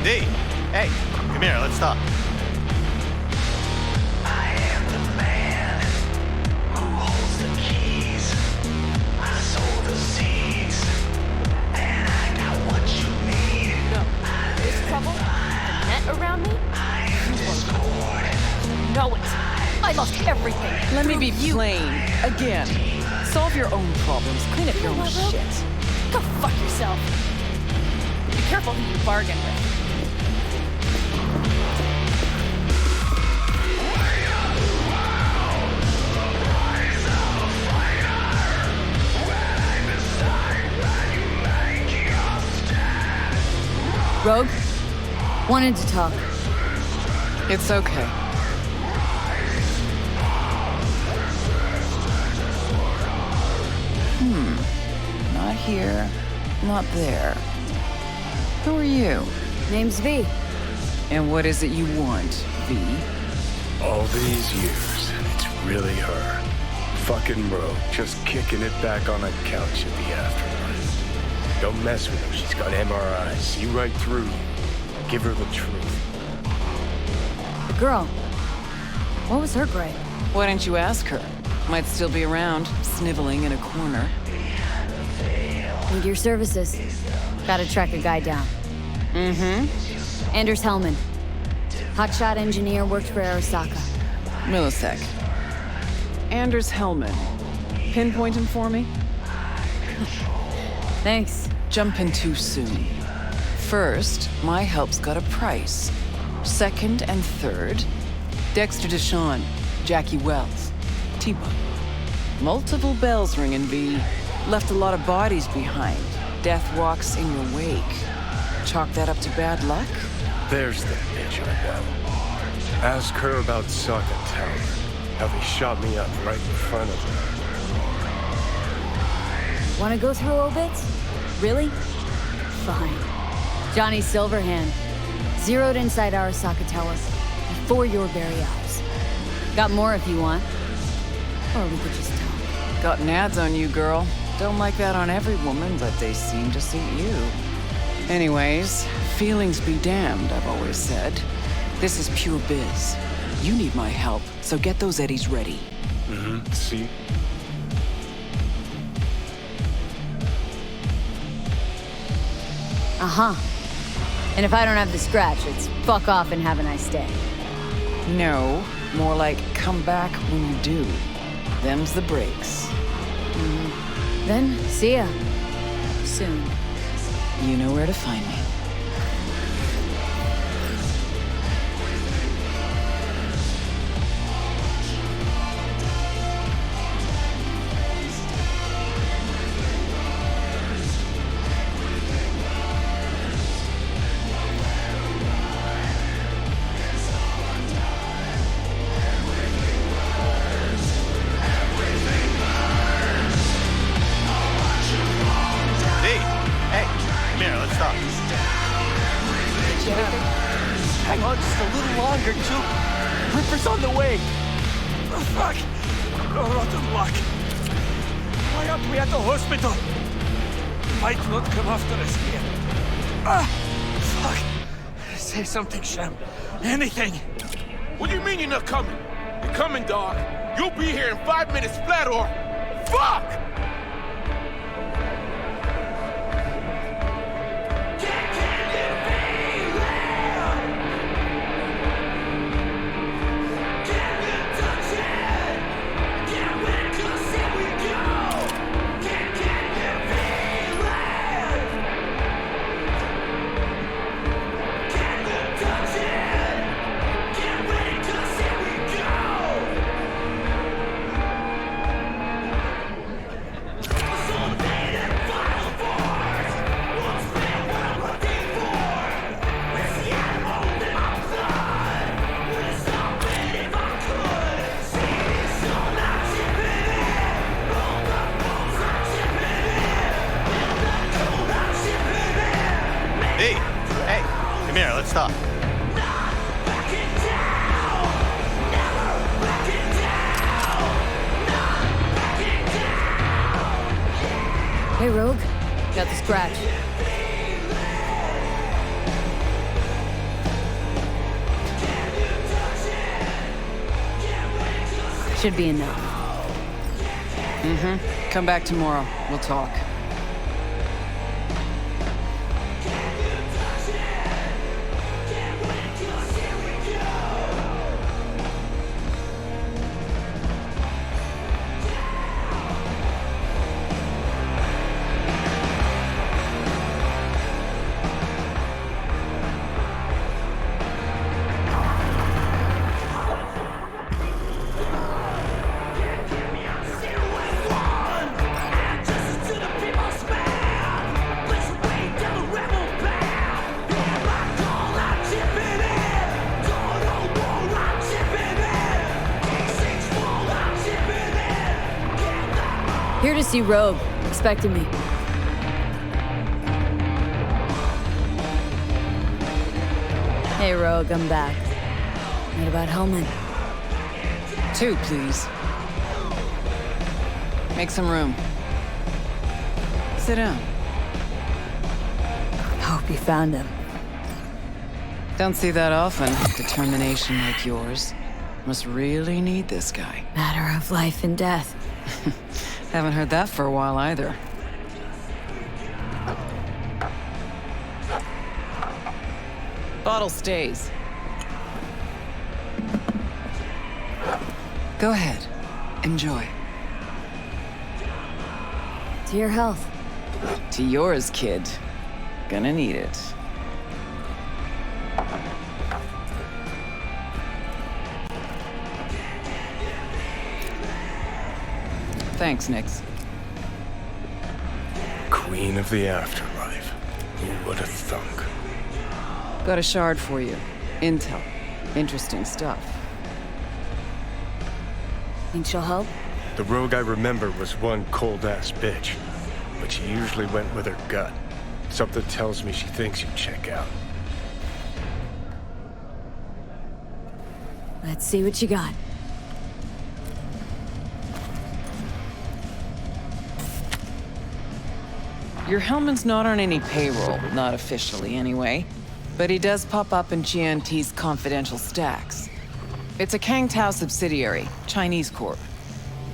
D, hey, come here, let's talk. I am the man who holds the keys. I sow the seeds, and I got what you need. No, this trouble, the net around me, I am discord. know it. I lost everything. Let me be plain. Again. Solve your own problems. Clean up your own shit. Go fuck yourself. Be careful who you bargain with. Rogue? Wanted to talk. It's okay. Not here, not there. Who are you? Name's V. And what is it you want, V? All these years, and it's really her. Fucking Rogue, just kicking it back on a couch at the afterlife. Don't mess with her, she's got MRIs, see right through you. Give her the truth. The girl. What was her gripe? Why didn't you ask her? Might still be around, sniveling in a corner. Need your services. Gotta track a guy down. Mm-hmm. Anders Hellman. Hotshot engineer, worked for Arasaka. Millisec. Anders Hellman. Pinpoint him for me? Thanks. Jumping too soon. First, my help's got a price. Second and third, Dexter Deshawn, Jackie Wells, T-Bug. Multiple bells ringing, V. Left a lot of bodies behind. Death walks in your wake. Chalk that up to bad luck? There's the bitch again. Ask her about Saka Tower. How they shot me up right in front of her. Wanna go through obits? Really? Fine. Johnny Silverhand. Zeroed inside Arasaka Tower. Before your very eyes. Got more if you want. Or we could just talk. Got nads on you, girl. Don't like that on every woman, but they seem to suit you. Anyways, feelings be damned, I've always said. This is pure biz. You need my help, so get those eddies ready. Mm-hmm. See? Uh-huh. And if I don't have the scratch, it's fuck off and have a nice day. No, more like come back when you do. Them's the breaks. Then, see ya. Soon. You know where to find me. Hang on just a little longer, too. Ripper's on the way. Oh, fuck. Oh, rotten luck. Why aren't we at the hospital? Might not come after us here. Ah! Fuck. Say something, Sham. Anything. What do you mean you're not coming? You're coming, dog. You'll be here in 5 minutes flat or... Fuck! Come here, let's talk. Hey, Rogue. Got the scratch. Should be enough. Mm-hmm. Come back tomorrow. We'll talk. Here to see Rogue. Expecting me. Hey, Rogue, I'm back. What about Hellman? 2, please. Make some room. Sit down. Hope you found him. Don't see that often. Determination like yours. Must really need this guy. Matter of life and death. Haven't heard that for a while either. Bottle stays. Go ahead. Enjoy. To your health. To yours, kid. Gonna need it. Thanks, Nix. Queen of the afterlife. Who would have thunk? Got a shard for you. Intel. Interesting stuff. Think she'll help? The rogue I remember was one cold-ass bitch. But she usually went with her gut. Something tells me she thinks you check out. Let's see what you got. Your Hellman's not on any payroll, not officially anyway. But he does pop up in GNT's confidential stacks. It's a Kang Tao subsidiary, Chinese corp.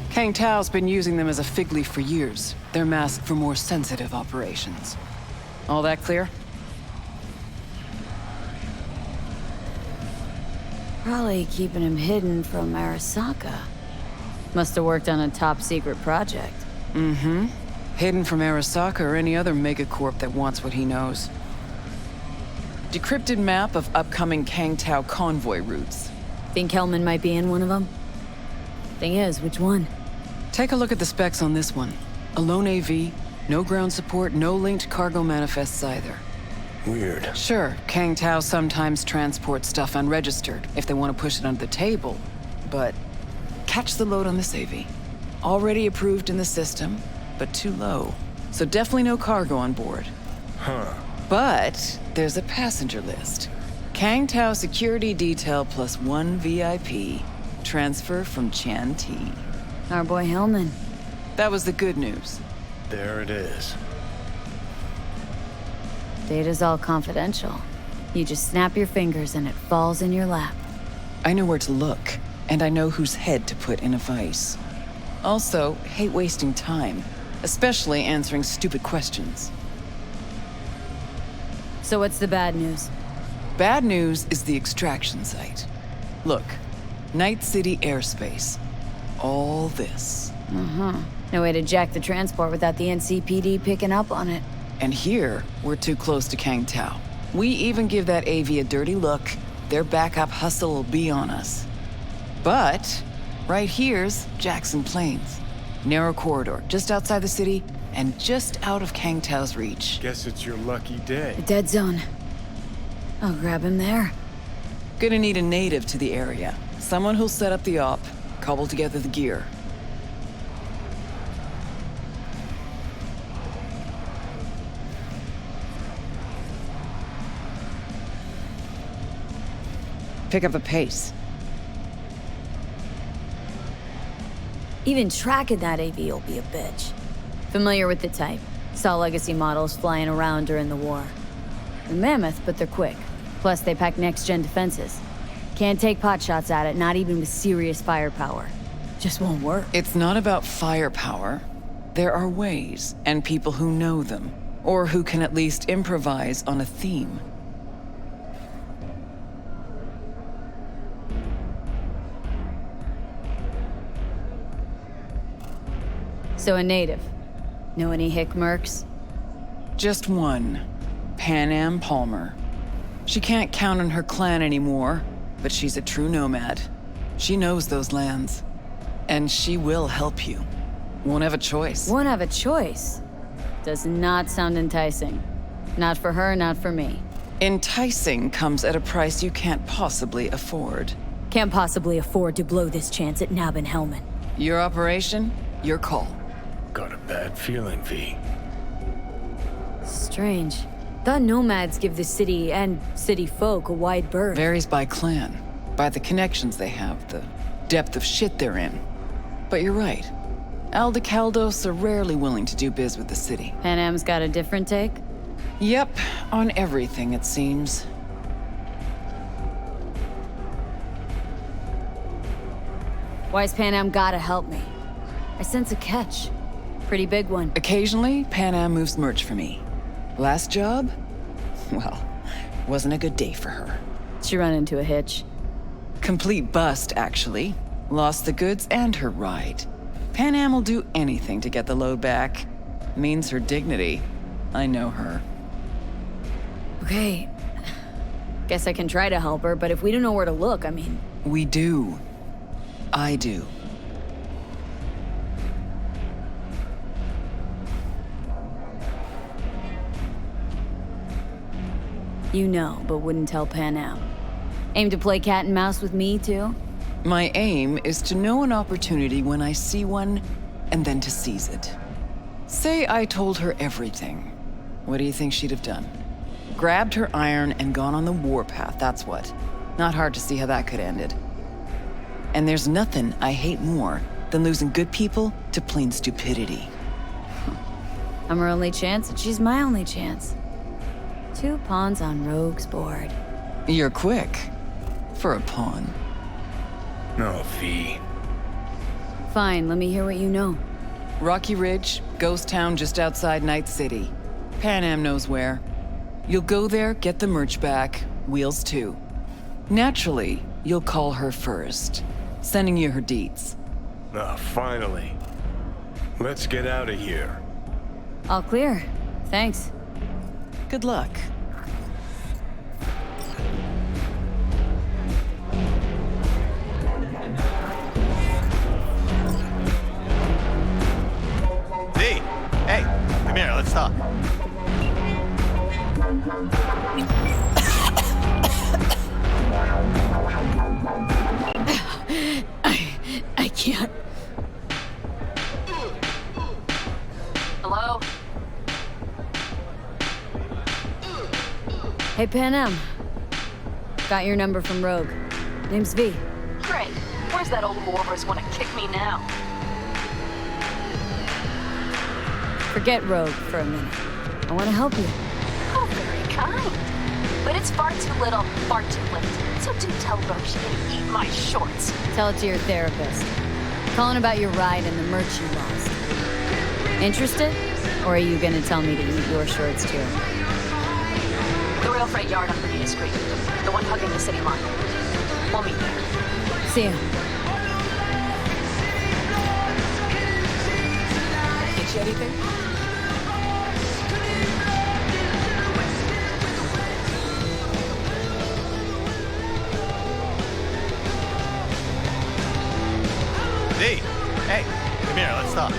Kang Tao's been using them as a fig leaf for years. They're masked for more sensitive operations. All that clear? Probably keeping him hidden from Arasaka. Must have worked on a top secret project. Mm-hmm. Hidden from Arasaka or any other megacorp that wants what he knows. Decrypted map of upcoming Kang Tao convoy routes. Think Hellman might be in one of them? Thing is, which one? Take a look at the specs on this one. A lone AV, no ground support, no linked cargo manifests either. Weird. Sure, Kang Tao sometimes transports stuff unregistered if they want to push it under the table, but catch the load on this AV. Already approved in the system, but too low. So definitely no cargo on board. Huh. But there's a passenger list. Kang Tao security detail plus 1 VIP. Transfer from Chan T. Our boy Hellman. That was the good news. There it is. Data's all confidential. You just snap your fingers and it falls in your lap. I know where to look, and I know whose head to put in a vice. Also, hate wasting time, especially answering stupid questions. So what's the bad news? Bad news is the extraction site. Look, Night City airspace. All this. No way to jack the transport without the NCPD picking up on it. And here, we're too close to Kang Tao. We even give that AV a dirty look, their backup hustle will be on us. But, right here's Jackson Plains. Narrow corridor, just outside the city, and just out of Kang Tao's reach. Guess it's your lucky day. A dead zone. I'll grab him there. Gonna need a native to the area. Someone who'll set up the op, cobble together the gear. Pick up a pace. Even tracking that AV will be a bitch. Familiar with the type. Saw legacy models flying around during the war. They're mammoth, but they're quick. Plus, they pack next-gen defenses. Can't take potshots at it, not even with serious firepower. Just won't work. It's not about firepower. There are ways, and people who know them, or who can at least improvise on a theme. So a native. Know any hick mercs? Just one. Pan Am Palmer. She can't count on her clan anymore, but she's a true nomad. She knows those lands. And she will help you. Won't have a choice. Won't have a choice? Does not sound enticing. Not for her, not for me. Enticing comes at a price you can't possibly afford. Can't possibly afford to blow this chance at nabbing Hellman. Your operation, your call. Got a bad feeling, V. Strange. Thought nomads give the city and city folk a wide berth. Varies by clan, by the connections they have, the depth of shit they're in. But you're right. Aldecaldos are rarely willing to do biz with the city. Pan Am's got a different take? Yep, on everything it seems. Why's Pan Am gotta help me? I sense a catch. Pretty big one. Occasionally, Pan Am moves merch for me. Last job? Well, wasn't a good day for her. She run into a hitch. Complete bust, actually. Lost the goods and her ride. Pan Am will do anything to get the load back. Means her dignity. I know her. Okay. Guess I can try to help her, but if we don't know where to look, I mean... We do. I do. You know, but wouldn't tell Pan Am. Aim to play cat and mouse with me, too? My aim is to know an opportunity when I see one, and then to seize it. Say I told her everything. What do you think she'd have done? Grabbed her iron and gone on the warpath, that's what. Not hard to see how that could have ended. And there's nothing I hate more than losing good people to plain stupidity. I'm her only chance, and she's my only chance. 2 pawns on Rogue's board. You're quick. For a pawn. No, V. Fine, let me hear what you know. Rocky Ridge, ghost town just outside Night City. Pan Am knows where. You'll go there, get the merch back, Wheels too. Naturally, you'll call her first, sending you her deets. Ah, finally. Let's get out of here. All clear. Thanks. Good luck. V, hey, come here, let's talk. I can't. Hello? Hey, Pan Am. Got your number from Rogue. Name's V. Great. Where's that old warhorse want to kick me now? Forget Rogue for a minute. I want to help you. Oh, very kind. But it's far too little, far too late. So do tell Rogue she can eat my shorts. Tell it to your therapist. Calling about your ride and the merch you lost. Interested? Or are you gonna tell me to eat your shorts too? The rail freight yard on Bermuda Street. The one hugging the city line. We'll meet there. See ya. Get you anything? V, hey, come here, let's talk.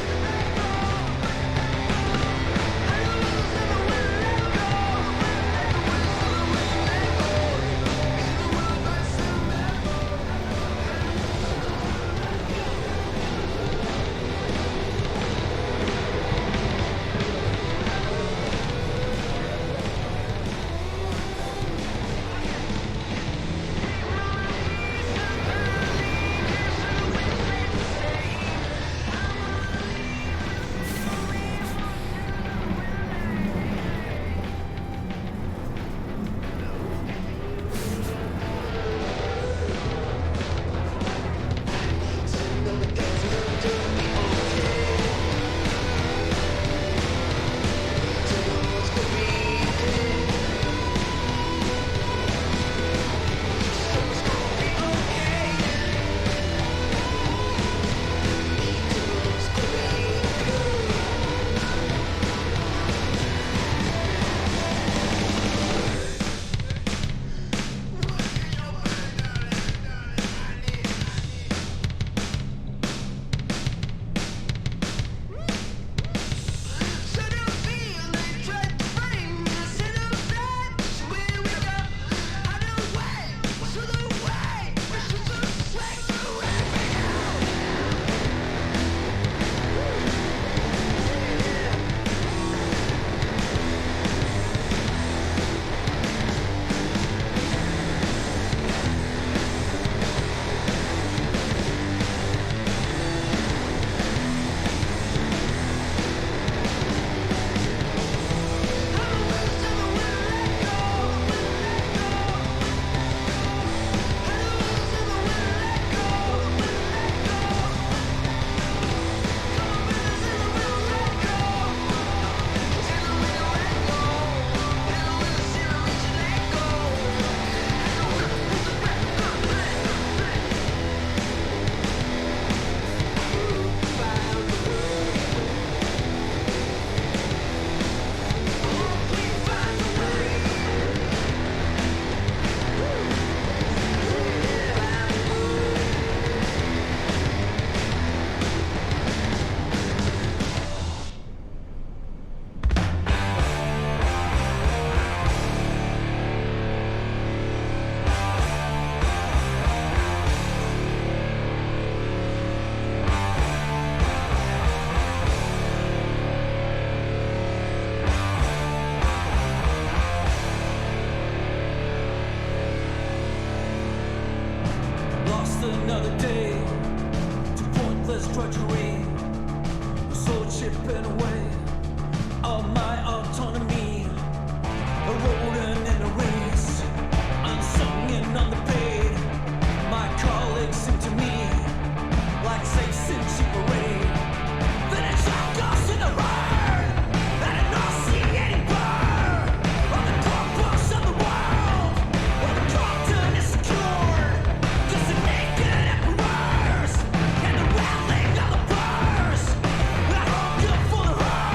another day to pointless drudgery. So chipping away all my autonomy. A rodent in a race, unsung and underpaid. My colleagues sing to me like saints in cheap parade. Then it shot us in the road, and I don't see any burn on the corpus of the world. Where the content is secured, just the naked emperors and the rattling of the purse. I hunger for the heart.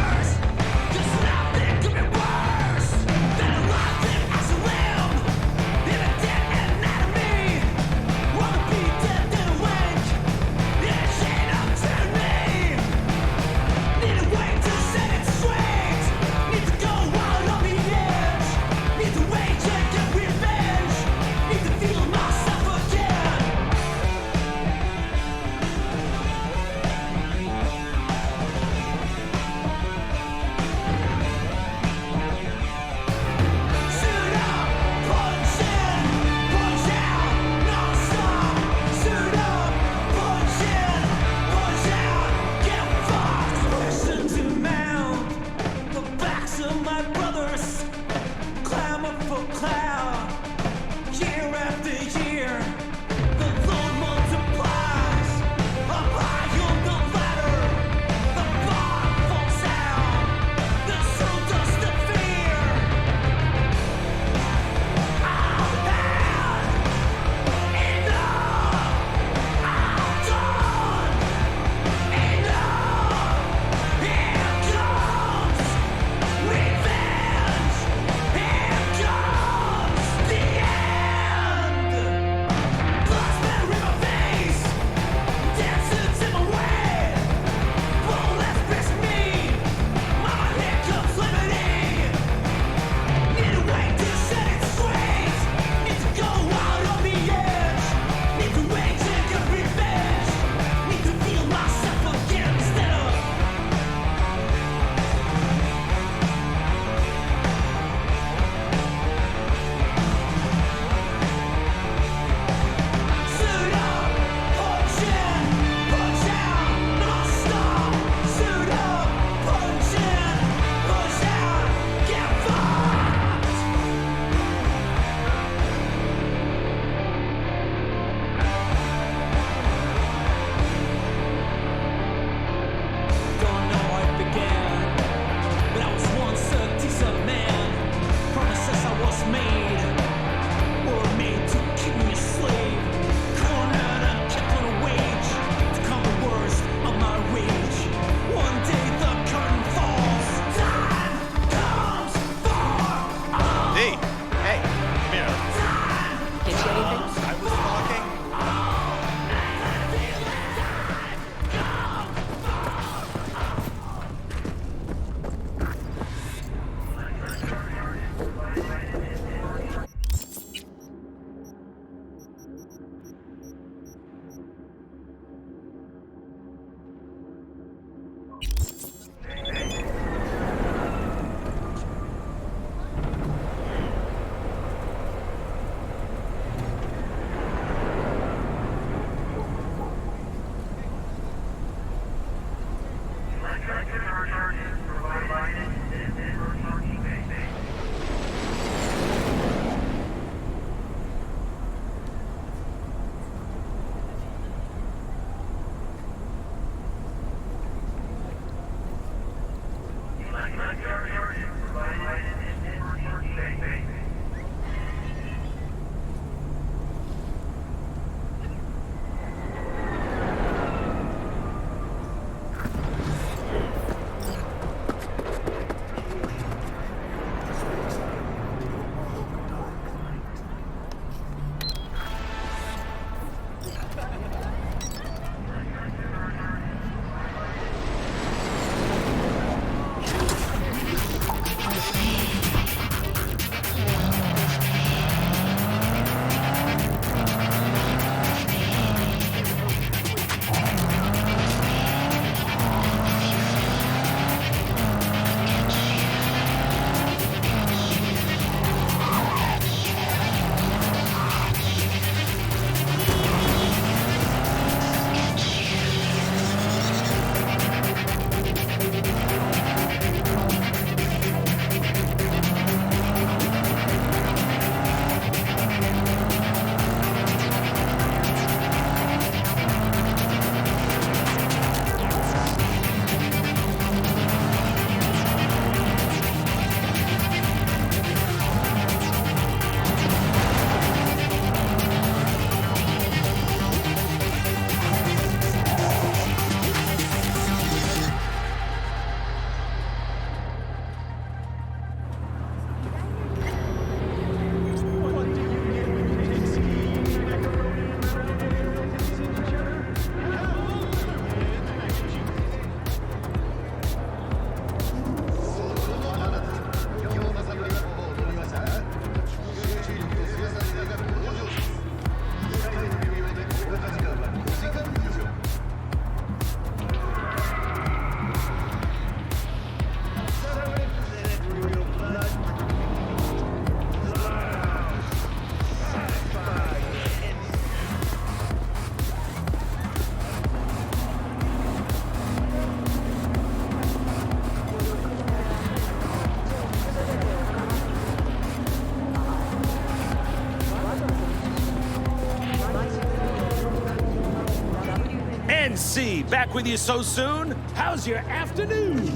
see, back with you so soon? How's your afternoon?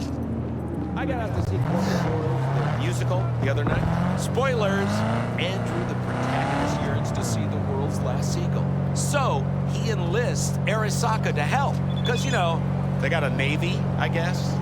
I got out to see the musical the other night. Spoilers! Andrew, the protagonist, yearns to see the world's last seagull. So, he enlists Arasaka to help. Because, you know, they got a navy, I guess.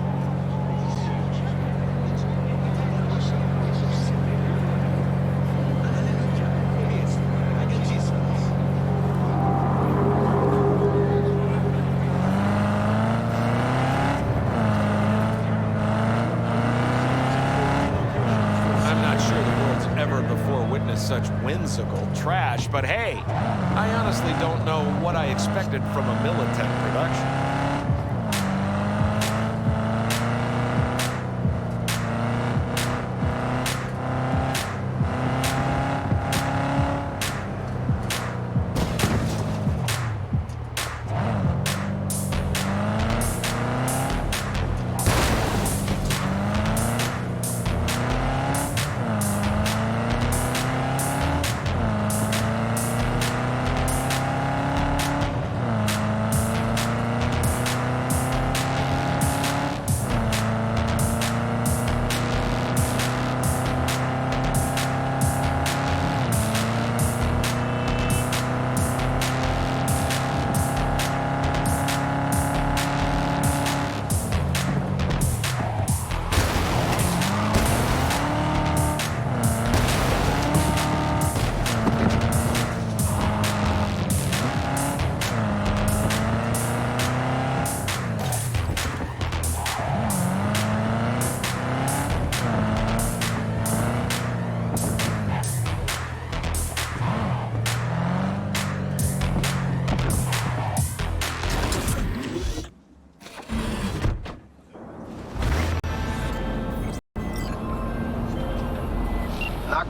Such whimsical trash, but hey, I honestly don't know what I expected from a Militant production.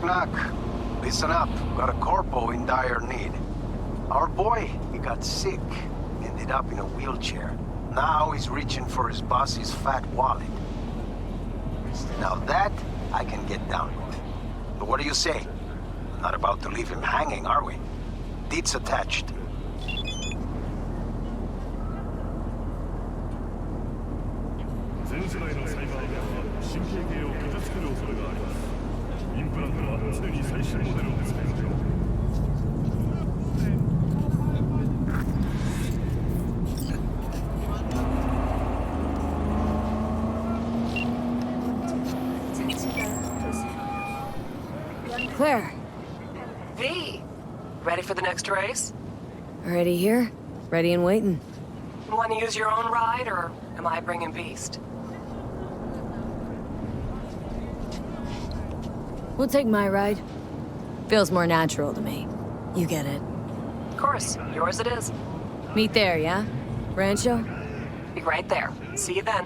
Knock. Listen up. Got a corpo in dire need. Our boy, he got sick. Ended up in a wheelchair. Now he's reaching for his boss's fat wallet. Now that I can get down with. But what do you say? Not about to leave him hanging, are we? Deeds attached. Claire. V, ready for the next race? Already here? Ready and waiting. Want to use your own ride, or am I bringing Beast? We'll take my ride. Feels more natural to me. You get it. Of course, yours it is. Meet there, yeah? Rancho? Be right there. See you then.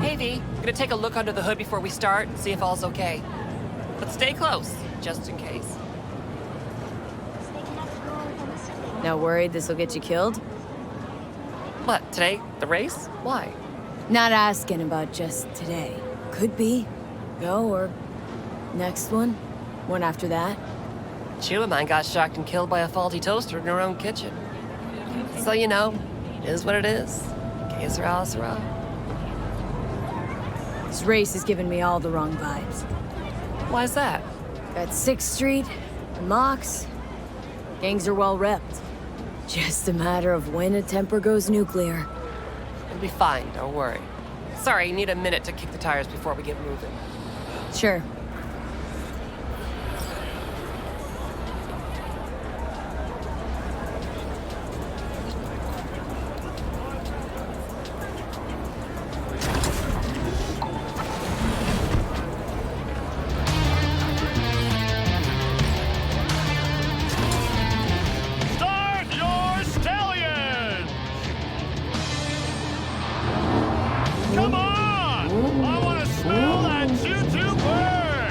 Hey V, gonna take a look under the hood before we start, see if all's okay. But stay close, just in case. Not worried this will get you killed? What, today? The race? Why? Not asking about just today. Could be. Go or next one. One after that. Chew of mine got shocked and killed by a faulty toaster in her own kitchen. So you know, it is what it is. Que sera, sera. This race is giving me all the wrong vibes. Why's that? Got 6th Street, the Mox. Gangs are well repped. Just a matter of when a temper goes nuclear. It'll be fine, don't worry. Sorry, you need a minute to kick the tires before we get moving. Sure. Come on! I want to smell that choo-choo bird!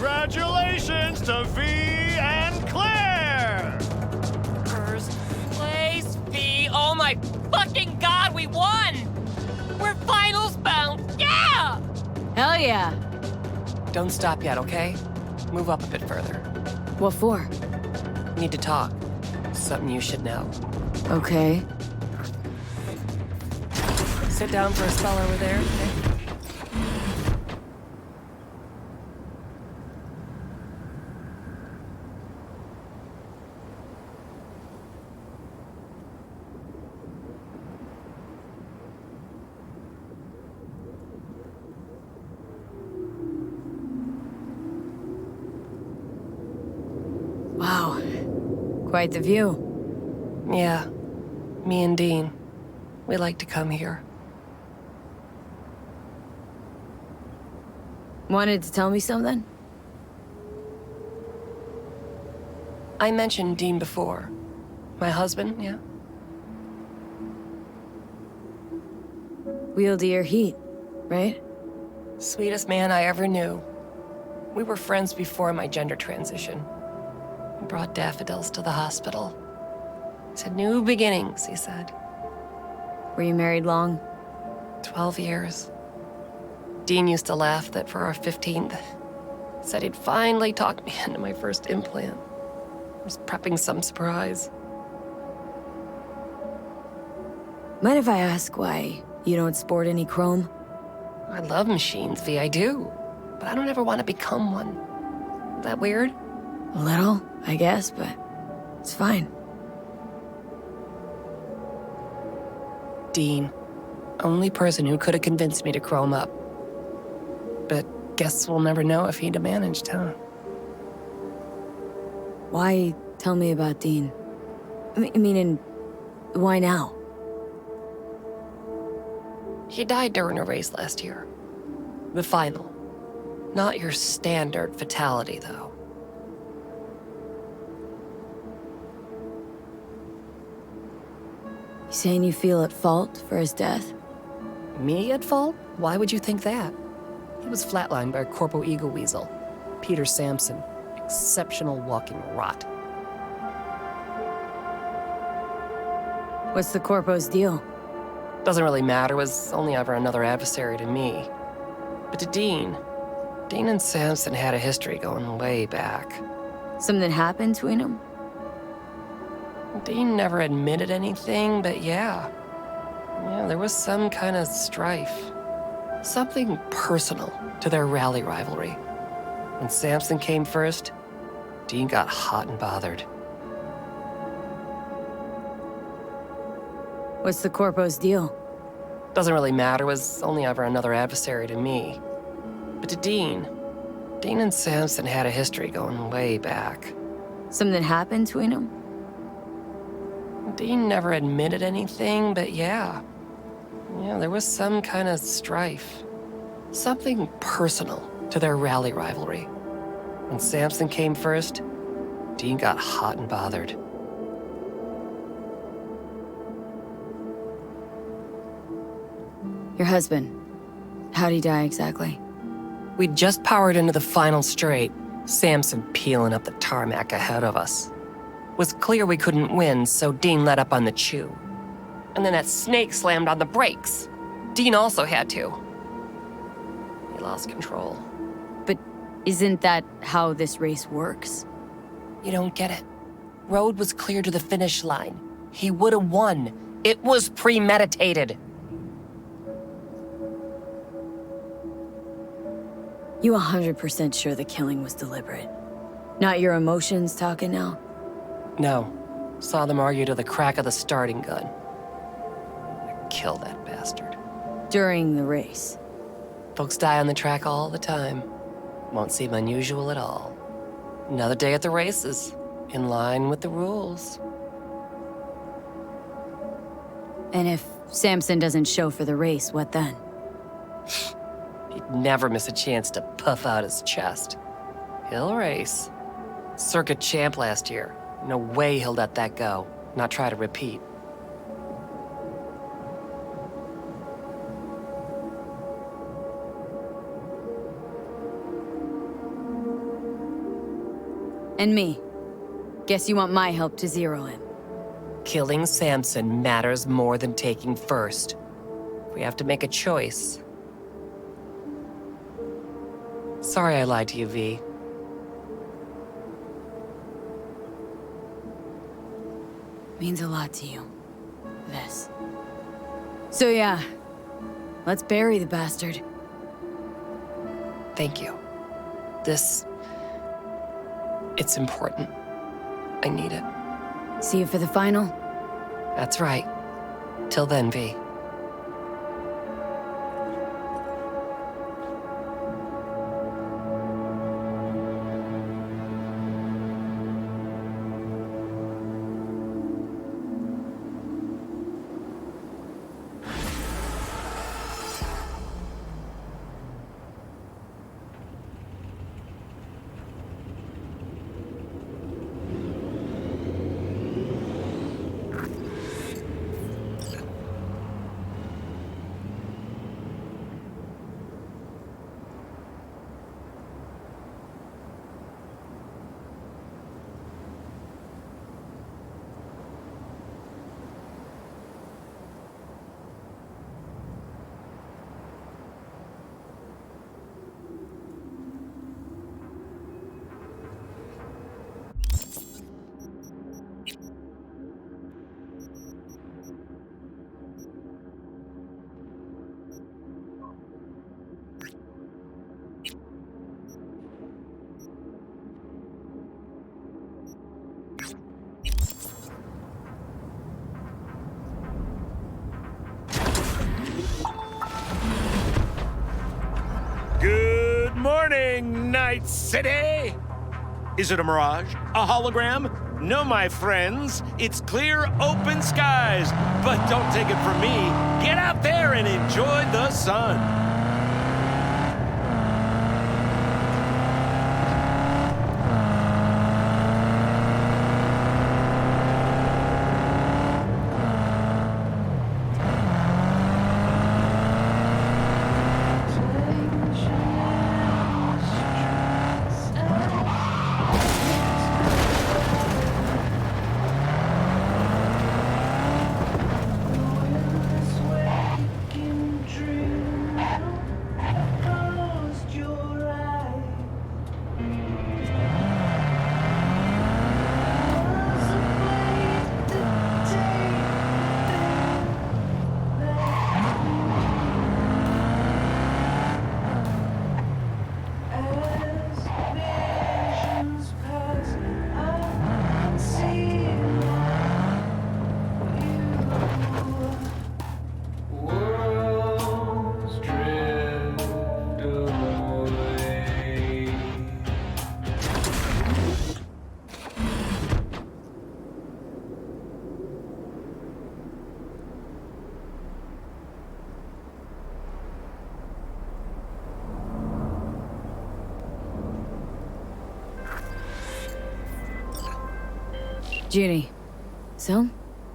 Congratulations to V and Claire! First place, V. Oh my fucking god, we won! We're finals bound! Yeah! Hell yeah. Don't stop yet, okay? Move up a bit further. What for? Need to talk. Something you should know. Okay. Sit down for a spell over there, okay? Wow. Quite the view. Yeah. Me and Dean. We like to come here. Wanted to tell me something? I mentioned Dean before. My husband, yeah? Wheel to your heat, right? Sweetest man I ever knew. We were friends before my gender transition. He brought daffodils to the hospital. Said new beginnings, he said. Were you married long? 12 years. Dean used to laugh that for our 15th, said he'd finally talked me into my first implant. Was prepping some surprise. Mind if I ask why you don't sport any chrome? I love machines, V, I do. But I don't ever want to become one. Is that weird? A little, I guess, but it's fine. Dean. Only person who could have convinced me to chrome up. But guess we'll never know if he'd have managed, huh? Why tell me about Dean? Meaning, why now? He died during a race last year. The final. Not your standard fatality, though. You saying you feel at fault for his death? Me at fault? Why would you think that? He was flatlined by a Corpo Eagle Weasel. Peter Sampson. Exceptional walking rot. What's the Corpo's deal? Doesn't really matter, was only ever another adversary to me. But to Dean and Sampson had a history going way back. Something happened between them? Dean never admitted anything, but yeah. Yeah, there was some kind of strife. Something personal to their rally rivalry. When Sampson came first, Dean got hot and bothered. What's the Corpo's deal? Doesn't really matter, was only ever another adversary to me. But to Dean and Sampson had a history going way back. Something happened between them? Dean never admitted anything, but yeah. Yeah, there was some kind of strife. Something personal to their rally rivalry. When Sampson came first, Dean got hot and bothered. Your husband, how'd he die exactly? We'd just powered into the final straight, Sampson peeling up the tarmac ahead of us. Was clear we couldn't win, so Dean let up on the chew. And then that snake slammed on the brakes. Dean also had to. He lost control. But isn't that how this race works? You don't get it. Road was clear to the finish line. He would have won. It was premeditated. You 100% sure the killing was deliberate? Not your emotions talking now? No. Saw them argue to the crack of the starting gun. Kill that bastard. During the race? Folks die on the track all the time. Won't seem unusual at all. Another day at the races, in line with the rules. And if Sampson doesn't show for the race, what then? He'd never miss a chance to puff out his chest. He'll race. Circuit champ last year. No way he'll let that go. Not try to repeat. And me. Guess you want my help to zero him. Killing Samson matters more than taking first. We have to make a choice. Sorry I lied to you, V. Means a lot to you. This. So yeah, let's bury the bastard. Thank you. It's important. I need it. See you for the final? That's right. Till then, V. Good morning, Night City! Is it a mirage? A hologram? No, my friends. It's clear, open skies. But don't take it from me. Get out there and enjoy the sun. Judy. So?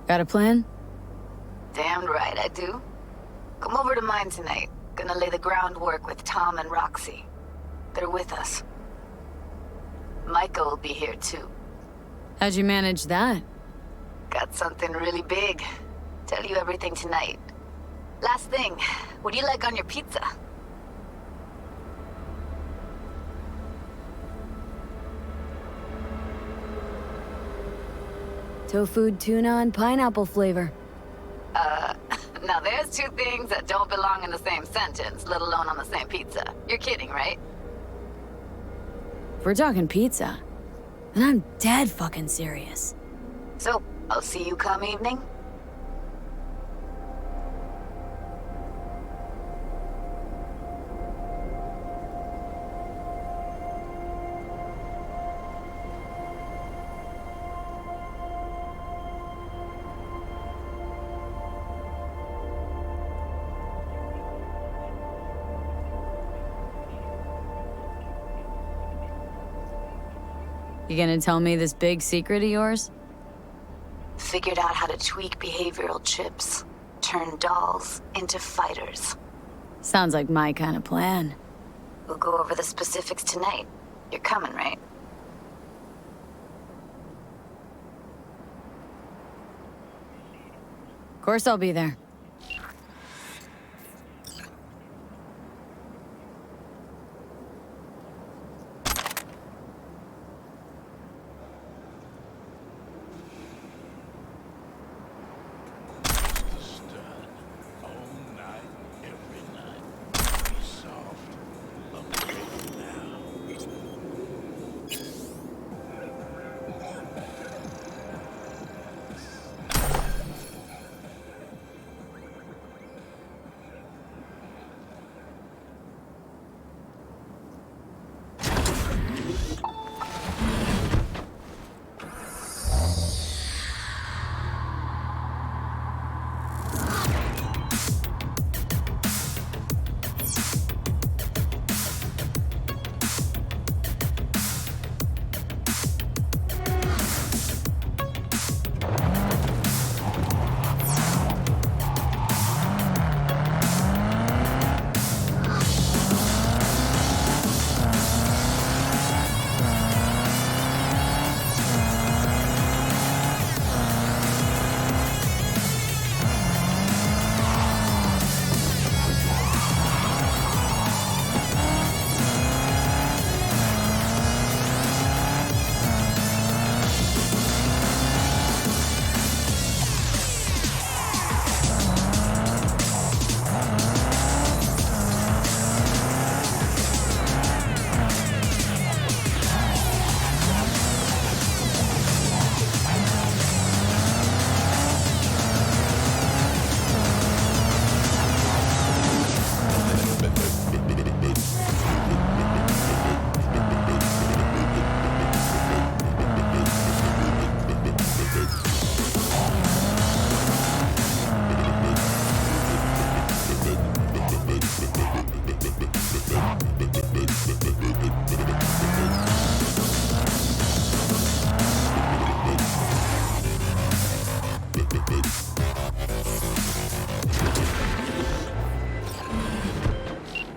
Got a plan? Damn right I do. Come over to mine tonight. Gonna lay the groundwork with Tom and Roxy. They're with us. Micah will be here too. How'd you manage that? Got something really big. Tell you everything tonight. Last thing, what do you like on your pizza? Tofu, tuna, and pineapple flavor. Now there's two things that don't belong in the same sentence, let alone on the same pizza. You're kidding, right? If we're talking pizza, then I'm dead fucking serious. So, I'll see you come evening? You gonna tell me this big secret of yours? Figured out how to tweak behavioral chips. Turn dolls into fighters. Sounds like my kind of plan. We'll go over the specifics tonight. You're coming, right? course I'll be there.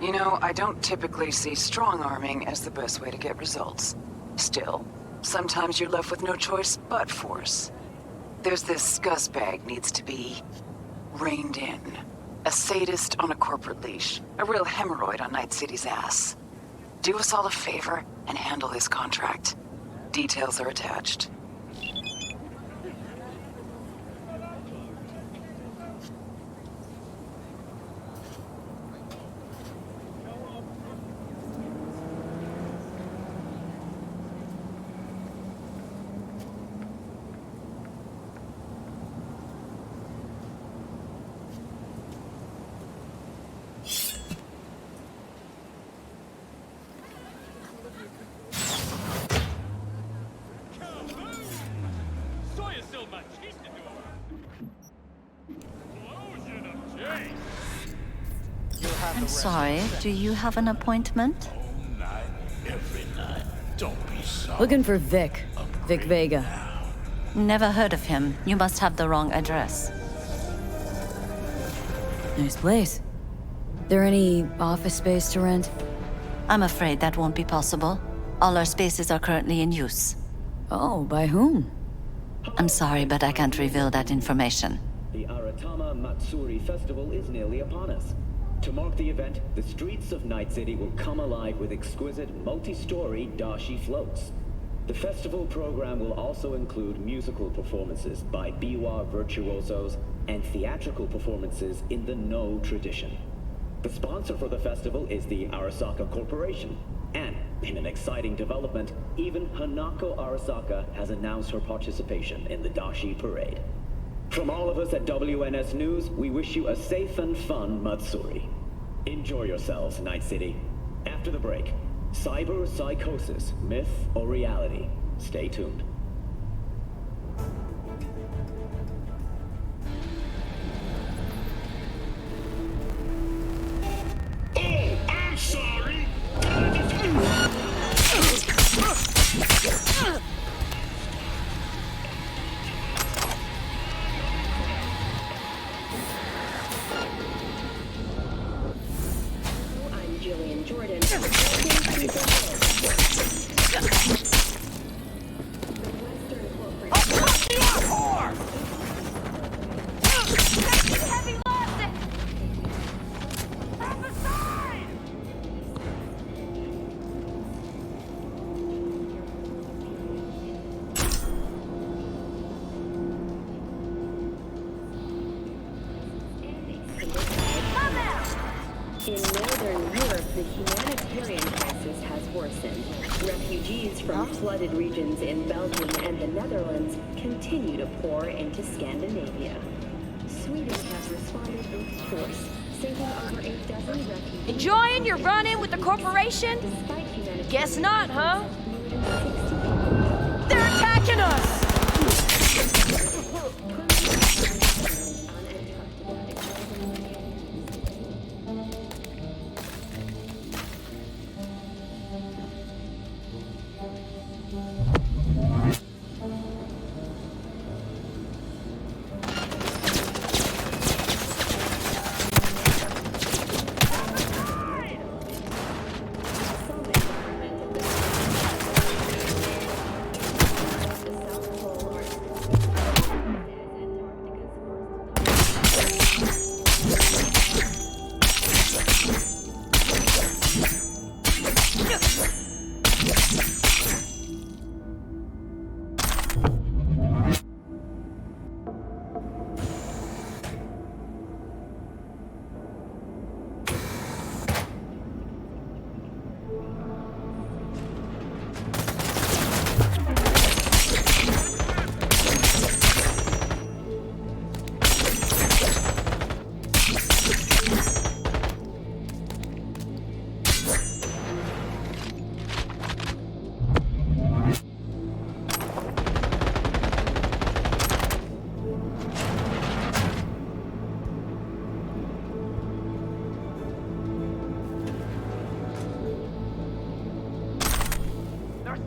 You know, I don't typically see strong-arming as the best way to get results. Still, sometimes you're left with no choice but force. There's this scuzzbag needs to be reined in. A sadist on a corporate leash. A real hemorrhoid on Night City's ass. Do us all a favor and handle his contract. Details are attached. I'm sorry, do you have an appointment? Looking for Vic. Vic Vega. Never heard of him. You must have the wrong address. Nice place. There any office space to rent? I'm afraid that won't be possible. All our spaces are currently in use. Oh, by whom? I'm sorry, but I can't reveal that information. The Aratama Matsuri Festival is nearly upon us. To mark the event, the streets of Night City will come alive with exquisite multi-story dashi floats. The festival program will also include musical performances by biwa virtuosos and theatrical performances in the No tradition. The sponsor for the festival is the Arasaka Corporation. And, in an exciting development, even Hanako Arasaka has announced her participation in the Dashi Parade. From all of us at WNS News, we wish you a safe and fun Matsuri. Enjoy yourselves, Night City. After the break, cyber psychosis, myth or reality? Stay tuned. Oh, I'm sorry. from flooded regions in Belgium and the Netherlands continue to pour into Scandinavia. Sweden has responded in force, sinking over a dozen refugees. Enjoying your run-in with the corporation? Guess not, huh? They're attacking us!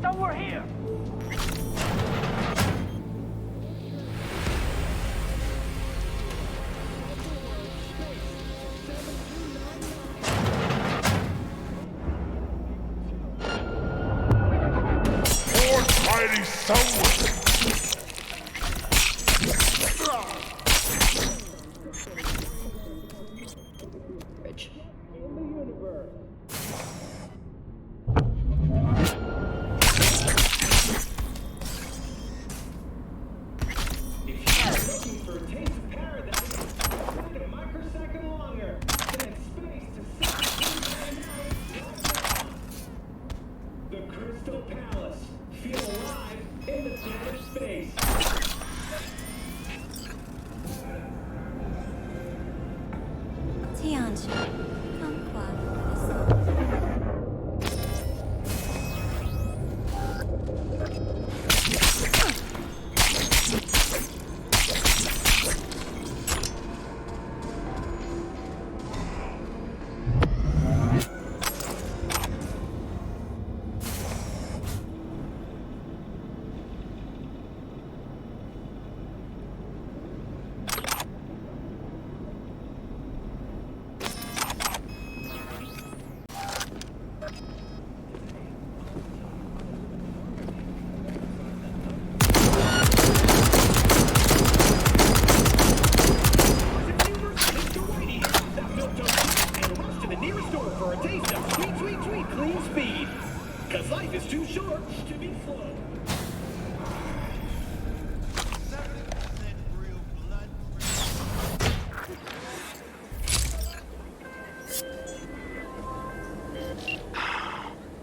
Somewhere here! More hiding somewhere!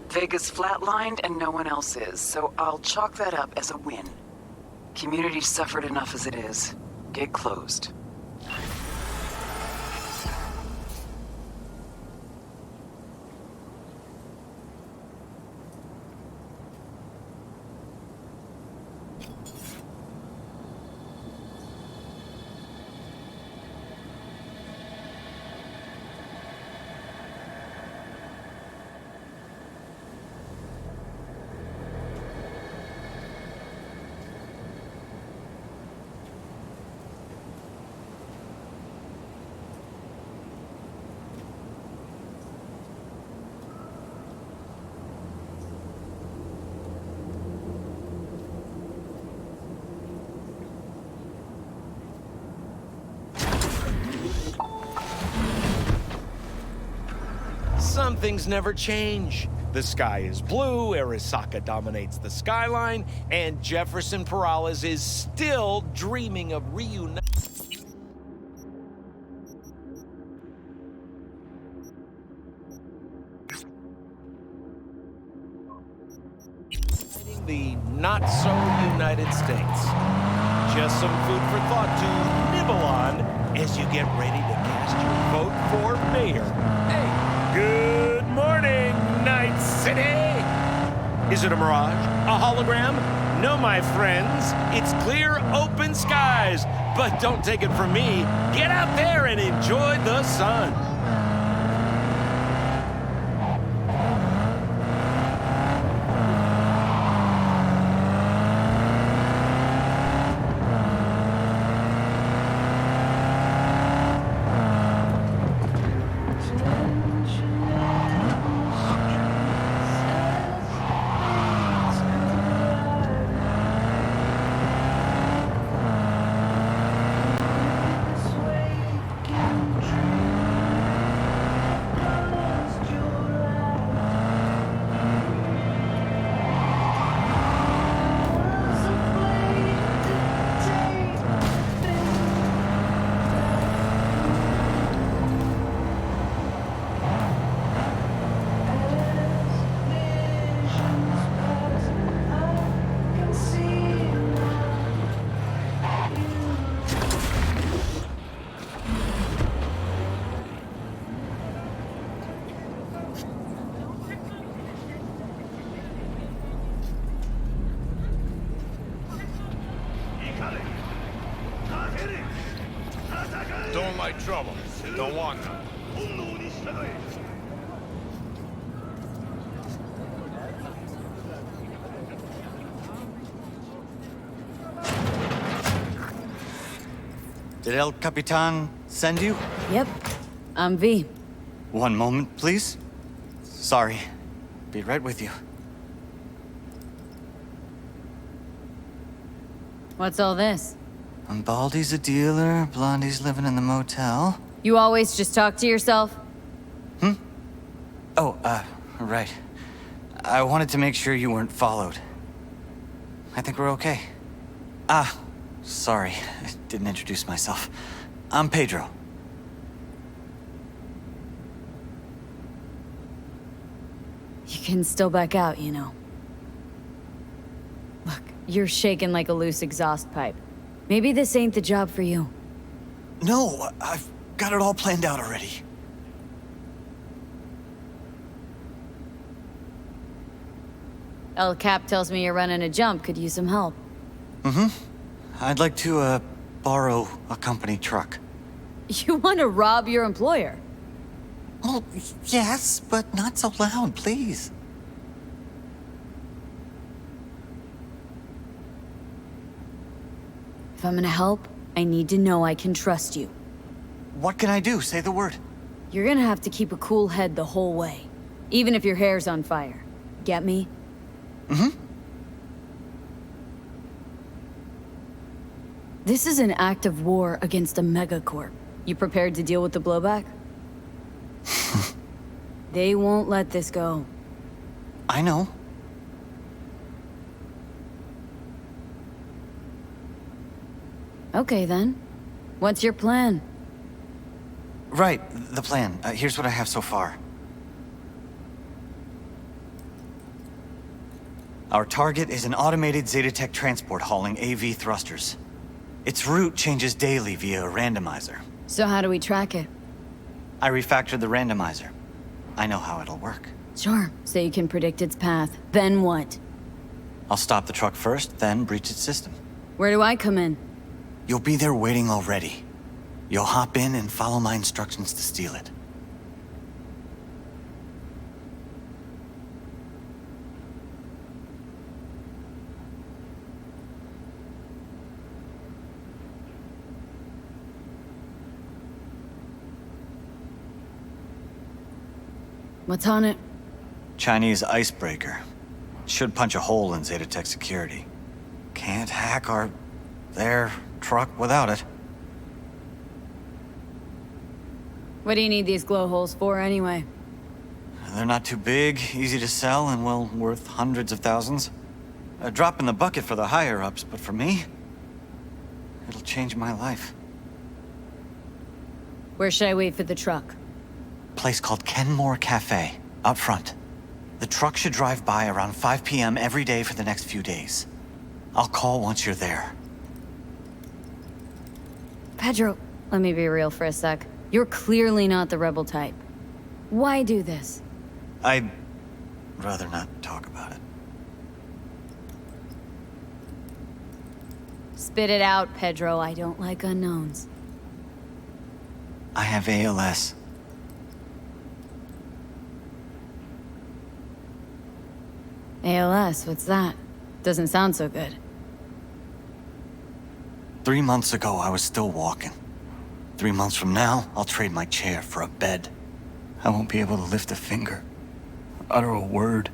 Vega's flatlined and no one else is, so I'll chalk that up as a win. Community suffered enough as it is. Gate closed. Some things never change. The sky is blue, Arasaka dominates the skyline, and Jefferson Perales is still dreaming of reuniting. not so United States. Just some food for thought to nibble on as you get ready to cast your vote for mayor. Hey! Good morning, Night City! Is it a mirage? A hologram? No, my friends. It's clear, open skies. But don't take it from me. Get out there and enjoy the sun. Don't like trouble. Don't want none. Did El Capitan send you? Yep. I'm V. One moment, please. Sorry. Be right with you. What's all this? Baldy's a dealer, Blondie's living in the motel. You always just talk to yourself? Oh, right. I wanted to make sure you weren't followed. I think we're okay. Sorry. I didn't introduce myself. I'm Pedro. You can still back out, you know. Look, you're shaking like a loose exhaust pipe. Maybe this ain't the job for you. No, I've got it all planned out already. El Cap tells me you're running a jump. Could use some help. I'd like to, borrow a company truck. You want to rob your employer? Well, yes, but not so loud, please. If I'm gonna help, I need to know I can trust you. What can I do? Say the word. You're gonna have to keep a cool head the whole way. Even if your hair's on fire. Get me? This is an act of war against a megacorp. You prepared to deal with the blowback? They won't let this go. I know. Okay then. What's your plan? Right, the plan. Here's what I have so far. Our target is an automated Zetatech transport hauling AV thrusters. Its route changes daily via a randomizer. So how do we track it? I refactored the randomizer. I know how it'll work. Sure, so you can predict its path. Then what? I'll stop the truck first, then breach its system. Where do I come in? You'll be there waiting already. You'll hop in and follow my instructions to steal it. What's on it? Chinese icebreaker. Should punch a hole in Zetatech security. Can't hack their truck without it. What do you need these glow holes for anyway? They're not too big, easy to sell, and well worth hundreds of thousands. A drop in the bucket for the higher-ups, but for me, it'll change my life. Where should I wait for the truck? Place called Kenmore Cafe, out front. The truck should drive by around 5 p.m. every day for the next few days. I'll call once you're there. Pedro, let me be real for a sec. You're clearly not the rebel type. Why do this? I'd rather not talk about it. Spit it out, Pedro. I don't like unknowns. I have ALS. ALS, what's that? Doesn't sound so good. 3 months ago, I was still walking. 3 months from now, I'll trade my chair for a bed. I won't be able to lift a finger, utter a word,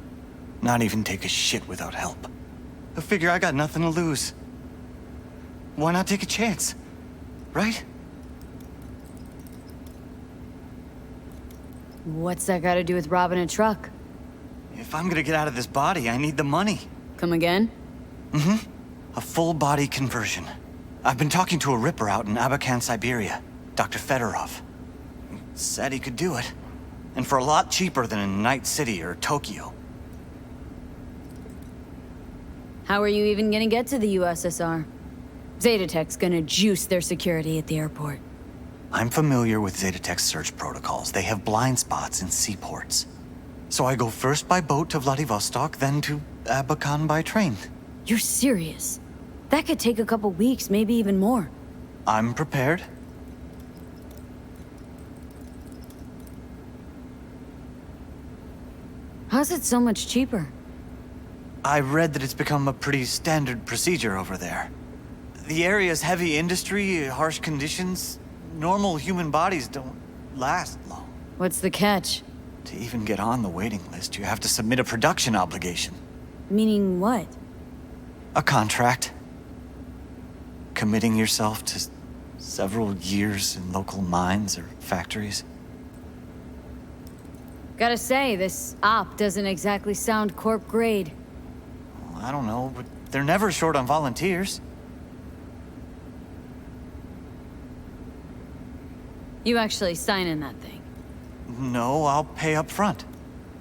not even take a shit without help. I figure I got nothing to lose. Why not take a chance, right? What's that got to do with robbing a truck? If I'm gonna get out of this body, I need the money. Come again? Mm-hmm. A full body conversion. I've been talking to a ripper out in Abakan, Siberia, Dr. Fedorov. He said he could do it. And for a lot cheaper than in Night City or Tokyo. How are you even gonna get to the USSR? Zetatech's gonna juice their security at the airport. I'm familiar with Zetatech's search protocols. They have blind spots in seaports. So I go first by boat to Vladivostok, then to Abakan by train. You're serious? That could take a couple weeks, maybe even more. I'm prepared. How's it so much cheaper? I read that it's become a pretty standard procedure over there. The area's heavy industry, harsh conditions. Normal human bodies don't last long. What's the catch? To even get on the waiting list, you have to submit a production obligation. Meaning what? A contract. Committing yourself to several years in local mines or factories. Gotta say, this op doesn't exactly sound corp grade. Well, I don't know, but they're never short on volunteers. You actually signing that thing? No, I'll pay up front.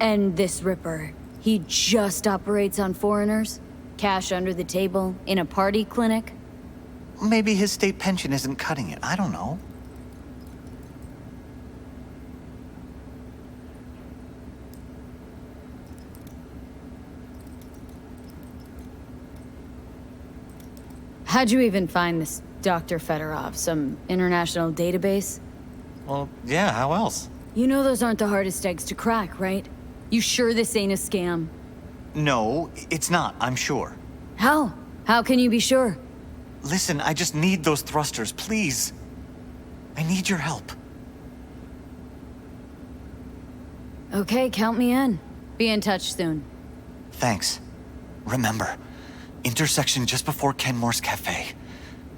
And this Ripper, he just operates on foreigners? Cash under the table, in a party clinic? Maybe his state pension isn't cutting it. I don't know. How'd you even find this Dr. Fedorov? Some international database? Well, yeah, how else? You know those aren't the hardest eggs to crack, right? You sure this ain't a scam? No, it's not, I'm sure. How? How can you be sure? Listen, I just need those thrusters, please. I need your help. Okay, count me in. Be in touch soon. Thanks. Remember, intersection just before Kenmore's Cafe.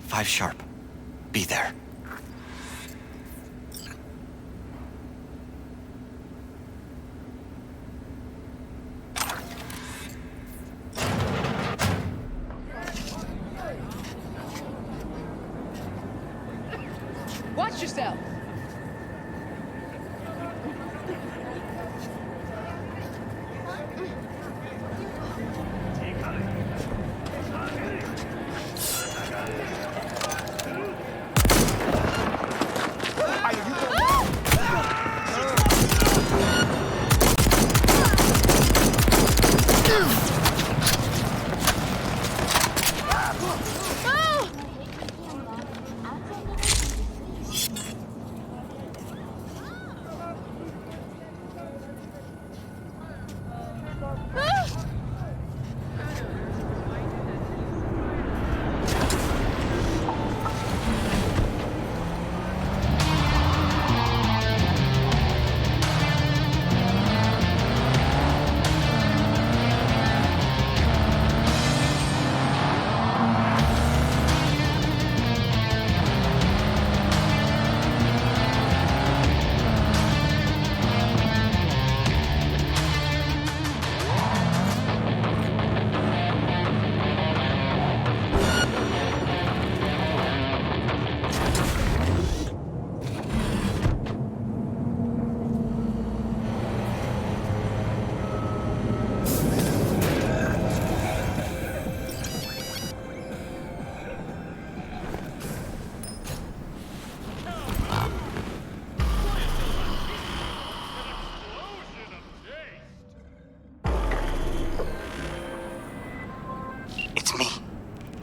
5 sharp. Be there. Watch yourself.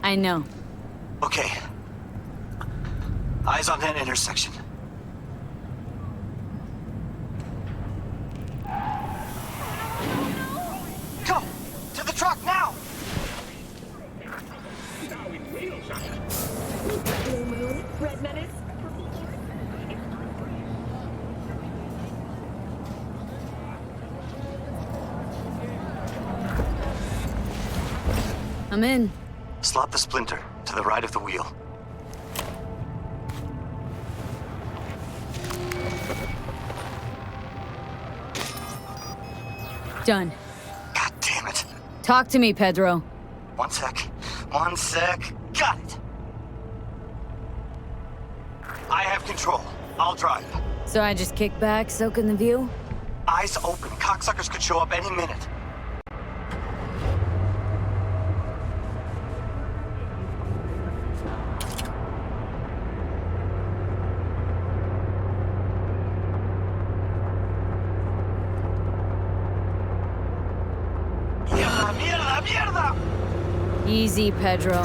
I know. Okay. Eyes on that intersection. Go! To the truck now! Red Menace. I'm in. Slot the splinter to the right of the wheel. Done. God damn it. Talk to me, Pedro. One sec. One sec. Got it. I have control. I'll drive. So I just kick back, soak in the view? Eyes open. Cocksuckers could show up any minute. Mierda, mierda! Easy, Pedro.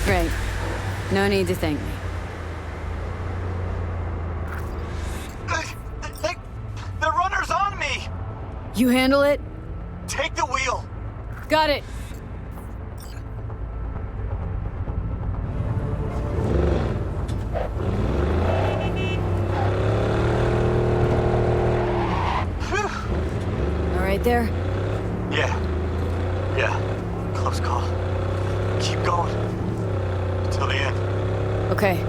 Great. No need to thank me. The runner's on me! You handle it? Take the wheel! Got it. All right there? Yeah. Close call. Keep going. Till the end. Okay.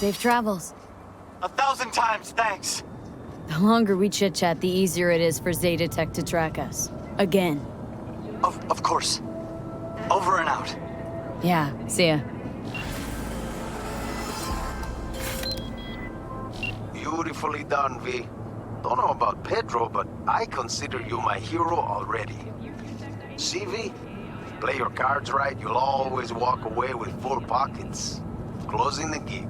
Safe travels. 1,000 times thanks. The longer we chit-chat, the easier it is for Zeta Tech to track us. Again. Of course. Over and out. Yeah, see ya. Beautifully done, V. Don't know about Pedro, but I consider you my hero already. See, V? Play your cards right, you'll always walk away with full pockets. Closing the gig.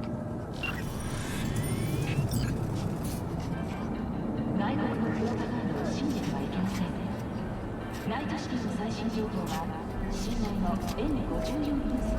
外国のプロパガンダを信じてはいけません。ナイトシティの最新情報は信頼の N54 分析。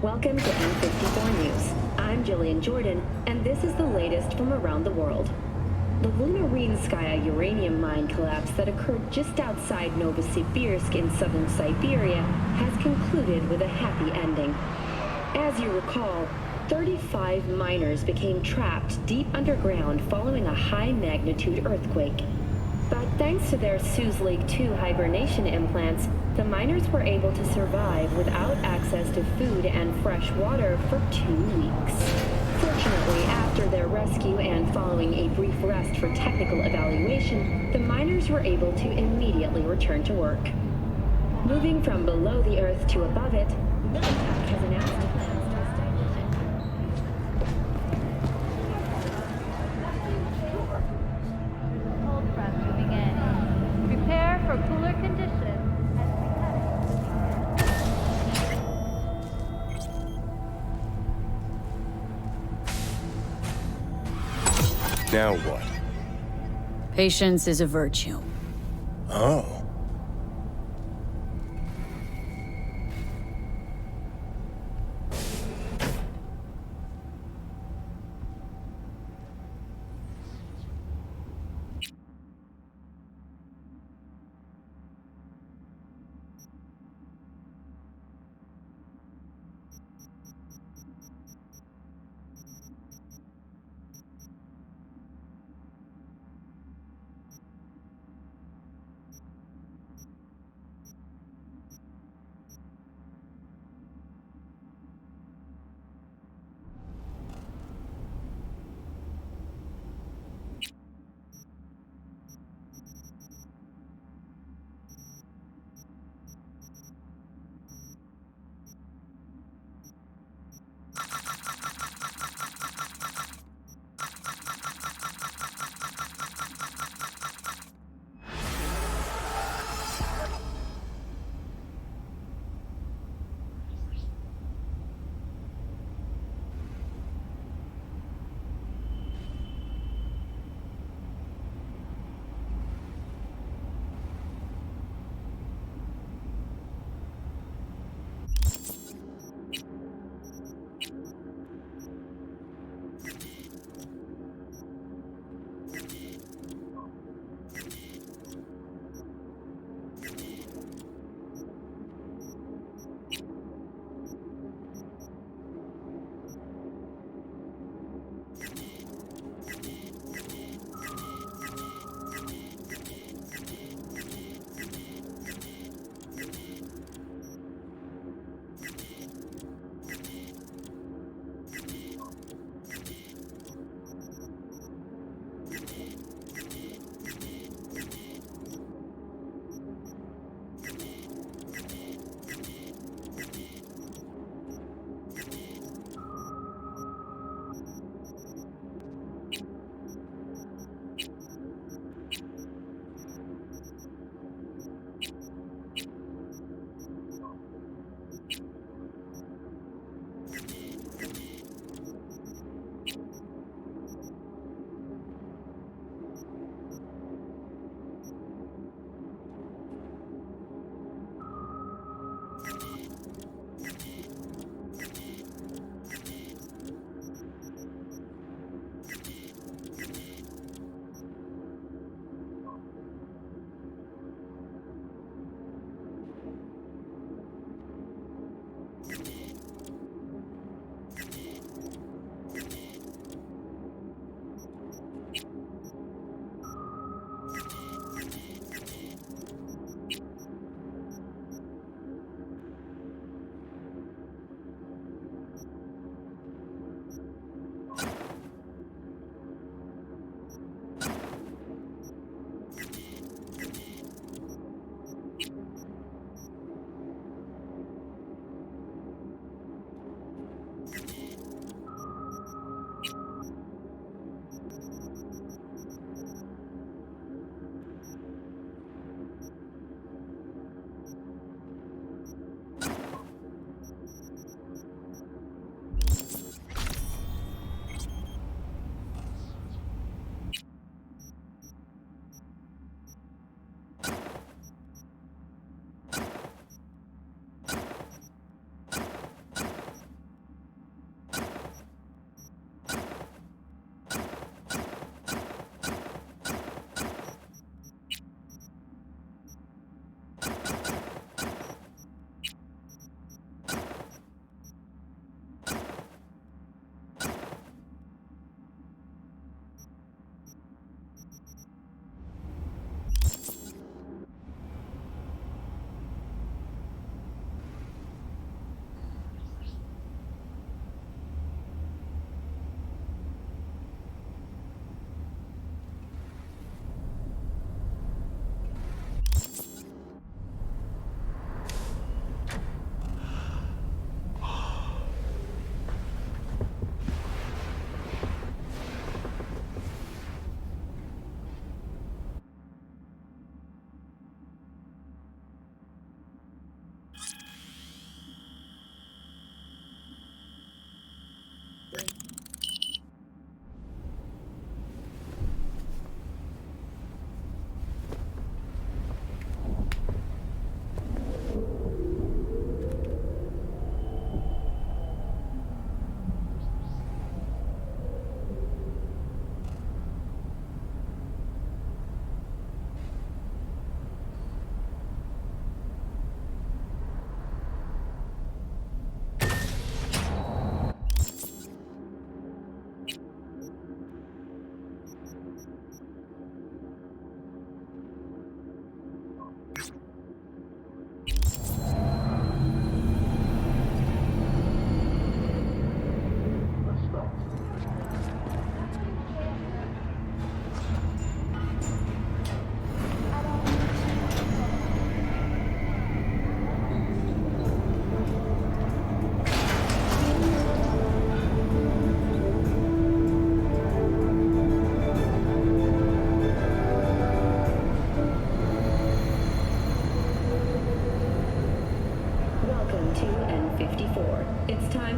Welcome to N54 News. I'm Jillian Jordan, and this is the latest from around the world. The Lunarinskaya uranium mine collapse that occurred just outside Novosibirsk in southern Siberia has concluded with a happy ending. As you recall, 35 miners became trapped deep underground following a high-magnitude earthquake. But thanks to their Suez Lake 2 hibernation implants, the miners were able to survive without access to food and fresh water for 2 weeks. Fortunately, after their rescue and following a brief rest for technical evaluation, the miners were able to immediately return to work. Moving from below the earth to above it, Militech has announced plans to establish it. Cold front moving in. Prepare for cooler conditions. Now what? Patience is a virtue. Oh.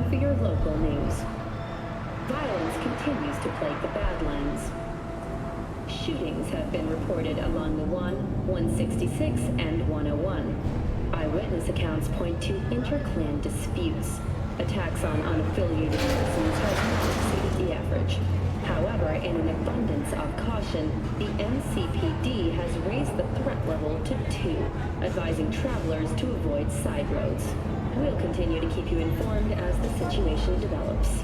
time for your local news. Violence continues to plague the Badlands. Shootings have been reported along the 166, and 101. Eyewitness accounts point to inter-clan disputes. Attacks on unaffiliated persons have not exceeded the average. However, in an abundance of caution, the NCPD has raised the threat level to 2, advising travelers to avoid side roads. We'll continue to keep you informed as the situation develops.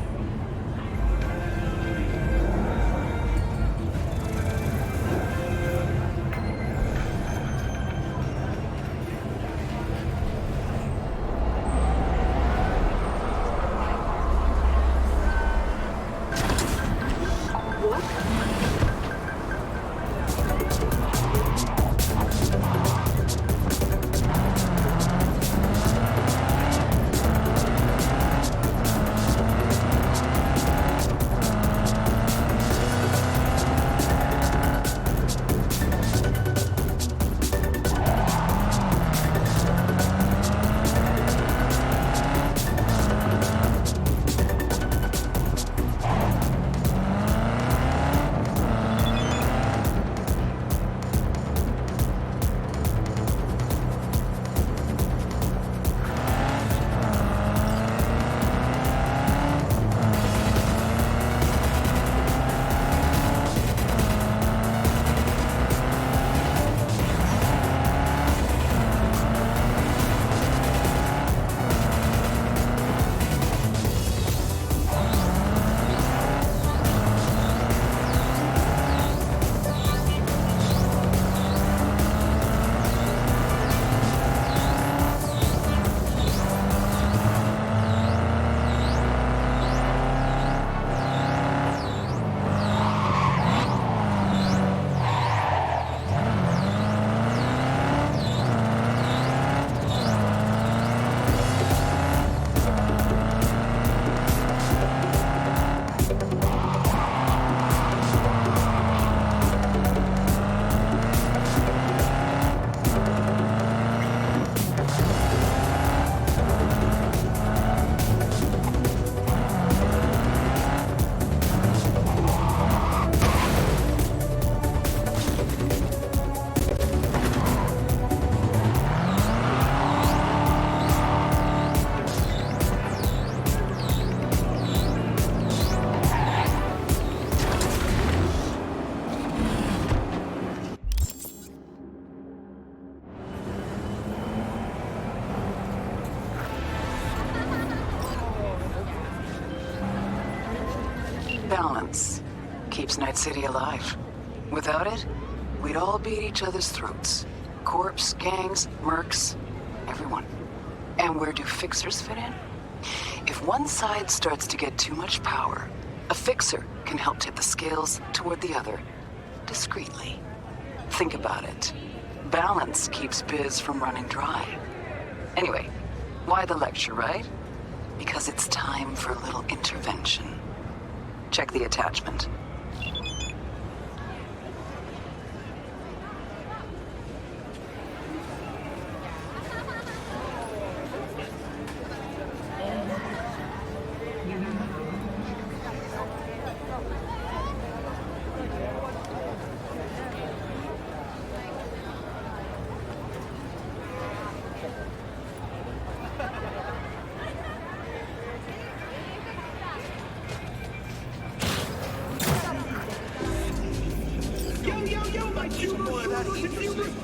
Balance keeps Night City alive. Without it, we'd all be at each other's throats. Corps, gangs, mercs, everyone. And where do fixers fit in? If one side starts to get too much power, a fixer can help tip the scales toward the other, discreetly. Think about it. Balance keeps biz from running dry. Anyway, why the lecture, right? Because it's time for a little intervention. Check the attachment.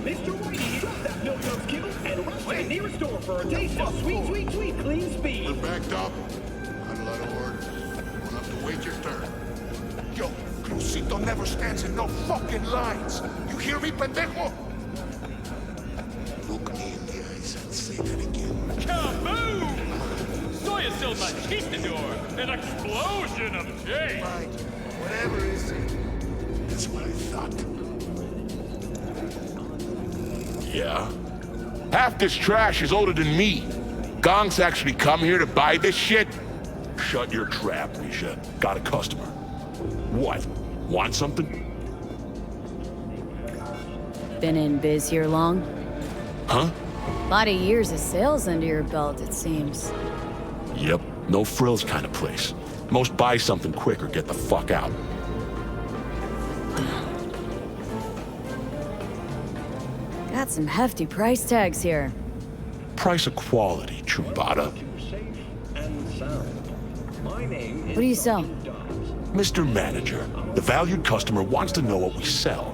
Mr. Whitey, drop that no-nose kibble and rush to the nearest store for a taste of sweet, sweet, sweet, clean speed. We're backed up. Got a lot of orders. We'll have to wait your turn. Yo, Crucito never stands in no fucking lines. You hear me, pendejo? Look me in the eyes and say that again. Kaboom! Soy is still conquistador. An explosion of change. Right. Whatever is it? That's what I thought. Yeah? Half this trash is older than me. Gongs actually come here to buy this shit? Shut your trap, Risha. Got a customer. What? Want something? Been in biz here long? Huh? A lot of years of sales under your belt, it seems. Yep, no frills kind of place. Most buy something quick or get the fuck out. Got some hefty price tags here. Price of quality, Chumbada. What do you sell? Mr. Manager, the valued customer wants to know what we sell.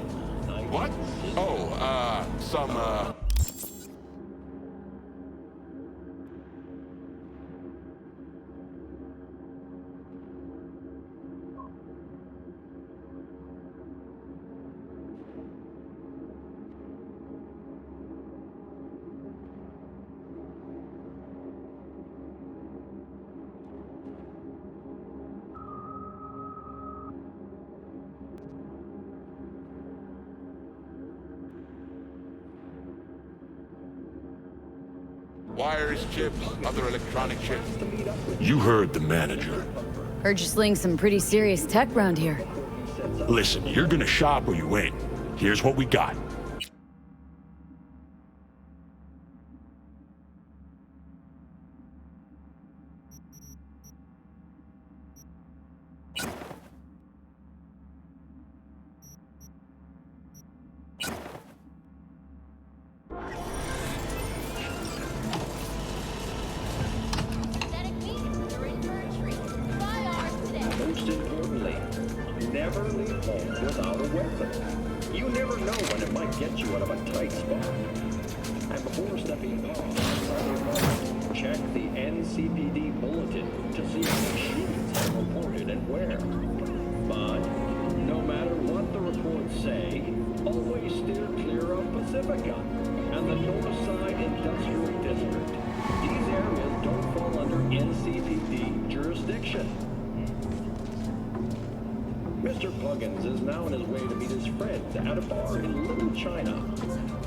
What? Oh, some, wires, chips, other electronic chips. You heard the manager. Heard you sling some pretty serious tech around here. Listen, you're gonna shop or you ain't. Here's what we got. Most importantly, never leave home without a weapon. You never know when it might get you out of a tight spot. And before stepping off, check the NCPD bulletin to see what shootings are reported and where. But no matter what the reports say, always steer clear of Pacifica and the North Side Industrial District. These areas don't fall under NCPD jurisdiction. Mr. Puggins is now on his way to meet his friend at a bar in Little China.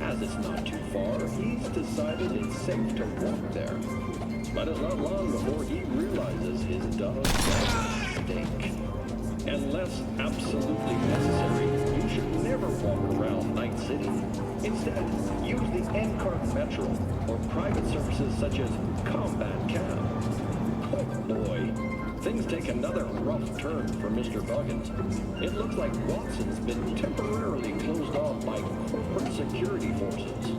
As it's not too far, he's decided it's safe to walk there. But it's not long before he realizes his dumb mistake. Unless absolutely necessary, you should never walk around Night City. Instead, use the NCART Metro or private services such as Combat Cab. Oh boy. Things take another rough turn for Mr. Buggins. It looks like Watson's been temporarily closed off by corporate security forces.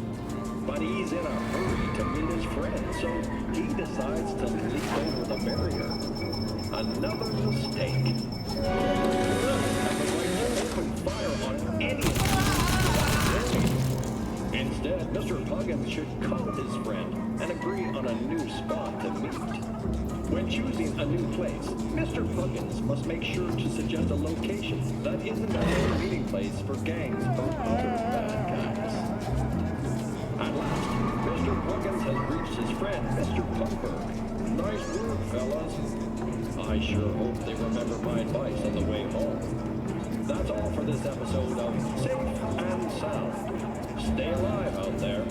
But he's in a hurry to meet his friend, so he decides to leap over the barrier. Another mistake. Open fire on any Instead, Mr. Puggins should call his friend and agree on a new spot to meet. When choosing a new place, Mr. Puggins must make sure to suggest a location that isn't a meeting place for gangs or other bad guys. At last, Mr. Puggins has reached his friend, Mr. Pumper. Nice work, fellas. I sure hope they remember my advice on the way home. That's all for this episode of Safe and Sound. Stay alive out there.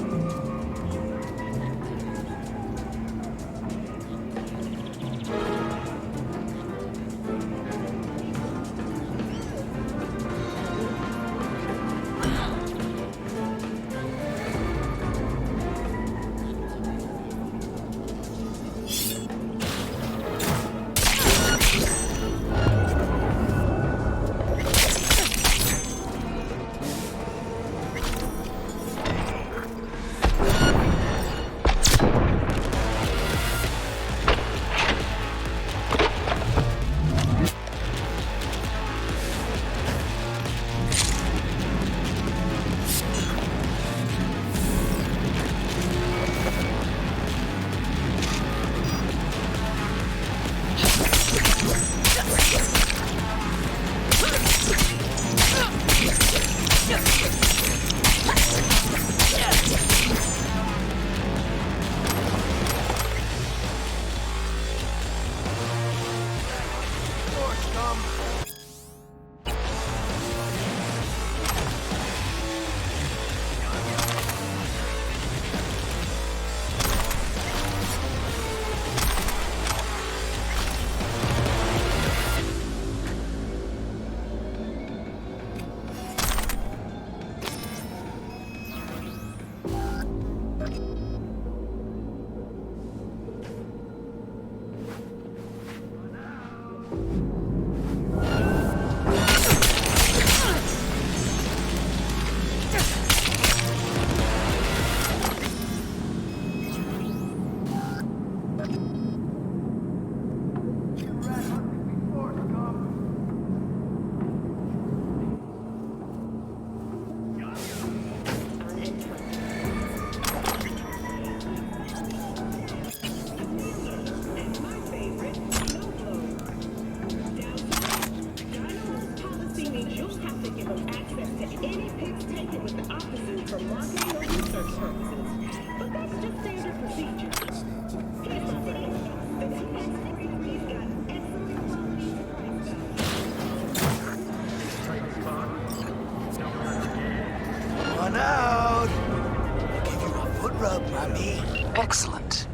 Excellent.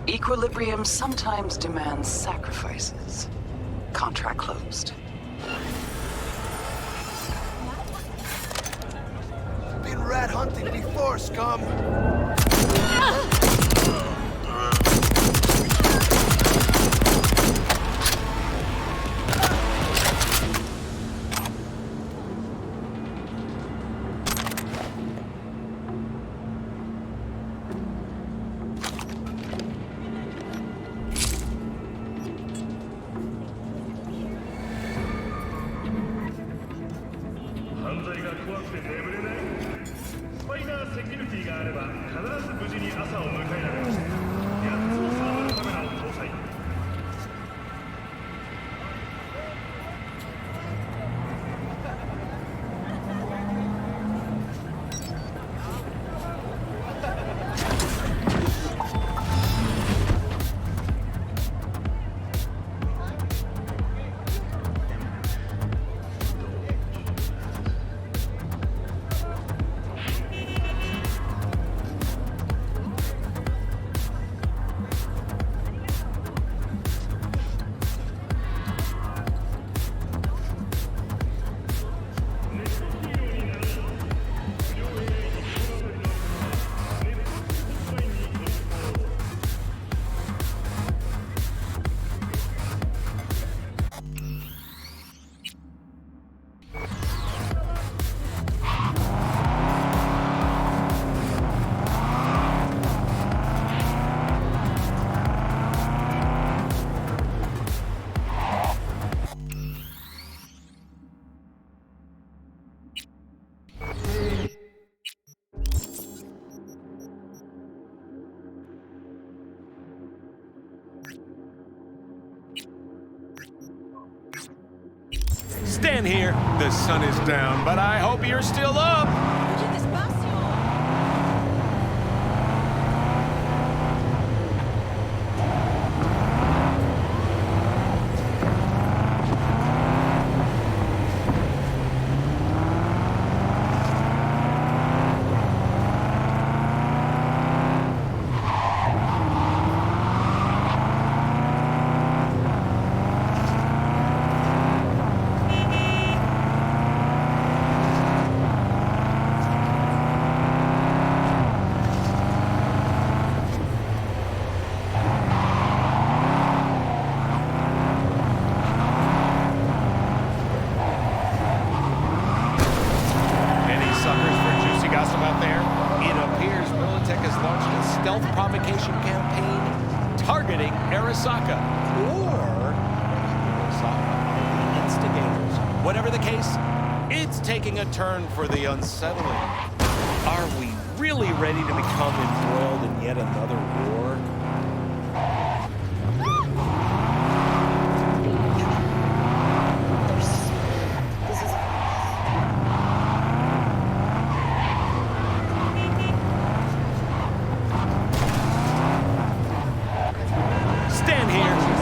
Equilibrium sometimes demands sacrifices. Contract closed. Been rat hunting before, scum. Stand here. The sun is down, but I hope you're still up. Targeting Arasaka, or Arasaka are the instigators. Whatever the case, it's taking a turn for the unsettling. Are we really ready to become embroiled in yet another war?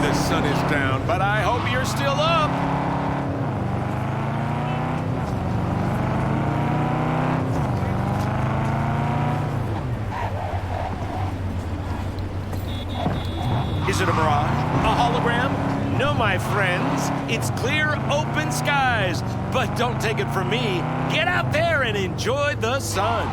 The sun is down, but I hope you're still up. Is it a mirage? A hologram? No, my friends. It's clear, open skies. But don't take it from me. Get out there and enjoy the sun.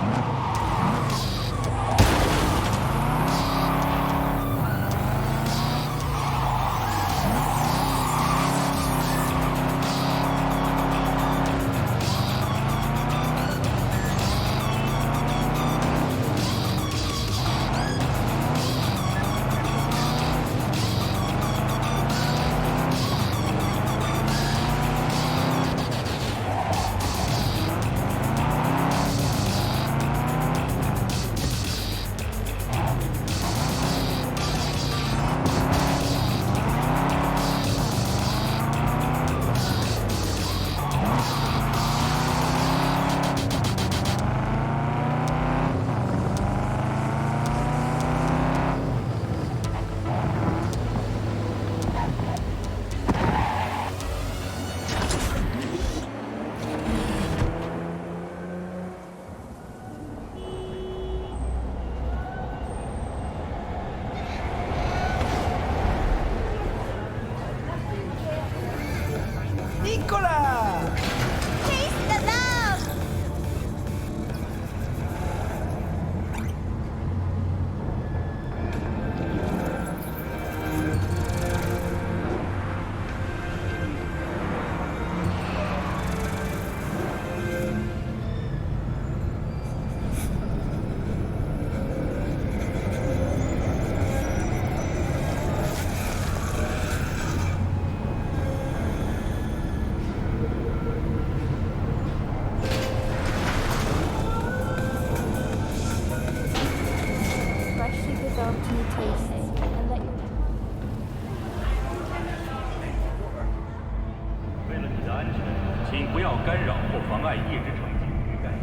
Nicola! Taste the love! Freshly developed new tastes and let your 为了你的安全，请不要干扰或妨碍夜之城警局干预。